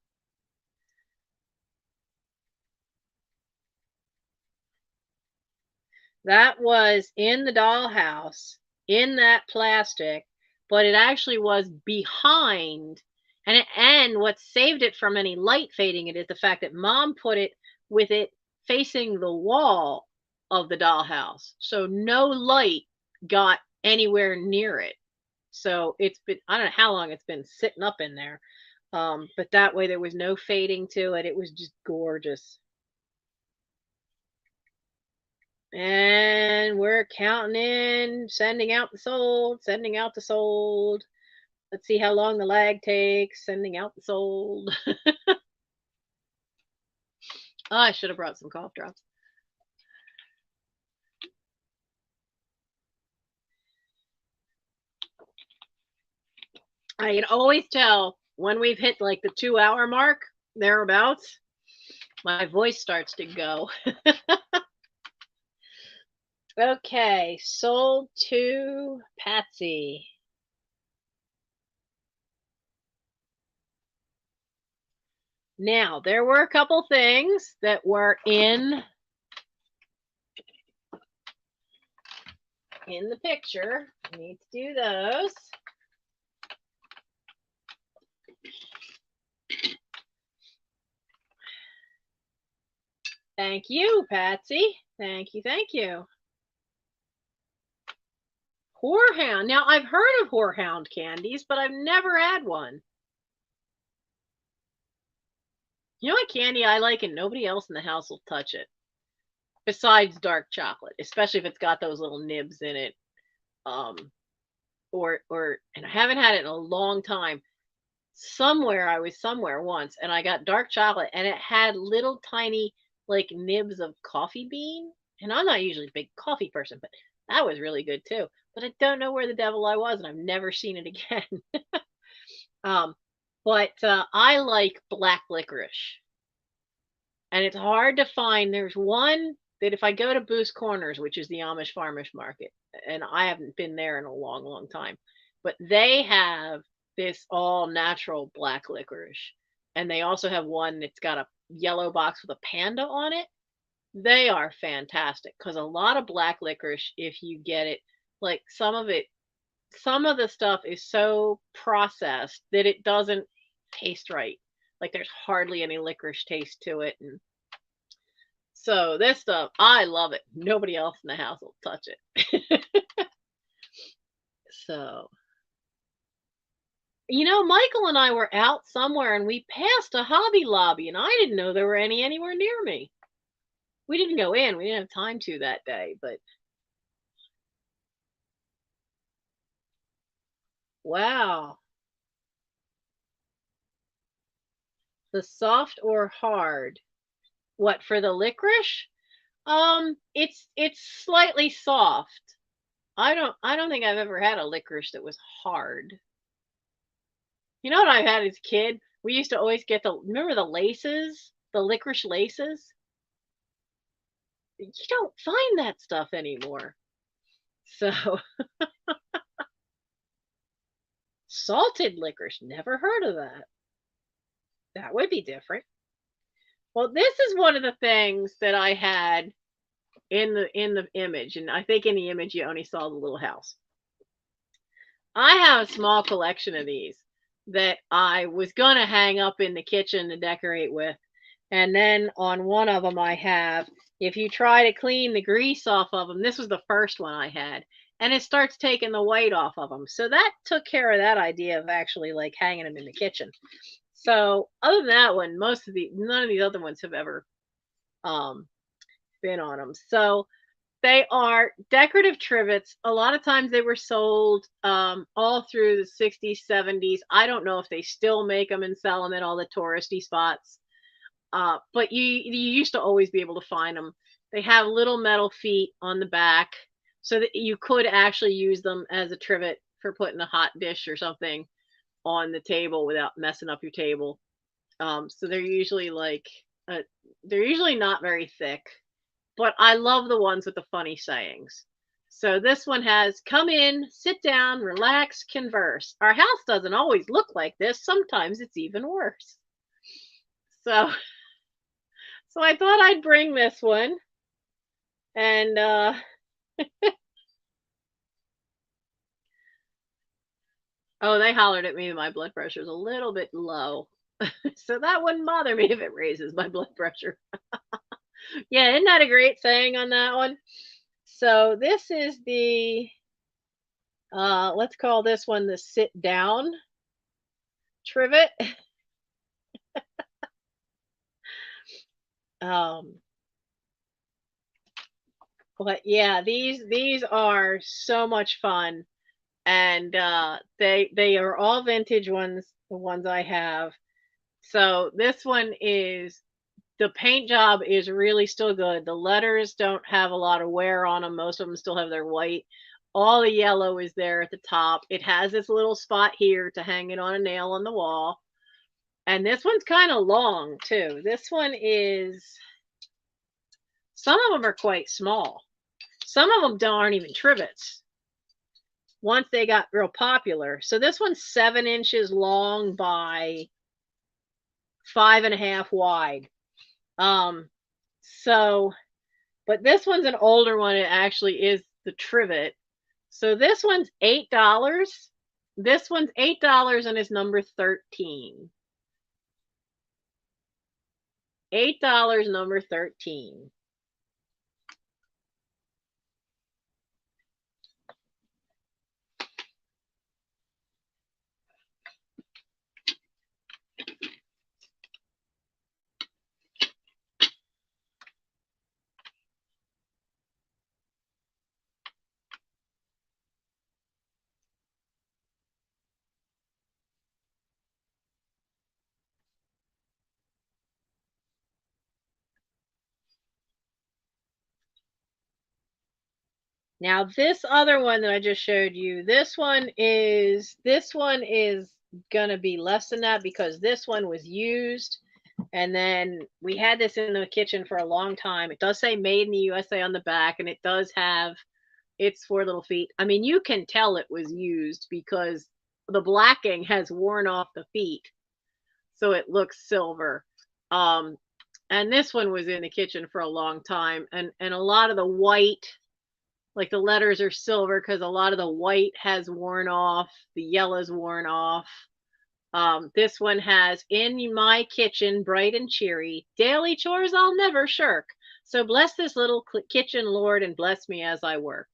That was in the dollhouse, in that plastic, but it actually was behind. And what saved it from any light fading it is the fact that Mom put it with it facing the wall of the dollhouse. So no light got anywhere near it. So it's been, I don't know how long it's been sitting up in there. But that way there was no fading to it. It was just gorgeous. And we're counting in, sending out the sold, sending out the sold. Let's see how long the lag takes, sending out the sold. Oh, I should have brought some cough drops. I can always tell when we've hit like the 2-hour mark, thereabouts, my voice starts to go. Okay, sold to Patsy. Now, there were a couple things that were in the picture. I need to do those. Thank you, Patsy. Thank you, thank you. Whorehound. Now, I've heard of whorehound candies, but I've never had one. You know what candy I like and nobody else in the house will touch it? Besides dark chocolate, especially if it's got those little nibs in it. And I haven't had it in a long time. I was somewhere once and I got dark chocolate and it had little tiny like nibs of coffee bean. And I'm not usually a big coffee person, but that was really good too. But I don't know where the devil I was and I've never seen it again. But I like black licorice. And it's hard to find. There's one that if I go to Boost Corners, which is the Amish farmers market, and I haven't been there in a long, long time, but they have this all natural black licorice. And they also have one that's got a yellow box with a panda on it. They are fantastic because a lot of black licorice, if you get it, like some of the stuff is so processed that it doesn't taste right. Like there's hardly any licorice taste to it. And so this stuff, I love it. Nobody else in the house will touch it. So, Michael and I were out somewhere and we passed a Hobby Lobby and I didn't know there were any anywhere near me. We didn't go in. We didn't have time to that day, but wow. The soft or hard? What, for the licorice? It's slightly soft. I don't think I've ever had a licorice that was hard. You know what I had as a kid? We used to always get remember the laces? The licorice laces? You don't find that stuff anymore. So salted licorice, never heard of that. That would be different. Well, this is one of the things that I had in the image, and I think in the image you only saw the little house. I have a small collection of these that I was going to hang up in the kitchen to decorate with. And then on one of them I have, if you try to clean the grease off of them, this was the first one I had, and it starts taking the white off of them. So that took care of that idea of actually like hanging them in the kitchen. So other than that one, none of these other ones have ever been on them. So they are decorative trivets. A lot of times they were sold all through the 60s, 70s. I don't know if they still make them and sell them at all the touristy spots. But you used to always be able to find them. They have little metal feet on the back so that you could actually use them as a trivet for putting a hot dish or something on the table without messing up your table. So they're usually they're usually not very thick, but I love the ones with the funny sayings. So this one has, come in, sit down, relax, converse. Our house doesn't always look like this. Sometimes it's even worse. So I thought I'd bring this one. And oh, they hollered at me that my blood pressure is a little bit low. So that wouldn't bother me if it raises my blood pressure. Yeah, isn't that a great saying on that one? So this is the let's call this one the sit down trivet. But yeah, these are so much fun, and they are all vintage ones, the ones I have. So this one is, the paint job is really still good. The letters don't have a lot of wear on them. Most of them still have their white. All the yellow is there at the top. It has this little spot here to hang it on a nail on the wall. And this one's kind of long too. This one is, some of them are quite small. Some of them aren't even trivets once they got real popular. So this one's 7 inches long by 5.5 wide. So, but this one's an older one. It actually is the trivet. So this one's $8. This one's $8 and is number 13. $8, number 13. Now this other one that I just showed you, this one is gonna be less than that because this one was used, and then we had this in the kitchen for a long time. It does say made in the USA on the back, and it does have its 4 little feet. I mean, you can tell it was used because the blacking has worn off the feet, so it looks silver. And this one was in the kitchen for a long time, and a lot of the white, like the letters are silver because a lot of the white has worn off, the yellow's worn off. This one has in my kitchen, bright and cheery, daily chores I'll never shirk. So bless this little kitchen, Lord, and bless me as I work.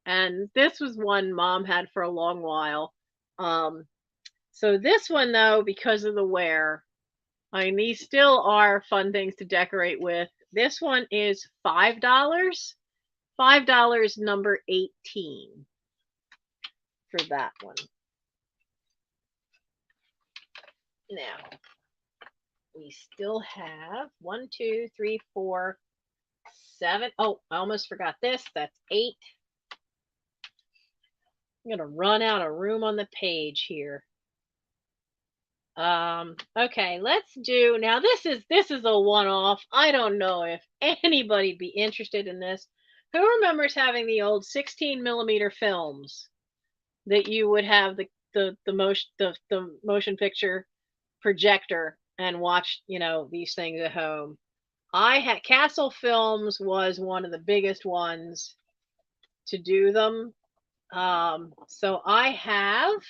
And this was one Mom had for a long while. So this one, though, because of the wear, I mean, these still are fun things to decorate with. This one is $5. $5, number 18 for that one. Now, we still have 1, 2, 3, 4, 7. Oh, I almost forgot this. That's 8. I'm going to run out of room on the page here. Okay, let's do, now this is a one-off. I don't know if anybody'd be interested in this. Who remembers having the old 16mm films that you would have the motion picture projector and watch, these things at home? I had Castle Films was one of the biggest ones to do them. So I have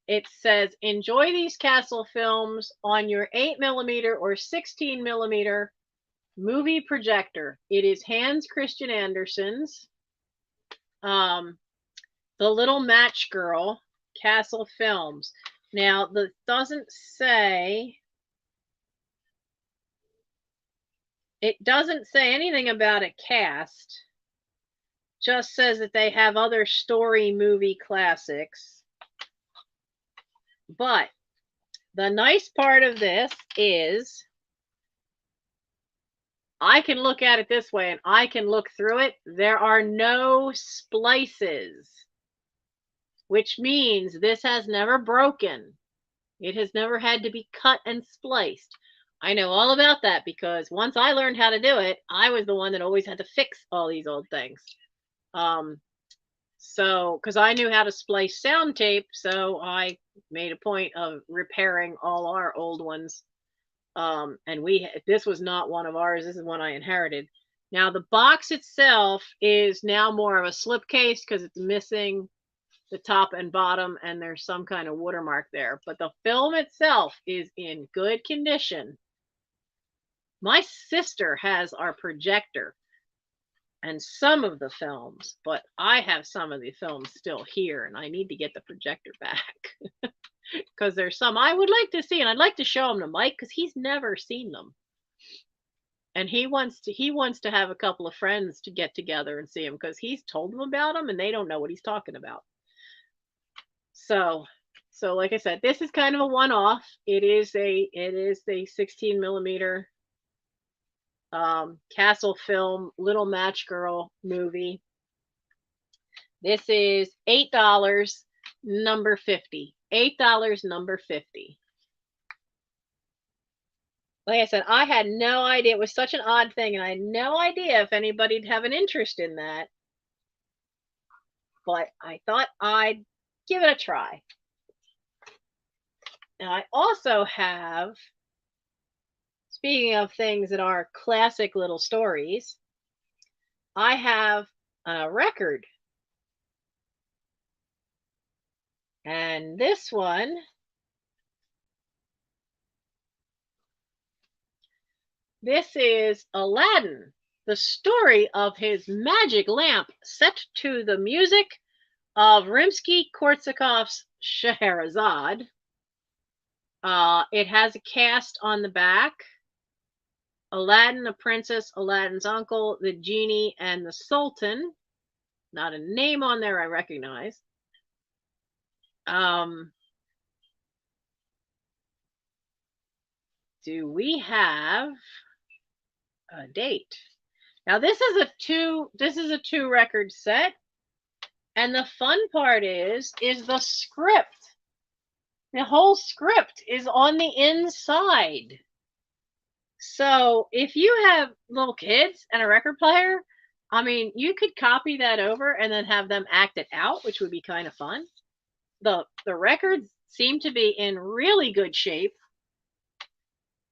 it says enjoy these Castle Films on your 8mm or 16mm movie projector. It is Hans Christian Andersen's The Little Match Girl, Castle Films. Now, that doesn't say, it doesn't say anything about a cast. Just says that they have other story movie classics. But the nice part of this is I can look at it this way and I can look through it. There are no splices, which means this has never broken. It has never had to be cut and spliced. I know all about that because once I learned how to do it, I was the one that always had to fix all these old things. So, because I knew how to splice sound tape, so I made a point of repairing all our old ones. And this was not one of ours. This is one I inherited. Now, the box itself is now more of a slipcase because it's missing the top and bottom, and there's some kind of watermark there. But the film itself is in good condition. My sister has our projector and some of the films, but I have some of the films still here, and I need to get the projector back because there's some I would like to see, and I'd like to show them to Mike because he's never seen them, and he wants to have a couple of friends to get together and see them because he's told them about them and they don't know what he's talking about. So like I said, this is kind of a one-off. It is a 16mm Castle Film Little Match Girl movie. This is $8, number 50. $8, number 50. Like I said, I had no idea. It was such an odd thing, and I had no idea if anybody'd have an interest in that. But I thought I'd give it a try. Now I also have, speaking of things that are classic little stories, I have a record. And this one is Aladdin, the story of his magic lamp set to the music of Rimsky-Korsakov's Scheherazade. It has a cast on the back. Aladdin, the princess, Aladdin's uncle, the genie, and the sultan. Not a name on there I recognize. Do we have a date? Now this is a two record set, and the fun part is the script. The whole script is on the inside. So if you have little kids and a record player, I mean, you could copy that over and then have them act it out, which would be kind of fun. The records seem to be in really good shape.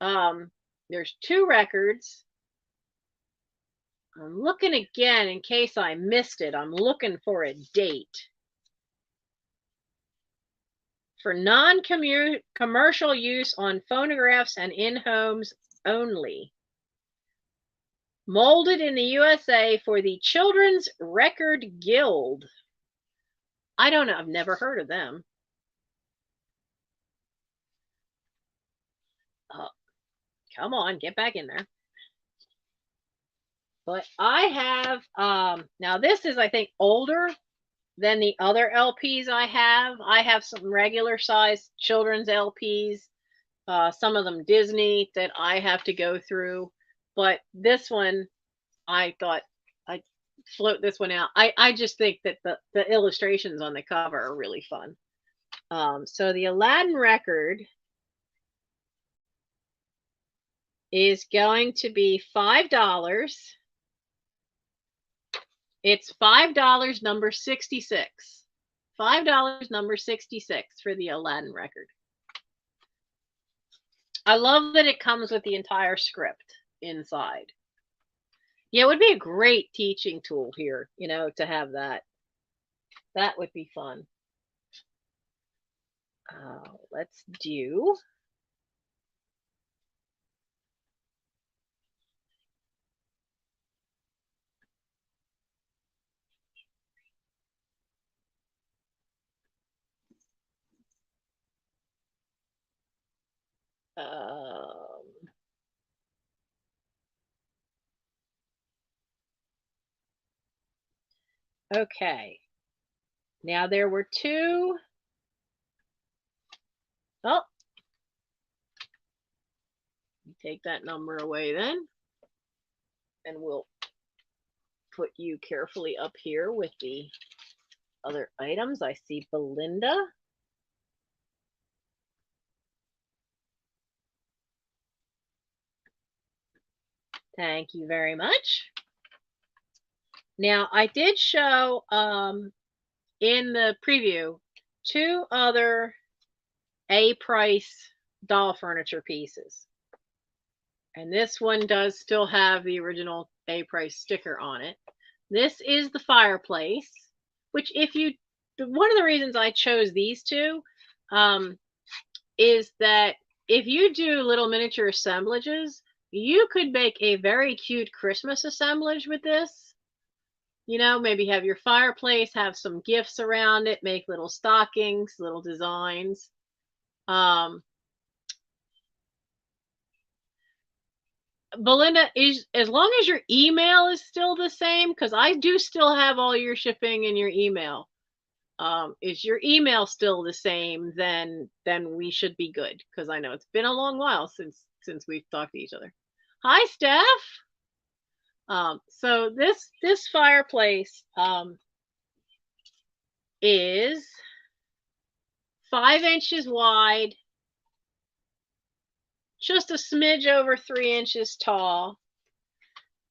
There's two records. I'm looking again in case I missed it. I'm looking for a date. For non-commercial use on phonographs and in homes only. Molded in the USA for the Children's Record Guild. I don't know. I've never heard of them. Come on, get back in there. But I have, now this is, I think, older than the other LPs I have. I have some regular size children's LPs, some of them Disney that I have to go through. But this one, I thought I'd float this one out. I just think that the illustrations on the cover are really fun. So the Aladdin record is going to be $5. It's $5, number 66. $5, number 66 for the Aladdin record. I love that it comes with the entire script inside. Yeah, it would be a great teaching tool here, you know, to have that. That would be fun. Let's do. Okay. Now there were two. Oh, take that number away then. And we'll put you carefully up here with the other items. I see Belinda. Thank you very much. Now, I did show in the preview two other A-price doll furniture pieces. And this one does still have the original A-price sticker on it. This is the fireplace, which one of the reasons I chose these two is that if you do little miniature assemblages, you could make a very cute Christmas assemblage with this. You know, maybe have your fireplace, have some gifts around it, make little stockings, little designs. Belinda, as long as your email is still the same, because I do still have all your shipping and your email. Is your email still the same? Then we should be good, because I know it's been a long while since we've talked to each other. Hi, Steph. So this fireplace is 5 inches wide, just a smidge over 3 inches tall.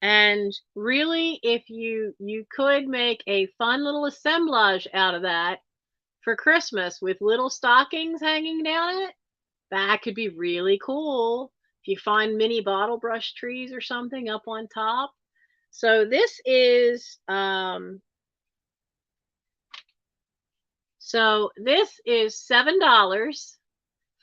And really, if you could make a fun little assemblage out of that for Christmas with little stockings hanging down it, That could be really cool if you find mini bottle brush trees or something up on top. So this is $7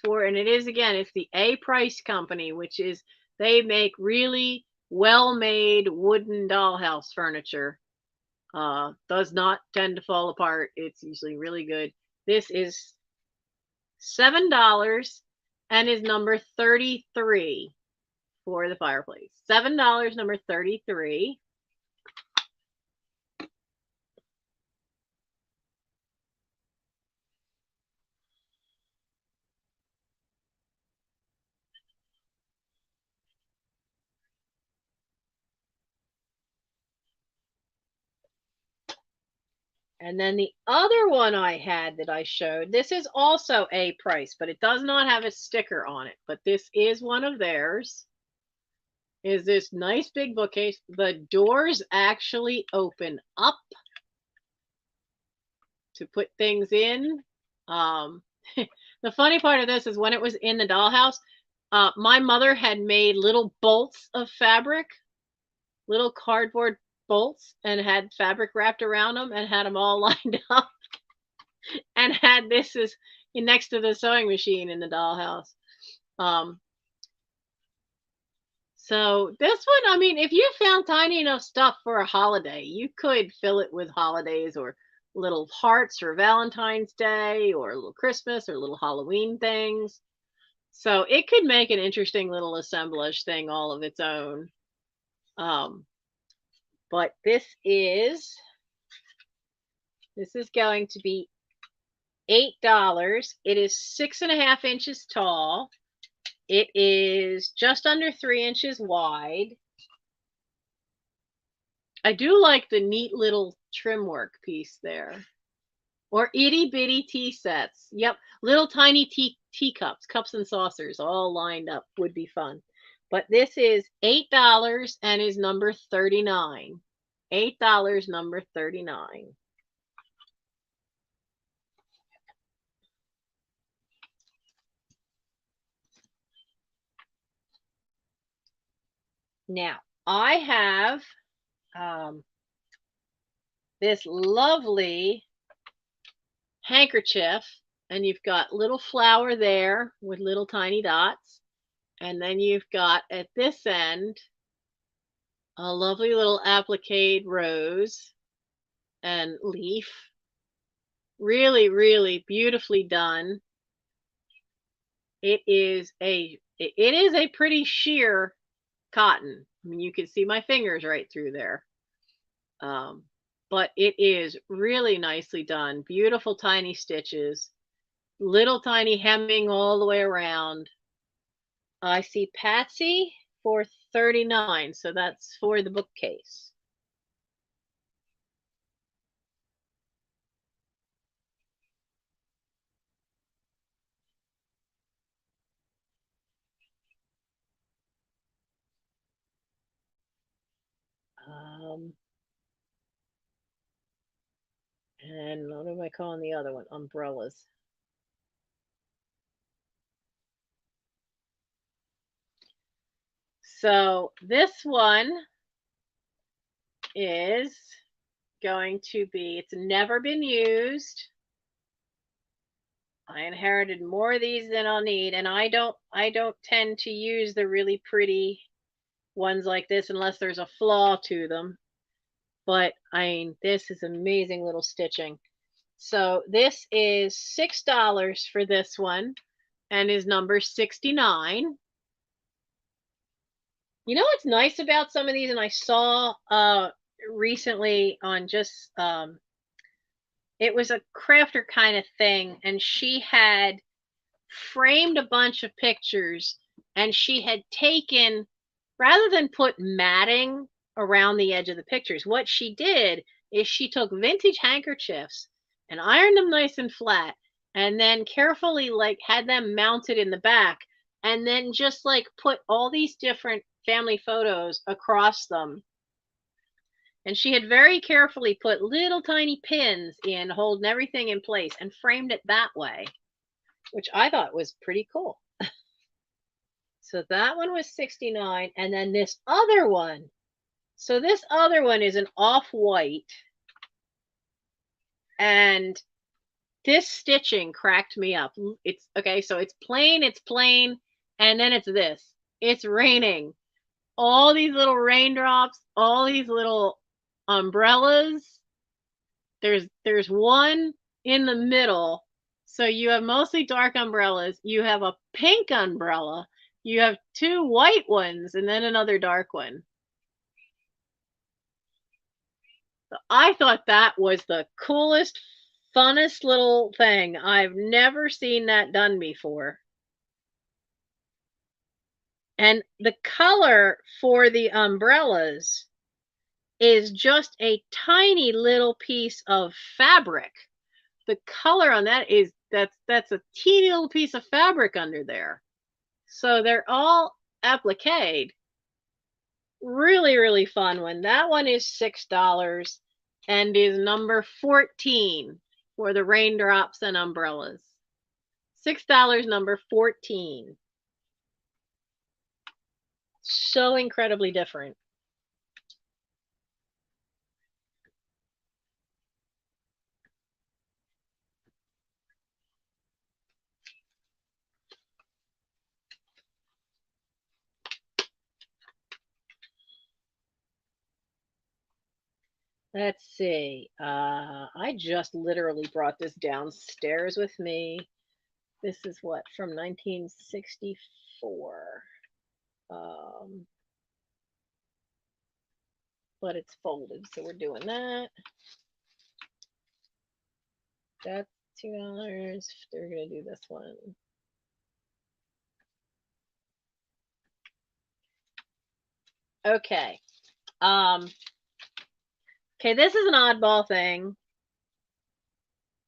for, and it is, again, it's the A Price Company, which is, they make really well-made wooden dollhouse furniture. Does not tend to fall apart. It's usually really good. This is $7 and is number 33 for the fireplace. $7, number 33. And then the other one I had that I showed, this is also A Price, but it does not have a sticker on it. But this is one of theirs. Is this nice big bookcase. The doors actually open up to put things in. The funny part of this is when it was in the dollhouse, my mother had made little bolts of fabric, little cardboard bolts, and had fabric wrapped around them and had them all lined up, and had this as next to the sewing machine in the dollhouse. So this one, I mean, if you found tiny enough stuff for a holiday, you could fill it with holidays or little hearts for Valentine's Day or a little Christmas or little Halloween things. So it could make an interesting little assemblage thing all of its own. But this is going to be $8. It is 6.5 inches tall. It is just under 3 inches wide. I do like the neat little trim work piece there. Or itty bitty tea sets. Yep, little tiny teacups, cups and saucers all lined up would be fun. But this is $8 and is number 39. $8, number 39. Now, I have this lovely handkerchief, and you've got little flower there with little tiny dots. And then you've got at this end a lovely little appliqued rose and leaf. Really, really beautifully done. It is a pretty sheer cotton. I mean, you can see my fingers right through there. But it is really nicely done. Beautiful tiny stitches, little tiny hemming all the way around. I see Patsy for 39, so that's for the bookcase. And what am I calling the other one? Umbrellas. So this one is going to be, it's never been used. I inherited more of these than I'll need, and I don't tend to use the really pretty ones like this unless there's a flaw to them. But I mean, this is amazing little stitching. So this is $6 for this one and is number 69. You know what's nice about some of these, and I saw recently on just it was a crafter kind of thing, and she had framed a bunch of pictures, and she had taken, rather than put matting around the edge of the pictures, what she did is she took vintage handkerchiefs and ironed them nice and flat, and then carefully like had them mounted in the back, and then just like put all these different family photos across them. And she had very carefully put little tiny pins in, holding everything in place, and framed it that way, which I thought was pretty cool. So that one was 69, and then this other one. So this other one is an off-white, and this stitching cracked me up. It's okay, so it's plain, and then it's this. It's raining. All these little raindrops, all these little umbrellas. There's one in the middle. So you have mostly dark umbrellas. You have a pink umbrella. You have two white ones and then another dark one. So I thought that was the coolest, funnest little thing. I've never seen that done before. And the color for the umbrellas is just a tiny little piece of fabric. The color on that is that's a teeny little piece of fabric under there. So they're all appliqued. Really, really fun one. That one is $6 and is number 14 for the raindrops and umbrellas. $6, number 14. So incredibly different. Let's see. I just literally brought this downstairs with me. This is what, from 1964. But it's folded, so we're doing that. That's $2. They're gonna do this one. Okay. Okay, this is an oddball thing.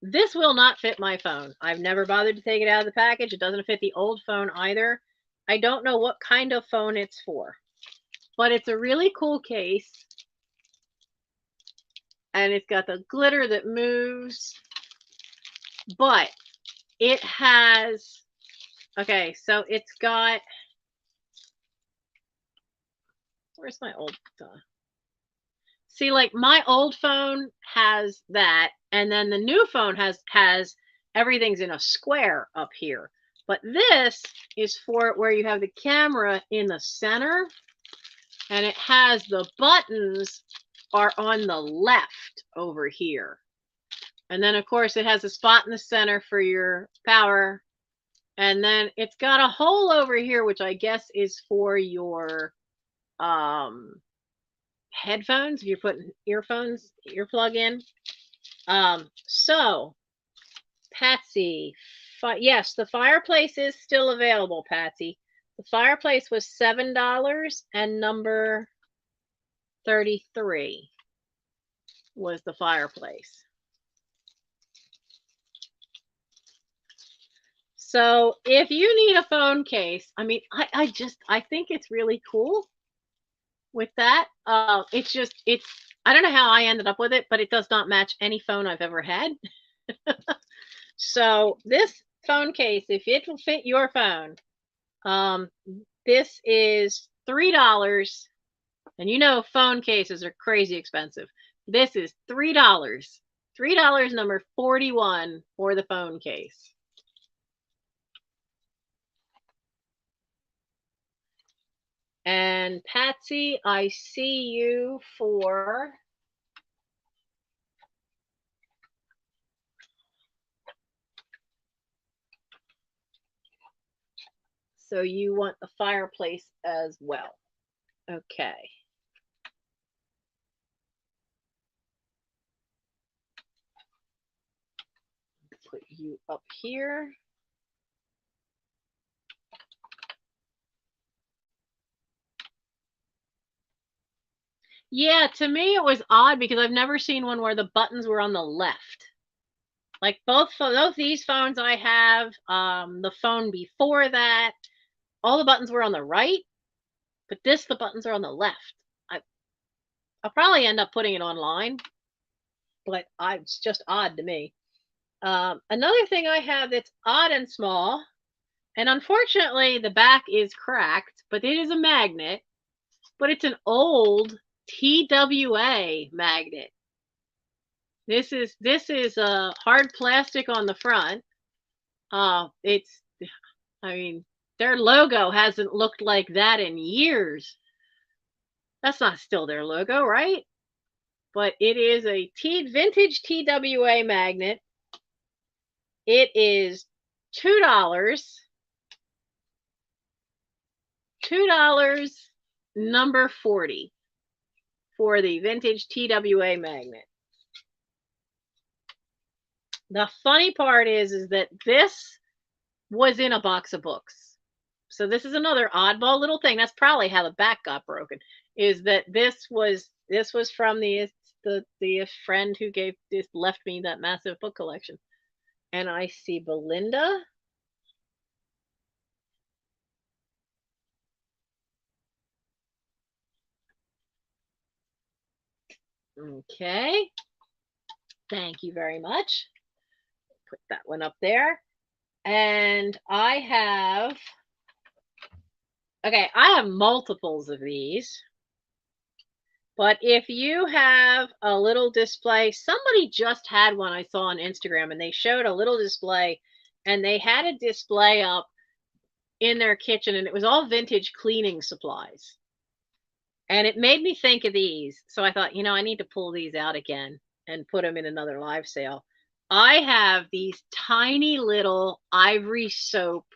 This will not fit my phone. I've never bothered to take it out of the package. It doesn't fit the old phone either. I don't know what kind of phone it's for, but it's a really cool case. And it's got the glitter that moves, but it has, okay, so it's got, where's my old phone? See, like my old phone has that, and then the new phone has everything's in a square up here. But this is for where you have the camera in the center, and it has the buttons are on the left over here. And then, of course, it has a spot in the center for your power. And then it's got a hole over here, which I guess is for your headphones, if you're putting earplug in. So Patsy, yes, the fireplace is still available, Patsy. The fireplace was $7 and number 33 was the fireplace. So if you need a phone case, I mean, I think it's really cool with that. It's I don't know how I ended up with it, but it does not match any phone I've ever had. So this phone case, if it will fit your phone, this is $3. And you know phone cases are crazy expensive. This is $3. $3, number 41 for the phone case. And Patsy, I see you for so you want the fireplace as well. Okay. Put you up here. Yeah, to me it was odd because I've never seen one where the buttons were on the left. Like both these phones I have, the phone before that, all the buttons were on the right, but the buttons are on the left. I'll probably end up putting it online, but it's just odd to me. Another thing I have that's odd and small, And unfortunately, the back is cracked, but it is a magnet. But it's an old TWA magnet. This is a hard plastic on the front. It's, I mean, their logo hasn't looked like that in years. That's not still their logo, right? But it is a vintage TWA magnet. It is $2. $2, number 40 for the vintage TWA magnet. The funny part is that this was in a box of books. So this is another oddball little thing. That's probably how the back got broken. Is that this was from the friend who left me that massive book collection. And I see Belinda. Okay. Thank you very much. Put that one up there. And I have multiples of these. But if you have a little display, somebody just had one I saw on Instagram, and they showed a little display, and they had a display up in their kitchen, and it was all vintage cleaning supplies. And it made me think of these. So I thought, I need to pull these out again and put them in another live sale. I have these tiny little ivory soap,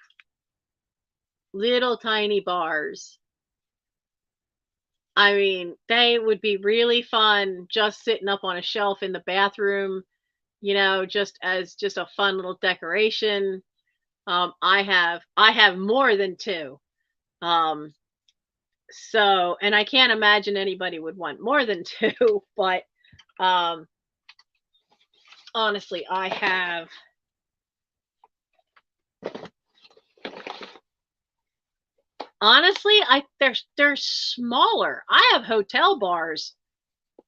little tiny bars. I mean, they would be really fun just sitting up on a shelf in the bathroom, just as just a fun little decoration. I have more than two. So, and I can't imagine anybody would want more than two, but honestly, I have they're smaller. I have hotel bars.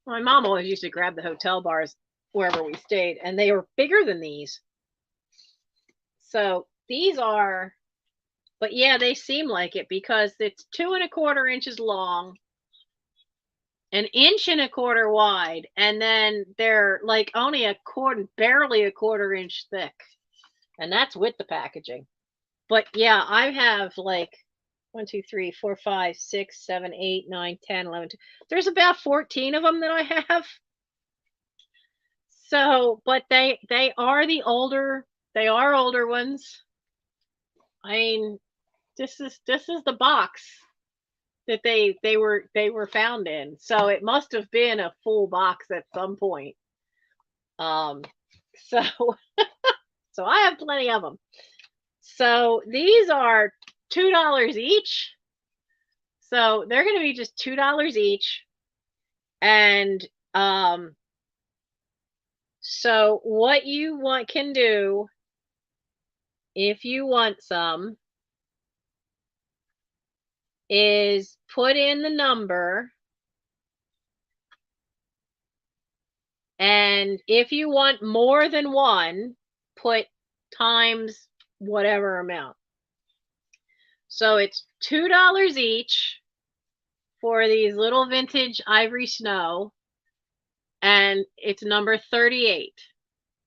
My mom always used to grab the hotel bars wherever we stayed, and they were bigger than these. So these are, but yeah, they seem like it because it's 2¼ inches long, 1¼ inch wide, and then they're like only barely ¼ inch thick. And that's with the packaging. But yeah, I have like 1, 2, 3, 4, 5, 6, 7, 8, 9, 10, 11. There's about 14 of them that I have. So, but they are older ones. I mean, this is the box that they were found in. So it must have been a full box at some point. So so I have plenty of them. So these are $2 each. So they're going to be just $2 each. And so what you can do if you want some is put in the number, and if you want more than one, put times whatever amount. So it's $2 each for these little vintage ivory snow, and it's number 38.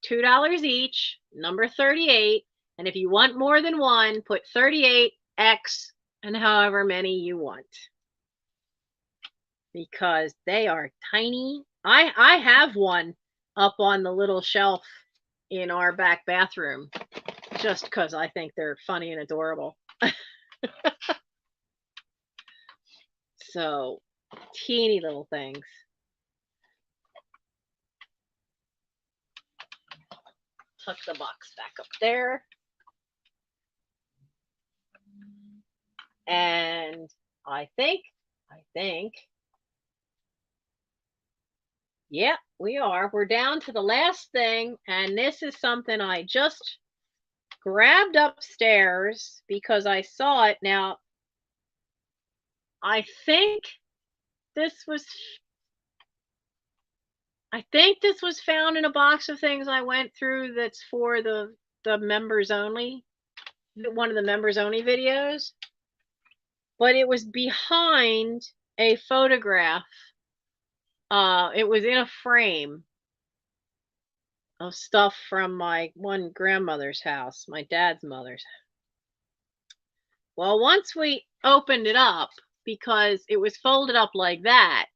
$2 each, number 38, and if you want more than one, put 38x and however many you want, because they are tiny. I have one up on the little shelf in our back bathroom just because I think they're funny and adorable. So teeny little things. Tuck the box back up there. And I think, yeah, we are. We're down to the last thing, and this is something I just grabbed upstairs because I saw it. Now, I think this was found in a box of things I went through that's for the members only. one of the members only videos, but it was behind a photograph. It was in a frame of stuff from my one grandmother's house, my dad's mother's. Well, once we opened it up, because it was folded up like that,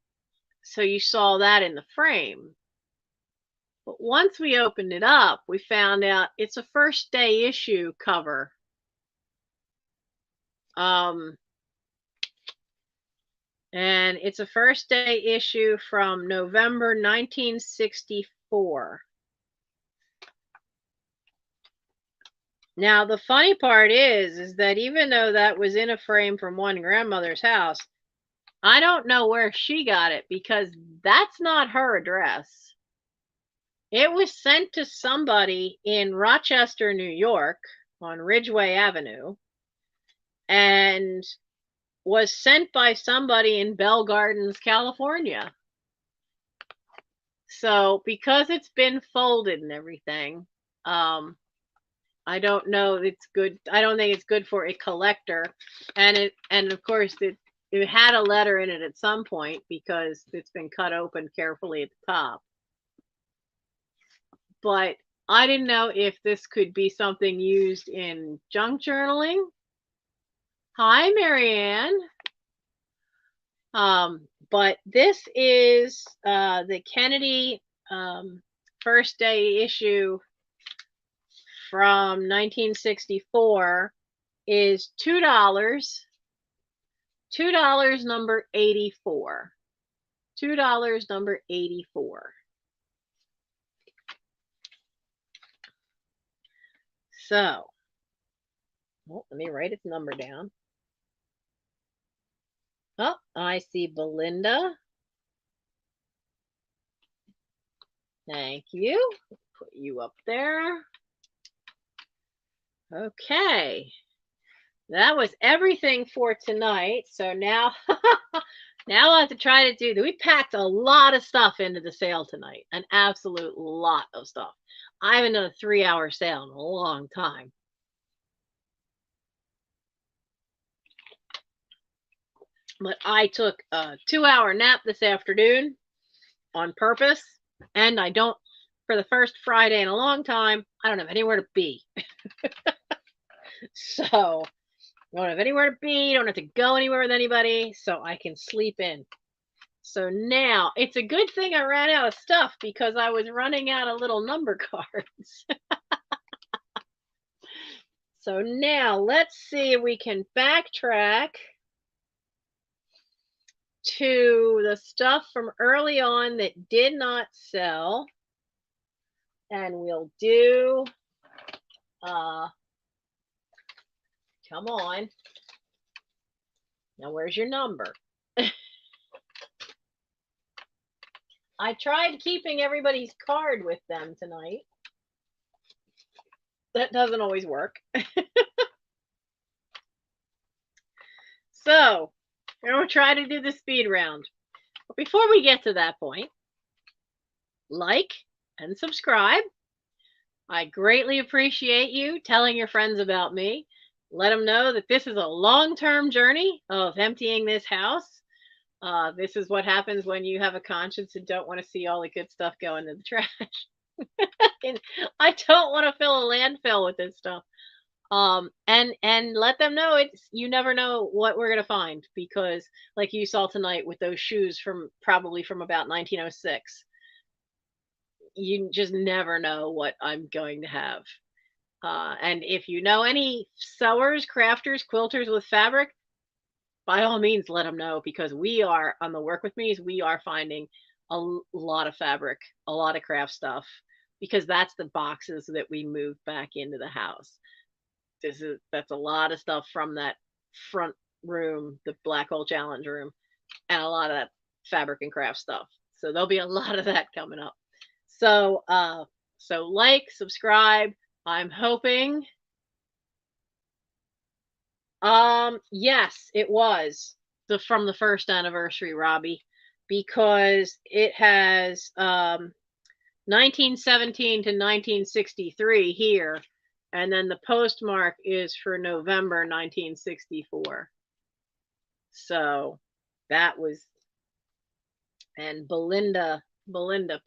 so you saw that in the frame. But once we opened it up, we found out it's a first day issue cover. And it's a first day issue from November 1964. Now, the funny part is that even though that was in a frame from one grandmother's house, I don't know where she got it because that's not her address. It was sent to somebody in Rochester, New York, on Ridgeway Avenue, and was sent by somebody in Bell Gardens, California. So because it's been folded and everything, I don't know it's good. I don't think it's good for a collector. And of course it had a letter in it at some point because it's been cut open carefully at the top. But I didn't know if this could be something used in junk journaling. Hi, Marianne. But this is the Kennedy first day issue from 1964 is $2. $2 number 84. $2 number 84. So, well, let me write its number down. Oh, I see Belinda. Thank you. Put you up there. Okay. That was everything for tonight. So now, now I have to try to do, we packed a lot of stuff into the sale tonight. An absolute lot of stuff. I haven't done a 3-hour sale in a long time. But I took a 2-hour nap this afternoon on purpose. And I don't, for the first Friday in a long time, I don't have anywhere to be. So I don't have anywhere to be, don't have to go anywhere with anybody, so I can sleep in. So now, it's a good thing I ran out of stuff because I was running out of little number cards. So now, let's see if we can backtrack to the stuff from early on that did not sell. And we'll do, come on. Now, where's your number? I tried keeping everybody's card with them tonight. That doesn't always work. So, we're going to try to do the speed round. But before we get to that point, like and subscribe. I greatly appreciate you telling your friends about me. Let them know that this is a long-term journey of emptying this house. This is what happens when you have a conscience and don't want to see all the good stuff go into the trash. And I don't want to fill a landfill with this stuff. And let them know you never know what we're gonna find, because like you saw tonight with those shoes probably from about 1906, you just never know what I'm going to have. And if you know any sewers, crafters, quilters with fabric, by all means let them know, because we are on the Work With Me's, we are finding a lot of fabric, a lot of craft stuff, because that's the boxes that we moved back into the house. That's a lot of stuff from that front room, the Black Hole Challenge room, and a lot of that fabric and craft stuff. So there'll be a lot of that coming up. So so like, subscribe. I'm hoping. Yes, it was from the first anniversary, Robbie, because it has 1917 to 1963 here. And then the postmark is for November 1964. So that was, and Belinda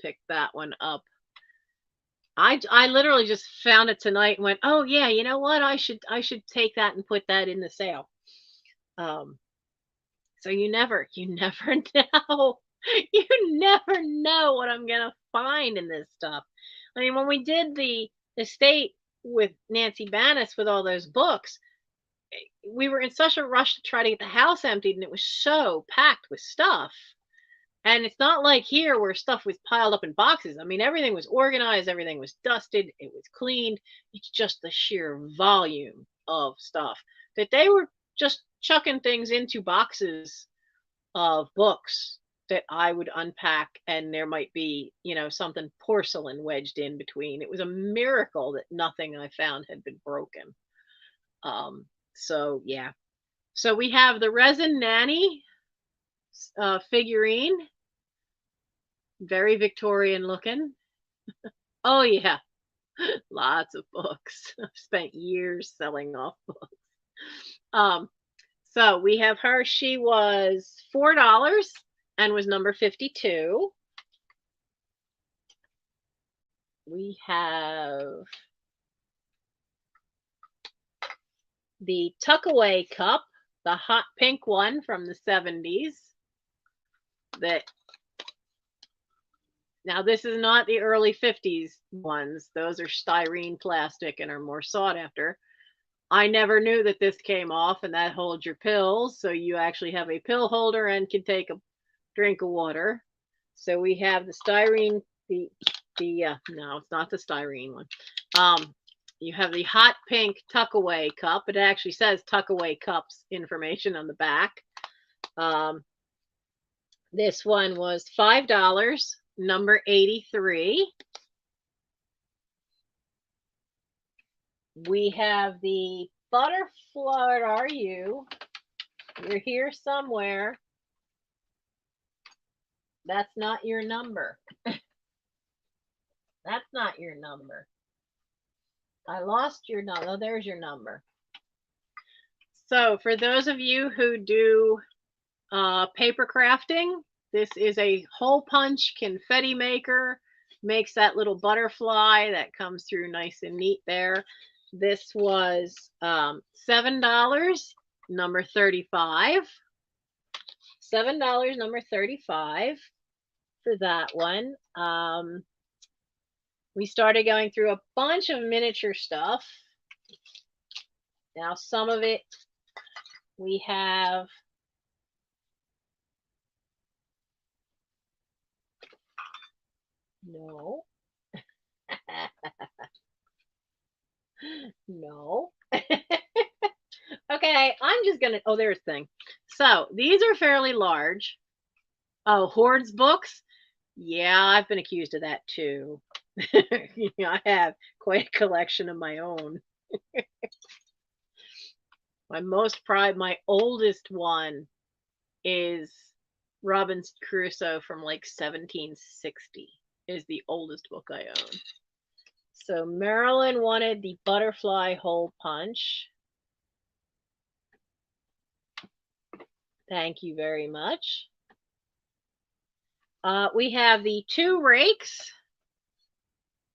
picked that one up. I literally just found it tonight and went, oh yeah, you know what? I should take that and put that in the sale. So you never know. You never know what I'm gonna find in this stuff. I mean, when we did the estate with Nancy Bannis with all those books, we were in such a rush to try to get the house emptied, and it was so packed with stuff. And it's not like here where stuff was piled up in boxes. I mean, everything was organized, everything was dusted, it was cleaned. It's just the sheer volume of stuff that they were just chucking things into boxes of books that I would unpack, and there might be, you know, something porcelain wedged in between. It was a miracle that nothing I found had been broken. So yeah. So we have the resin nanny figurine, very Victorian looking. Oh yeah, lots of books. I've spent years selling off books. So we have her. She was $4 and was number 52. We have the Tuckaway cup, the hot pink one from the 70s. That now this is not the early 50s ones. Those are styrene plastic and are more sought after. I never knew that this came off, and that holds your pills. So you actually have a pill holder and can take a drink of water. So we have the styrene, no, it's not the styrene one. You have the hot pink Tuckaway cup. It actually says Tuckaway cups information on the back. This one was $5, number 83. We have the butterfly. What are you? You're here somewhere. That's not your number. That's not your number. I lost your number. Oh, there's your number. So for those of you who do paper crafting, this is a hole punch confetti maker. Makes that little butterfly that comes through nice and neat there. This was $7, number 35. $7, number 35 for that one. We started going through a bunch of miniature stuff. Now, some of it we have no. No. Okay, I'm just gonna, oh, there's thing. So these are fairly large. Oh, hoards books. Yeah, I've been accused of that too. I have quite a collection of my own. My oldest one is Robinson Crusoe from like 1760 is the oldest book I own. So Marilyn wanted the butterfly hole punch. Thank you very much. We have the 2 rakes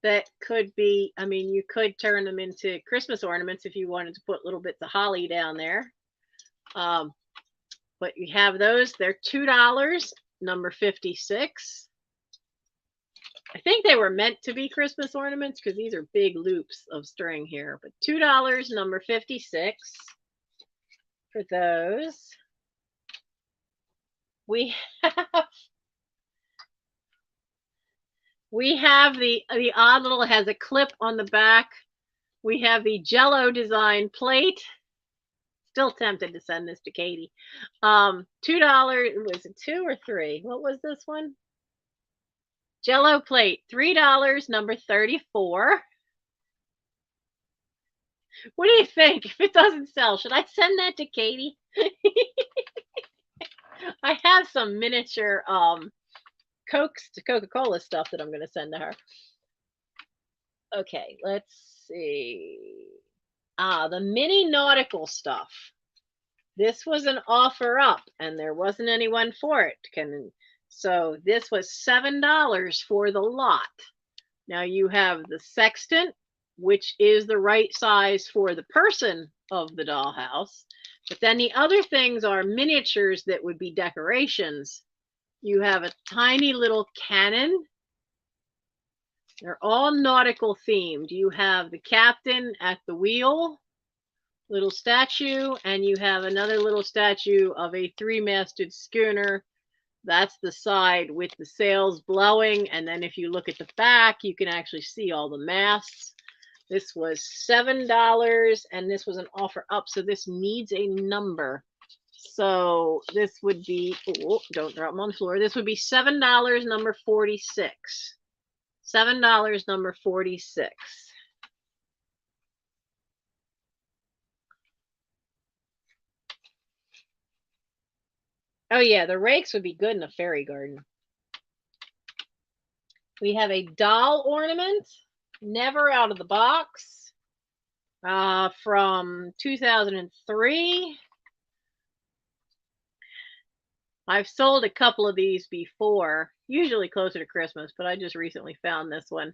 that could be, I mean, you could turn them into Christmas ornaments if you wanted to put little bits of holly down there. But you have those. They're $2, number 56. I think they were meant to be Christmas ornaments because these are big loops of string here. But $2, number 56 for those. We have the odd little, it has a clip on the back. We have the Jello design plate. Still tempted to send this to Katie. $2, was it 2 or 3? What was this one? Jello plate, $3, number 34. What do you think? If it doesn't sell, should I send that to Katie? I have some miniature Coca-Cola stuff that I'm going to send to her. Okay, let's see. The mini nautical stuff. This was an offer up, and there wasn't anyone for it. So this was $7 for the lot. Now you have the sextant, which is the right size for the person of the dollhouse. But then the other things are miniatures that would be decorations. You have a tiny little cannon. They're all nautical themed. You have the captain at the wheel, little statue, and you have another little statue of a three-masted schooner. That's the side with the sails blowing, and then if you look at the back, you can actually see all the masts. This was $7, and this was an offer up, so this needs a number. So this would be, oh, don't drop them on the floor. This would be $7, number 46. $7, number 46. Oh yeah, the rakes would be good in a fairy garden. We have a doll ornament, never out of the box, from 2003. I've sold a couple of these before, usually closer to Christmas, but I just recently found this one.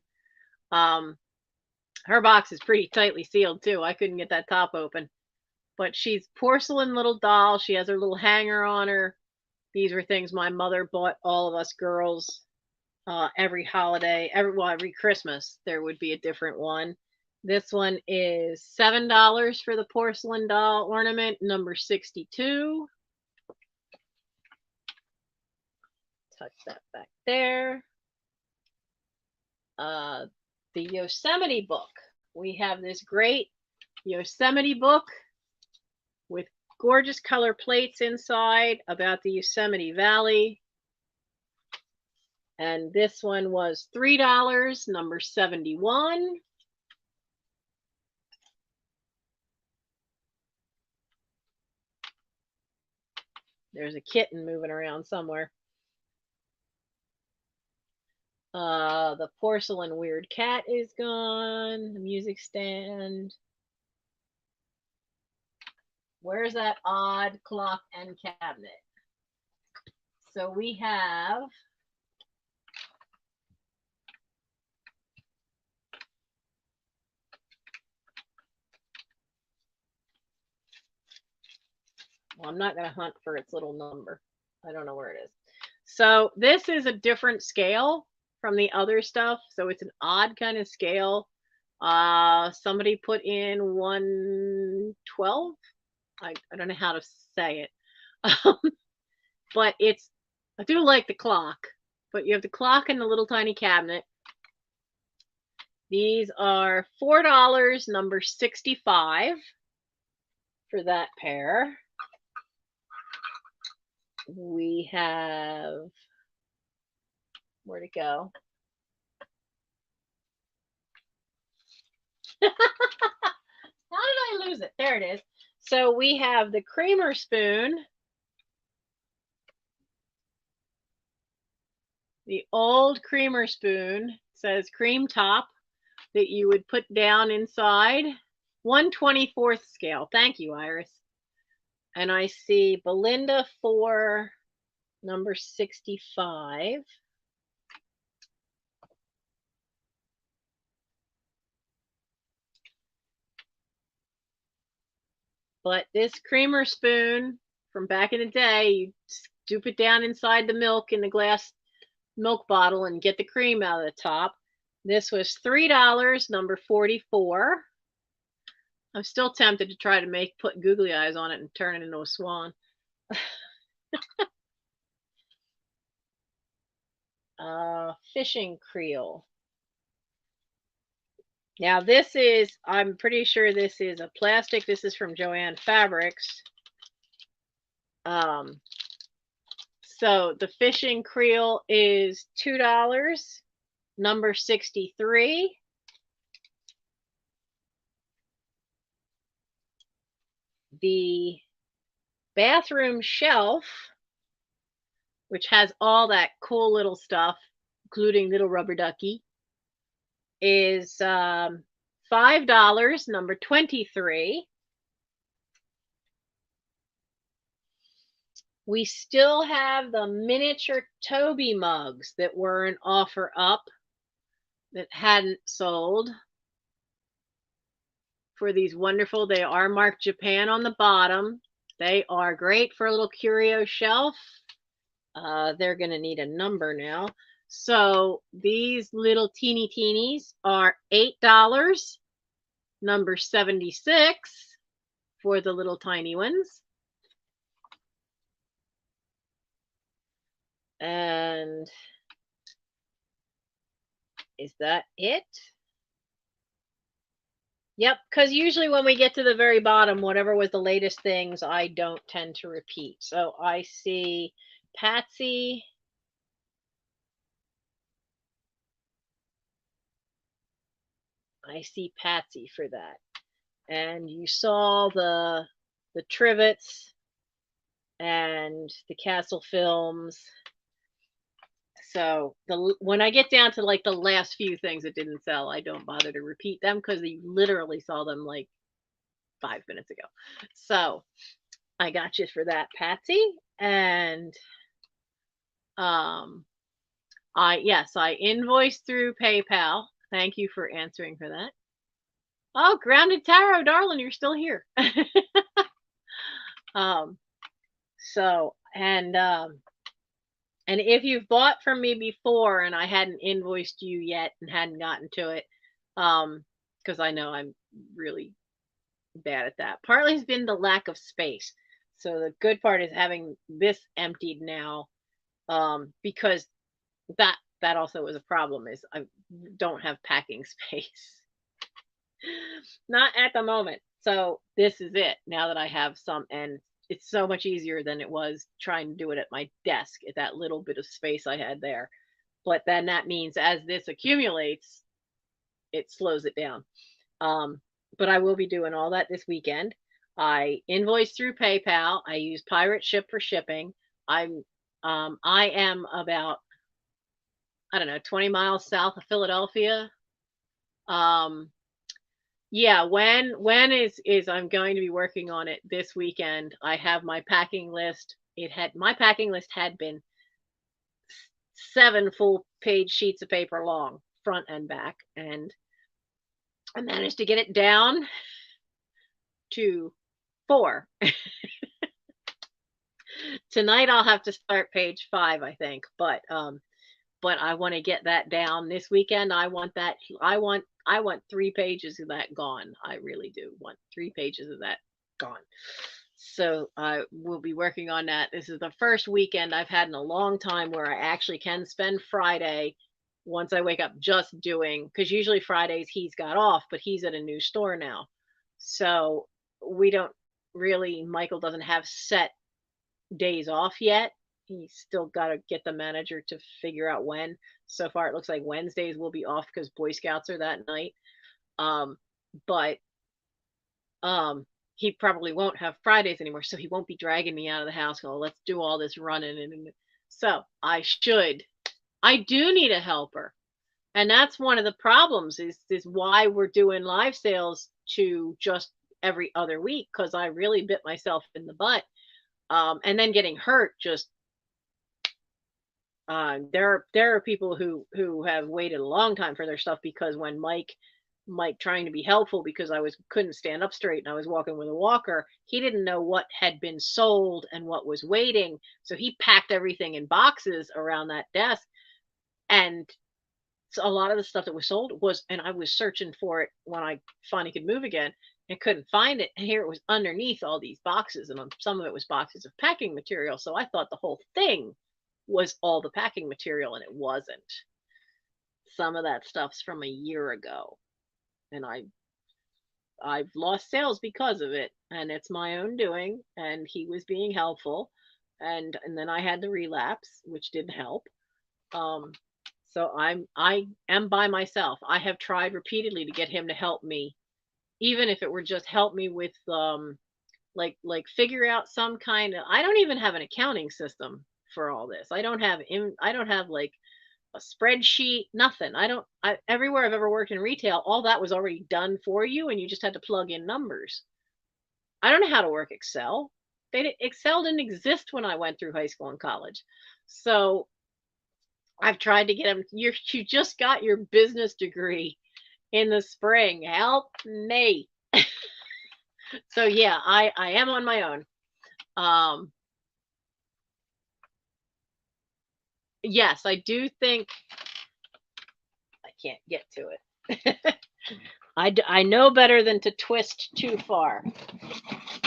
Her box is pretty tightly sealed too. I couldn't get that top open. But she's porcelain little doll. She has her little hanger on her. These were things my mother bought all of us girls every holiday, every Christmas. There would be a different one. This one is $7 for the porcelain doll ornament, number 62. Tuck that back there. The Yosemite book. We have this great Yosemite book with gorgeous color plates inside about the Yosemite Valley. And this one was $3, number 71. There's a kitten moving around somewhere. The porcelain weird cat is gone. The music stand. Where's that odd clock and cabinet? So we have well, I'm not going to hunt for its little number. I don't know where it is. So this is a different scale from the other stuff. So it's an odd kind of scale. Somebody put in 112. I don't know how to say it. But it's, I do like the clock, but you have the clock and the little tiny cabinet. These are $4, number 65 for that pair. We have, where'd it go? How did I lose it? There it is. So we have the creamer spoon, the old creamer spoon, says cream top, that you would put down inside. 1/24 scale. Thank you, Iris. And I see Belinda for number 65. But this creamer spoon from back in the day, you scoop it down inside the milk in the glass milk bottle and get the cream out of the top. This was $3, number 44. I'm still tempted to try to put googly eyes on it and turn it into a swan. Fishing creel. Now this is, I'm pretty sure this is a plastic. This is from Joann Fabrics. So the fishing creel is $2, number 63. The bathroom shelf, which has all that cool little stuff, including little rubber ducky, is $5, number 23. We still have the miniature Toby mugs that were an offer up that hadn't sold. For these wonderful, they are marked Japan on the bottom. They are great for a little curio shelf. They're going to need a number now. So these little teeny teenies are $8, number 76 for the little tiny ones. And is that it? Yep, because usually when we get to the very bottom, whatever was the latest things, I don't tend to repeat. So I see Patsy. I see Patsy for that. And you saw the trivets and the Castle films. So when I get down to like the last few things that didn't sell, I don't bother to repeat them because you literally saw them like 5 minutes ago. So I got you for that, Patsy. And I invoiced through PayPal. Thank you for answering for that. Oh, Grounded Tarot, darling, you're still here. And if you've bought from me before and I hadn't invoiced you yet and hadn't gotten to it, because I know I'm really bad at that. Partly has been the lack of space. So the good part is having this emptied now, because that also was a problem, is I don't have packing space. Not at the moment. So this is it now that I have some, and it's so much easier than it was trying to do it at my desk at that little bit of space I had there. But then that means as this accumulates, it slows it down. But I will be doing all that this weekend. I invoice through PayPal. I use Pirate Ship for shipping. I am about, I don't know, 20 miles south of Philadelphia. Yeah, when is I'm going to be working on it this weekend. I have my packing list. My packing list had been 7 full page sheets of paper long, front and back, and I managed to get it down to 4. Tonight I'll have to start page 5, I think, but I want to get that down this weekend. I want 3 pages of that gone. I really do want 3 pages of that gone. So I will be working on that. This is the first weekend I've had in a long time where I actually can spend Friday once I wake up just doing, because usually Fridays he's got off, but he's at a new store now. So we don't really, Michael doesn't have set days off yet. He's still got to get the manager to figure out when. So far, it looks like Wednesdays will be off because Boy Scouts are that night. But he probably won't have Fridays anymore, so he won't be dragging me out of the house. Oh, let's do all this running. And so I do need a helper. And that's one of the problems is why we're doing live sales to just every other week, because I really bit myself in the butt. And then getting hurt just there are people who have waited a long time for their stuff, because when Mike trying to be helpful, because I couldn't stand up straight and I was walking with a walker, he didn't know what had been sold and what was waiting, so he packed everything in boxes around that desk, and so a lot of the stuff that was sold and I was searching for it when I finally could move again and couldn't find it, and here it was underneath all these boxes, and some of it was boxes of packing material, so I thought the whole thing was all the packing material, and it wasn't. Some of that stuff's from a year ago, and I've lost sales because of it, and it's my own doing, and he was being helpful, and then I had the relapse, which didn't help. So I am by myself. I have tried repeatedly to get him to help me, even if it were just help me with like figure out some kind of, I don't even have an accounting system for all this. I don't have like a spreadsheet, nothing. Everywhere I've ever worked in retail, all that was already done for you and you just had to plug in numbers. I don't know how to work Excel. Excel didn't exist when I went through high school and college. So I've tried to get them. You just got your business degree in the spring. Help me. So yeah, I am on my own. Yes, I do think I can't get to it. I know better than to twist too far.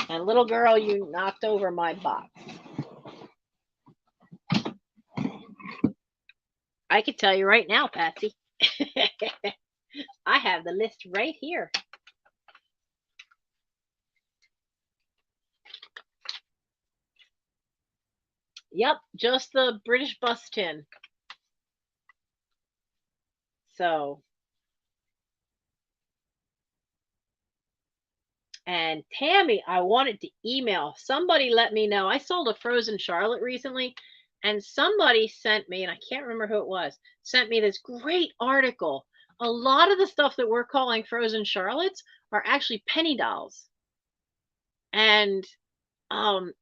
And little girl, you knocked over my box. I could tell you right now, Patsy. I have the list right here. Yep, just the British bus tin. So, and Tammy, I wanted to email. Somebody let me know. I sold a frozen Charlotte recently, and somebody sent me, and I can't remember who it was, sent me this great article. A lot of the stuff that we're calling frozen Charlottes are actually penny dolls. And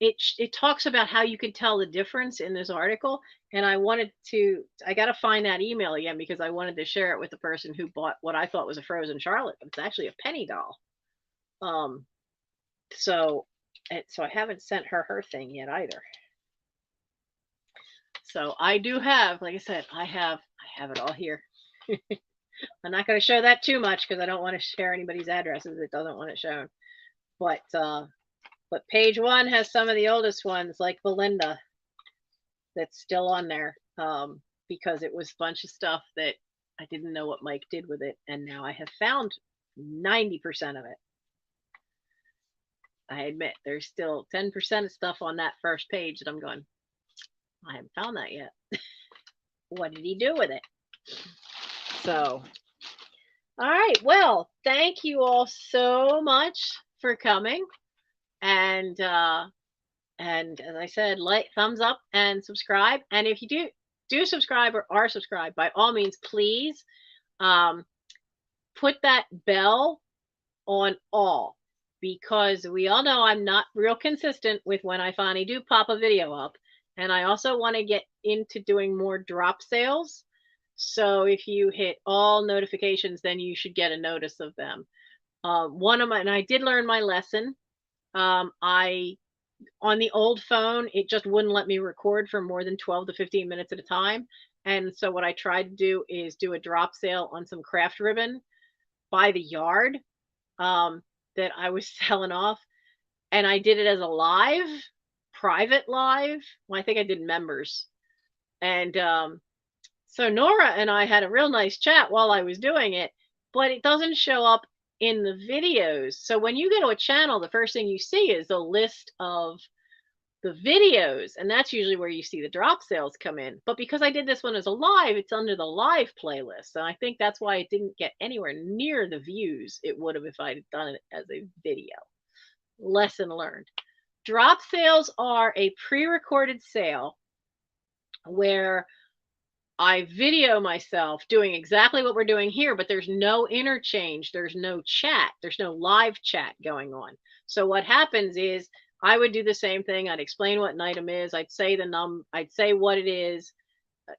it talks about how you can tell the difference in this article, and I got to find that email again because I wanted to share it with the person who bought what I thought was a frozen Charlotte, but it's actually a penny doll. So I haven't sent her thing yet either. So I do have, like I said, I have it all here. I'm not going to show that too much because I don't want to share anybody's addresses that doesn't want it shown. But page 1 has some of the oldest ones, like Belinda, that's still on there, because it was a bunch of stuff that I didn't know what Mike did with it, and now I have found 90% of it. I admit there's still 10% of stuff on that first page that I'm going, I haven't found that yet. What did he do with it? So, all right. Well, thank you all so much for coming. And as I said, like, thumbs up and subscribe. And if you do subscribe or are subscribed, by all means, please put that bell on all, because we all know I'm not real consistent with when I finally do pop a video up. And I also want to get into doing more drop sales. So if you hit all notifications, then you should get a notice of them. And I did learn my lesson. On the old phone, it just wouldn't let me record for more than 12 to 15 minutes at a time. And so what I tried to do is do a drop sale on some craft ribbon by the yard that I was selling off. And I did it as a private live. Well, I think I did members. And so Nora and I had a real nice chat while I was doing it, but it doesn't show up in the videos. So when you go to a channel, the first thing you see is a list of the videos, and that's usually where you see the drop sales come in. But because I did this one as a live, it's under the live playlist, and I think that's why it didn't get anywhere near the views it would have if I'd done it as a video. Lesson learned. Drop sales are a pre-recorded sale where I video myself doing exactly what we're doing here, but there's no interchange, there's no chat, there's no live chat going on. So what happens is I would do the same thing. I'd explain what an item is. I'd say I'd say what it is,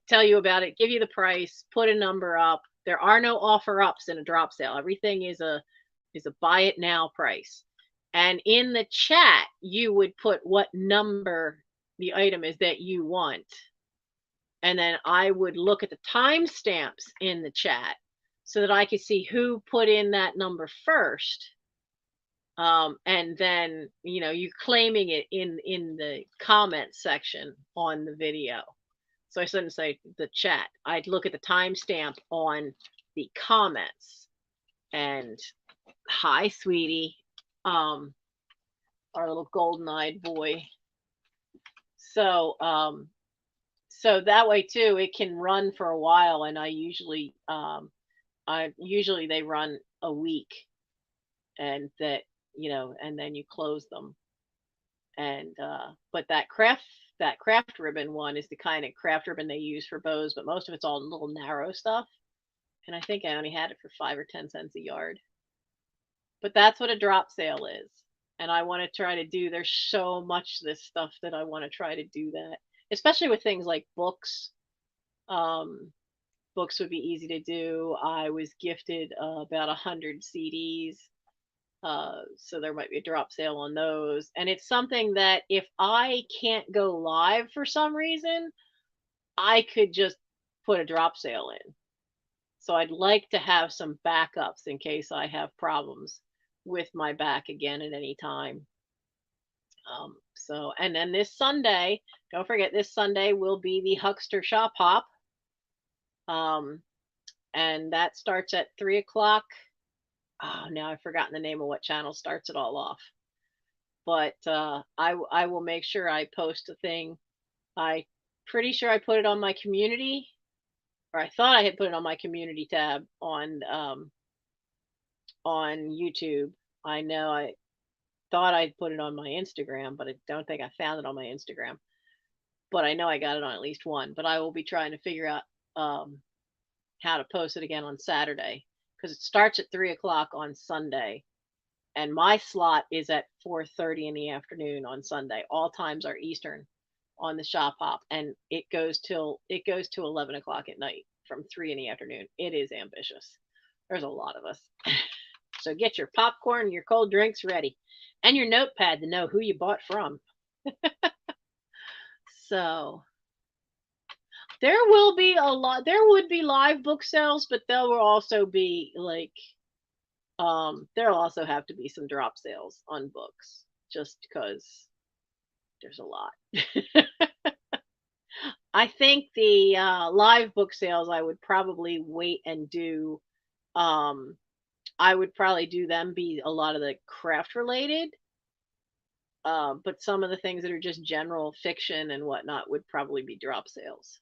tell you about it, give you the price, put a number up. There are no offer ups in a drop sale. Everything is a buy it now price. And in the chat, you would put what number the item is that you want. And then I would look at the timestamps in the chat so that I could see who put in that number first. And then, you claiming it in the comment section on the video. So I shouldn't say the chat. I'd look at the timestamp on the comments. And hi, sweetie. Our little golden-eyed boy. So that way too, it can run for a while, and I usually they run a week, and that and then you close them. And but that that craft ribbon one is the kind of craft ribbon they use for bows, but most of it's all little narrow stuff. And I think I only had it for 5 or 10 cents a yard. But that's what a drop sale is. And I want to try to do, there's so much this stuff that I want to try to do that, especially with things like books. Books would be easy to do. I was gifted about 100 CDs. So there might be a drop sale on those. And it's something that if I can't go live for some reason, I could just put a drop sale in. So I'd like to have some backups in case I have problems with my back again at any time. And then this Sunday, don't forget, this Sunday will be the Huckster Shop Hop. And that starts at 3 o'clock. Oh, now I've forgotten the name of what channel starts it all off. But I will make sure I post a thing. I pretty sure I put it on my community, or I thought I had put it on my community tab on YouTube. I know I thought I'd put it on my Instagram, but I don't think I found it on my Instagram. But I know I got it on at least one. But I will be trying to figure out how to post it again on Saturday, because it starts at 3 o'clock on Sunday, and my slot is at 4:30 in the afternoon on Sunday. All times are Eastern on the shop hop, and it goes to 11 o'clock at night from 3 in the afternoon. It is ambitious. There's a lot of us. So get your popcorn, your cold drinks ready, and your notepad to know who you bought from. So there will be a lot. There would be live book sales, but there will also be like, there'll also have to be some drop sales on books, just because there's a lot. I think the live book sales, I would probably wait and do. I would probably do them be a lot of the craft related. But some of the things that are just general fiction and whatnot would probably be drop sales.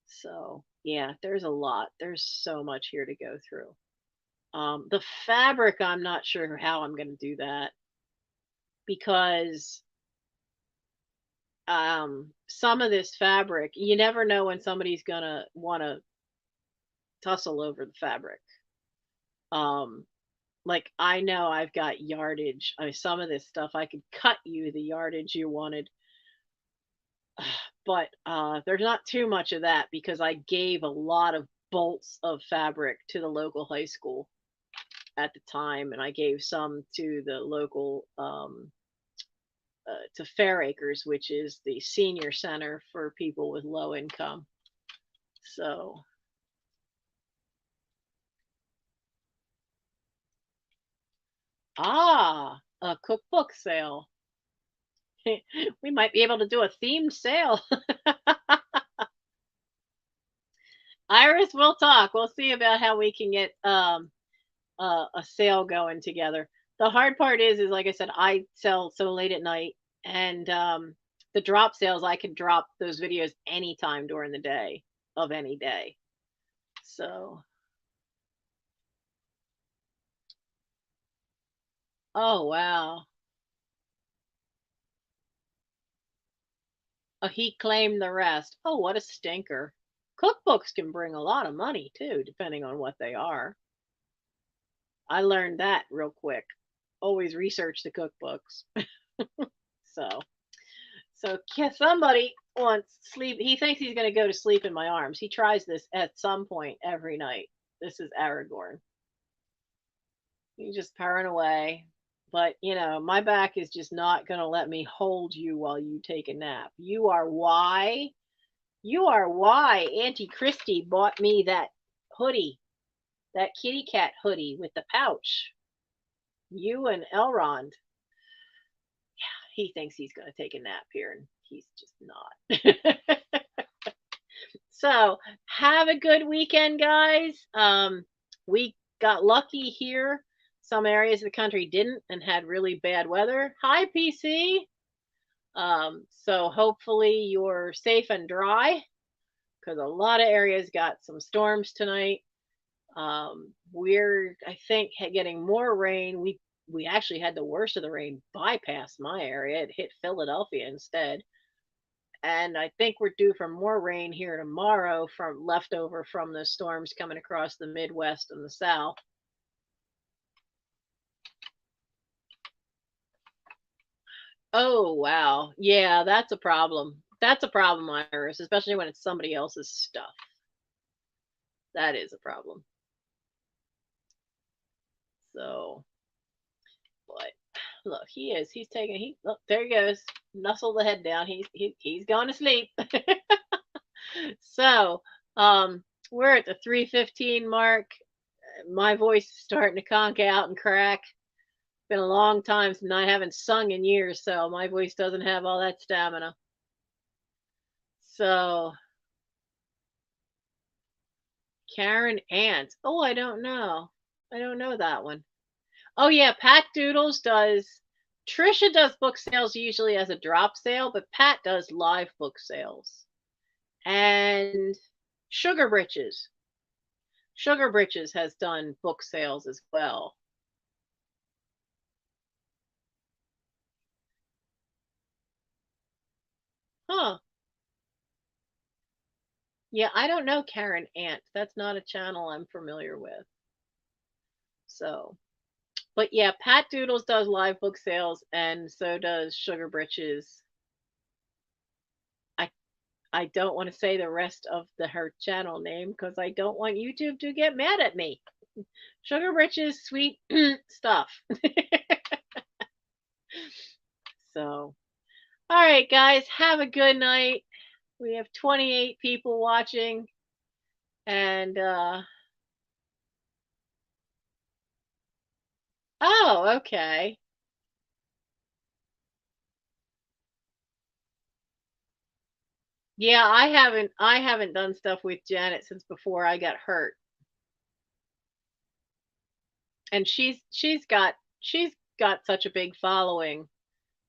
So yeah, there's a lot. There's so much here to go through. The fabric, I'm not sure how I'm going to do that, because some of this fabric, you never know when somebody's going to want to tussle over the fabric. Like I know I've got yardage. I mean, some of this stuff I could cut you the yardage you wanted, but there's not too much of that because I gave a lot of bolts of fabric to the local high school at the time, and I gave some to the local to Fair Acres, which is the senior center for people with low income. So a cookbook sale. We might be able to do a themed sale. Iris, we'll talk. We'll see about how we can get a sale going together. The hard part is like I said, I sell so late at night, and the drop sales, I can drop those videos anytime during the day of any day. So, oh wow. Oh, he claimed the rest. Oh, what a stinker. Cookbooks can bring a lot of money too, depending on what they are. I learned that real quick. Always research the cookbooks. So, somebody wants sleep. He thinks he's going to go to sleep in my arms. He tries this at some point every night. This is Aragorn. He's just purring away. But, my back is just not going to let me hold you while you take a nap. You are why Auntie Christie bought me that hoodie, that kitty cat hoodie with the pouch. You and Elrond. Yeah, he thinks he's going to take a nap here, and he's just not. So have a good weekend, guys. We got lucky here. Some areas of the country didn't and had really bad weather. Hi, PC. So hopefully you're safe and dry, because a lot of areas got some storms tonight. We're, I think, getting more rain. We actually had the worst of the rain bypass my area. It hit Philadelphia instead. And I think we're due for more rain here tomorrow from leftover from the storms coming across the Midwest and the South. Oh, wow. Yeah, that's a problem. That's a problem, Iris, especially when it's somebody else's stuff. That is a problem. So, but look, he's taking, look, there he goes. Nuzzle the head down. He's going to sleep. So, we're at the 3:15 mark. My voice is starting to conk out and crack. Been a long time since I haven't sung in years, so my voice doesn't have all that stamina. So, Karen Ant. Oh, I don't know. I don't know that one. Oh yeah, Pat Doodles does. Trisha does book sales usually as a drop sale, but Pat does live book sales. And Sugar Britches. Sugar Britches has done book sales as well. Huh. Yeah, I don't know Karen Ant. That's not a channel I'm familiar with. So, but yeah, Pat Doodles does live book sales, and so does Sugar Britches. I I don't want to say the rest of her channel name because I don't want YouTube to get mad at me. Sugar Britches, sweet stuff. So, all right, guys, have a good night. We have 28 people watching, and oh, okay. Yeah, I haven't done stuff with Janet since before I got hurt. And she's got such a big following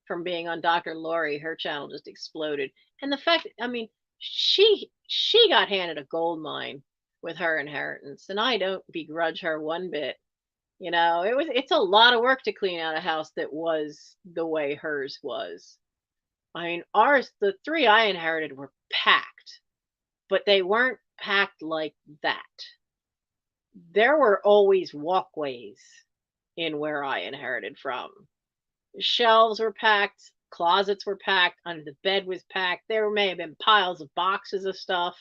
from being on Dr. Lori. Her channel just exploded. And the fact, I mean, she got handed a gold mine with her inheritance, and I don't begrudge her one bit. It's a lot of work to clean out a house that was the way hers was. I mean, the three I inherited were packed, but they weren't packed like that. There were always walkways in where I inherited from. Shelves were packed, closets were packed, under the bed was packed. There may have been piles of boxes of stuff,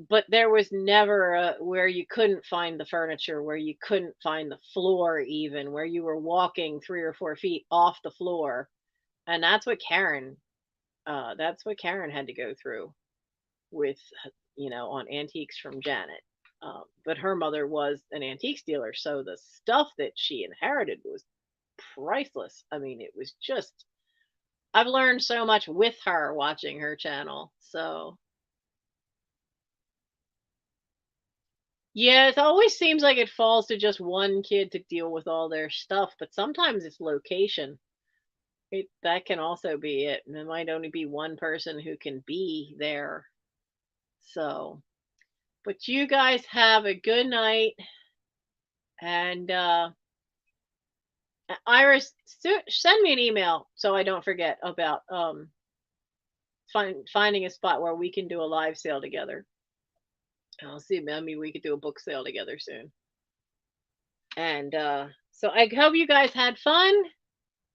but there was never where you couldn't find the furniture, where you couldn't find the floor, even where you were walking 3 or 4 feet off the floor. And that's what Karen had to go through with, on antiques from Janet. But her mother was an antiques dealer, so the stuff that she inherited was priceless. I mean, it was just, I've learned so much with her watching her channel. So, yeah, it always seems like it falls to just one kid to deal with all their stuff, but sometimes it's location. That can also be it. And it might only be one person who can be there. So, but you guys have a good night. And Iris, send me an email so I don't forget about finding a spot where we can do a live sale together. I'll see. Maybe we could do a book sale together soon. And so I hope you guys had fun.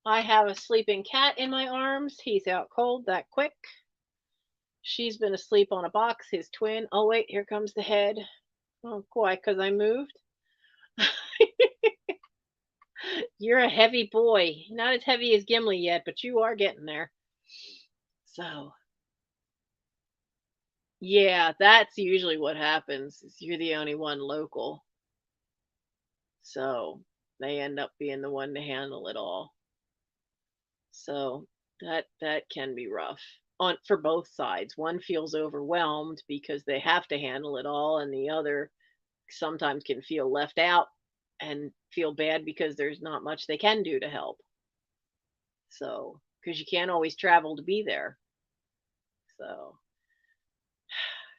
I have a sleeping cat in my arms. He's out cold that quick. She's been asleep on a box, his twin. Oh, wait, here comes the head. Oh, quiet, because I moved. You're a heavy boy. Not as heavy as Gimli yet, but you are getting there. So, yeah, that's usually what happens. Is you're the only one local. So, they end up being the one to handle it all. So, that can be rough on for both sides. One feels overwhelmed because they have to handle it all, and the other sometimes can feel left out and feel bad because there's not much they can do to help. So, because you can't always travel to be there. So,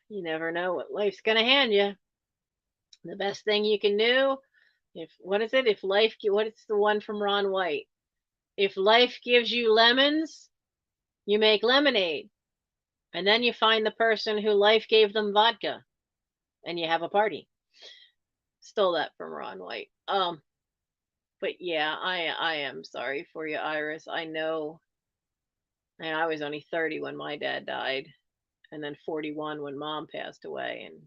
you never know what life's going to hand you. The best thing you can do, what is it? What's the one from Ron White? If life gives you lemons, You make lemonade, and then you find the person who life gave them vodka, and you have a party. Stole that from Ron White. But yeah, I am sorry for you, Iris. I know, and I was only 30 when my dad died, and then 41 when mom passed away, and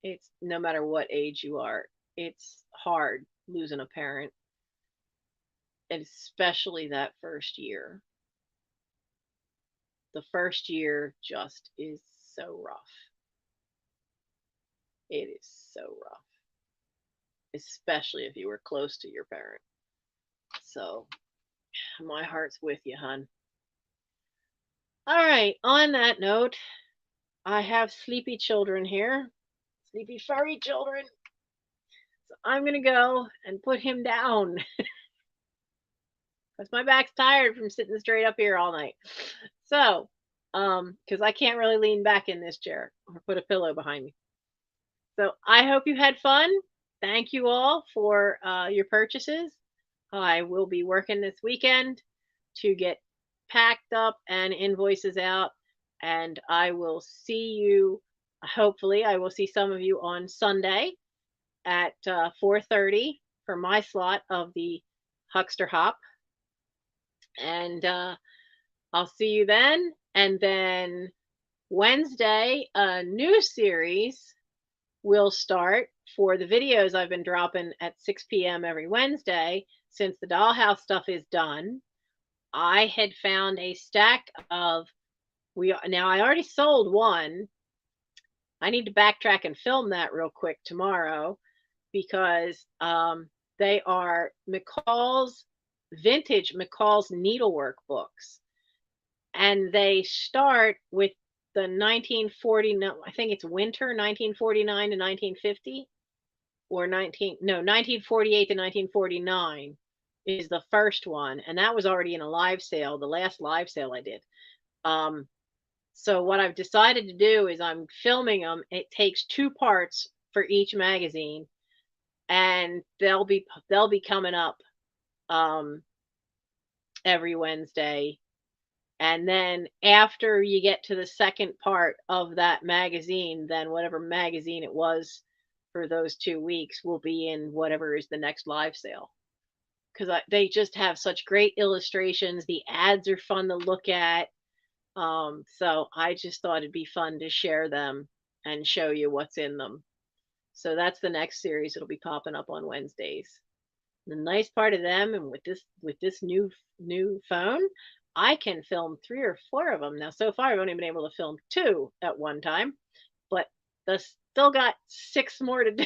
it's no matter what age you are, it's hard losing a parent, and especially that first year. The first year just is so rough. It is so rough, especially if you were close to your parent. So, my heart's with you, hon. All right, on that note, I have sleepy children here, sleepy furry children. So I'm going to go and put him down because my back's tired from sitting straight up here all night. So, because I can't really lean back in this chair or put a pillow behind me. So I hope you had fun. Thank you all for your purchases. I will be working this weekend to get packed up and invoices out, and I will see you. Hopefully, I will see some of you on Sunday at 4:30 for my slot of the Huckster Hop, and I'll see you then. And then Wednesday, a new series will start for the videos I've been dropping at 6 p.m. every Wednesday. Since the Dollhouse stuff is done, I had found a stack of now I already sold one. I need to backtrack and film that real quick tomorrow because they are McCall's vintage McCall's needlework books, and they start with the 1940. I think it's winter 1949 to 1950, or 1948 to 1949 is the first one, and that was already in a live sale, the last live sale I did. So what I've decided to do is I'm filming them. It takes 2 parts for each magazine, and they'll be coming up every Wednesday. And then after you get to the second part of that magazine, then whatever magazine it was for those 2 weeks will be in whatever is the next live sale. Because they just have such great illustrations. The ads are fun to look at. So I just thought it'd be fun to share them and show you what's in them. So that's the next series. It'll be popping up on Wednesdays. The nice part of them, and with this new phone, I can film 3 or 4 of them. Now, so far, I've only been able to film 2 at one time, but I still got 6 more to do.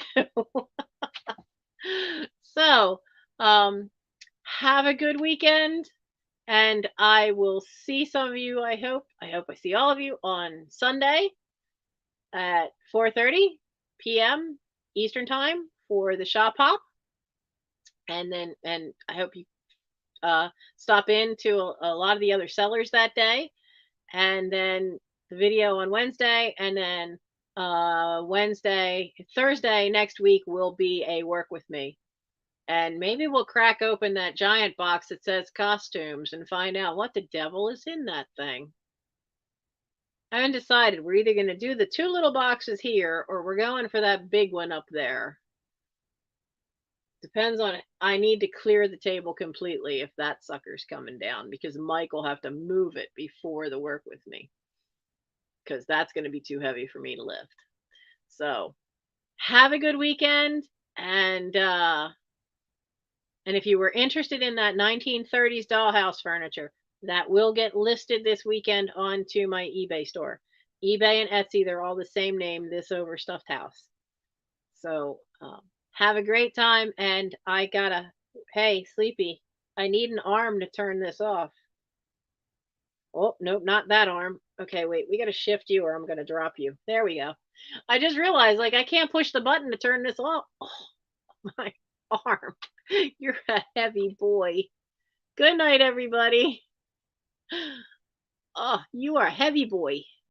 So, have a good weekend, and I will see some of you. I hope I see all of you on Sunday at 4:30 p.m. Eastern Time for the shop hop, and I hope you stop in to a lot of the other sellers that day, and then the video on Wednesday, and then Thursday next week will be a work with me, and maybe we'll crack open that giant box that says costumes and find out what the devil is in that thing. I haven't decided. We're either going to do the 2 little boxes here, or we're going for that big one up there. Depends on it. I need to clear the table completely if that sucker's coming down, because Mike will have to move it before the work with me, because that's going to be too heavy for me to lift. So have a good weekend, and if you were interested in that 1930s dollhouse furniture, that will get listed this weekend onto my eBay store. eBay and Etsy, they're all the same name, Thisoverstuffedhouse. So have a great time, and I gotta, hey, Sleepy, I need an arm to turn this off. Oh, nope, not that arm. Okay, wait, we gotta shift you or I'm gonna drop you. There we go. I just realized, like, I can't push the button to turn this off. Oh, my arm. You're a heavy boy. Good night, everybody. Oh, you are a heavy boy.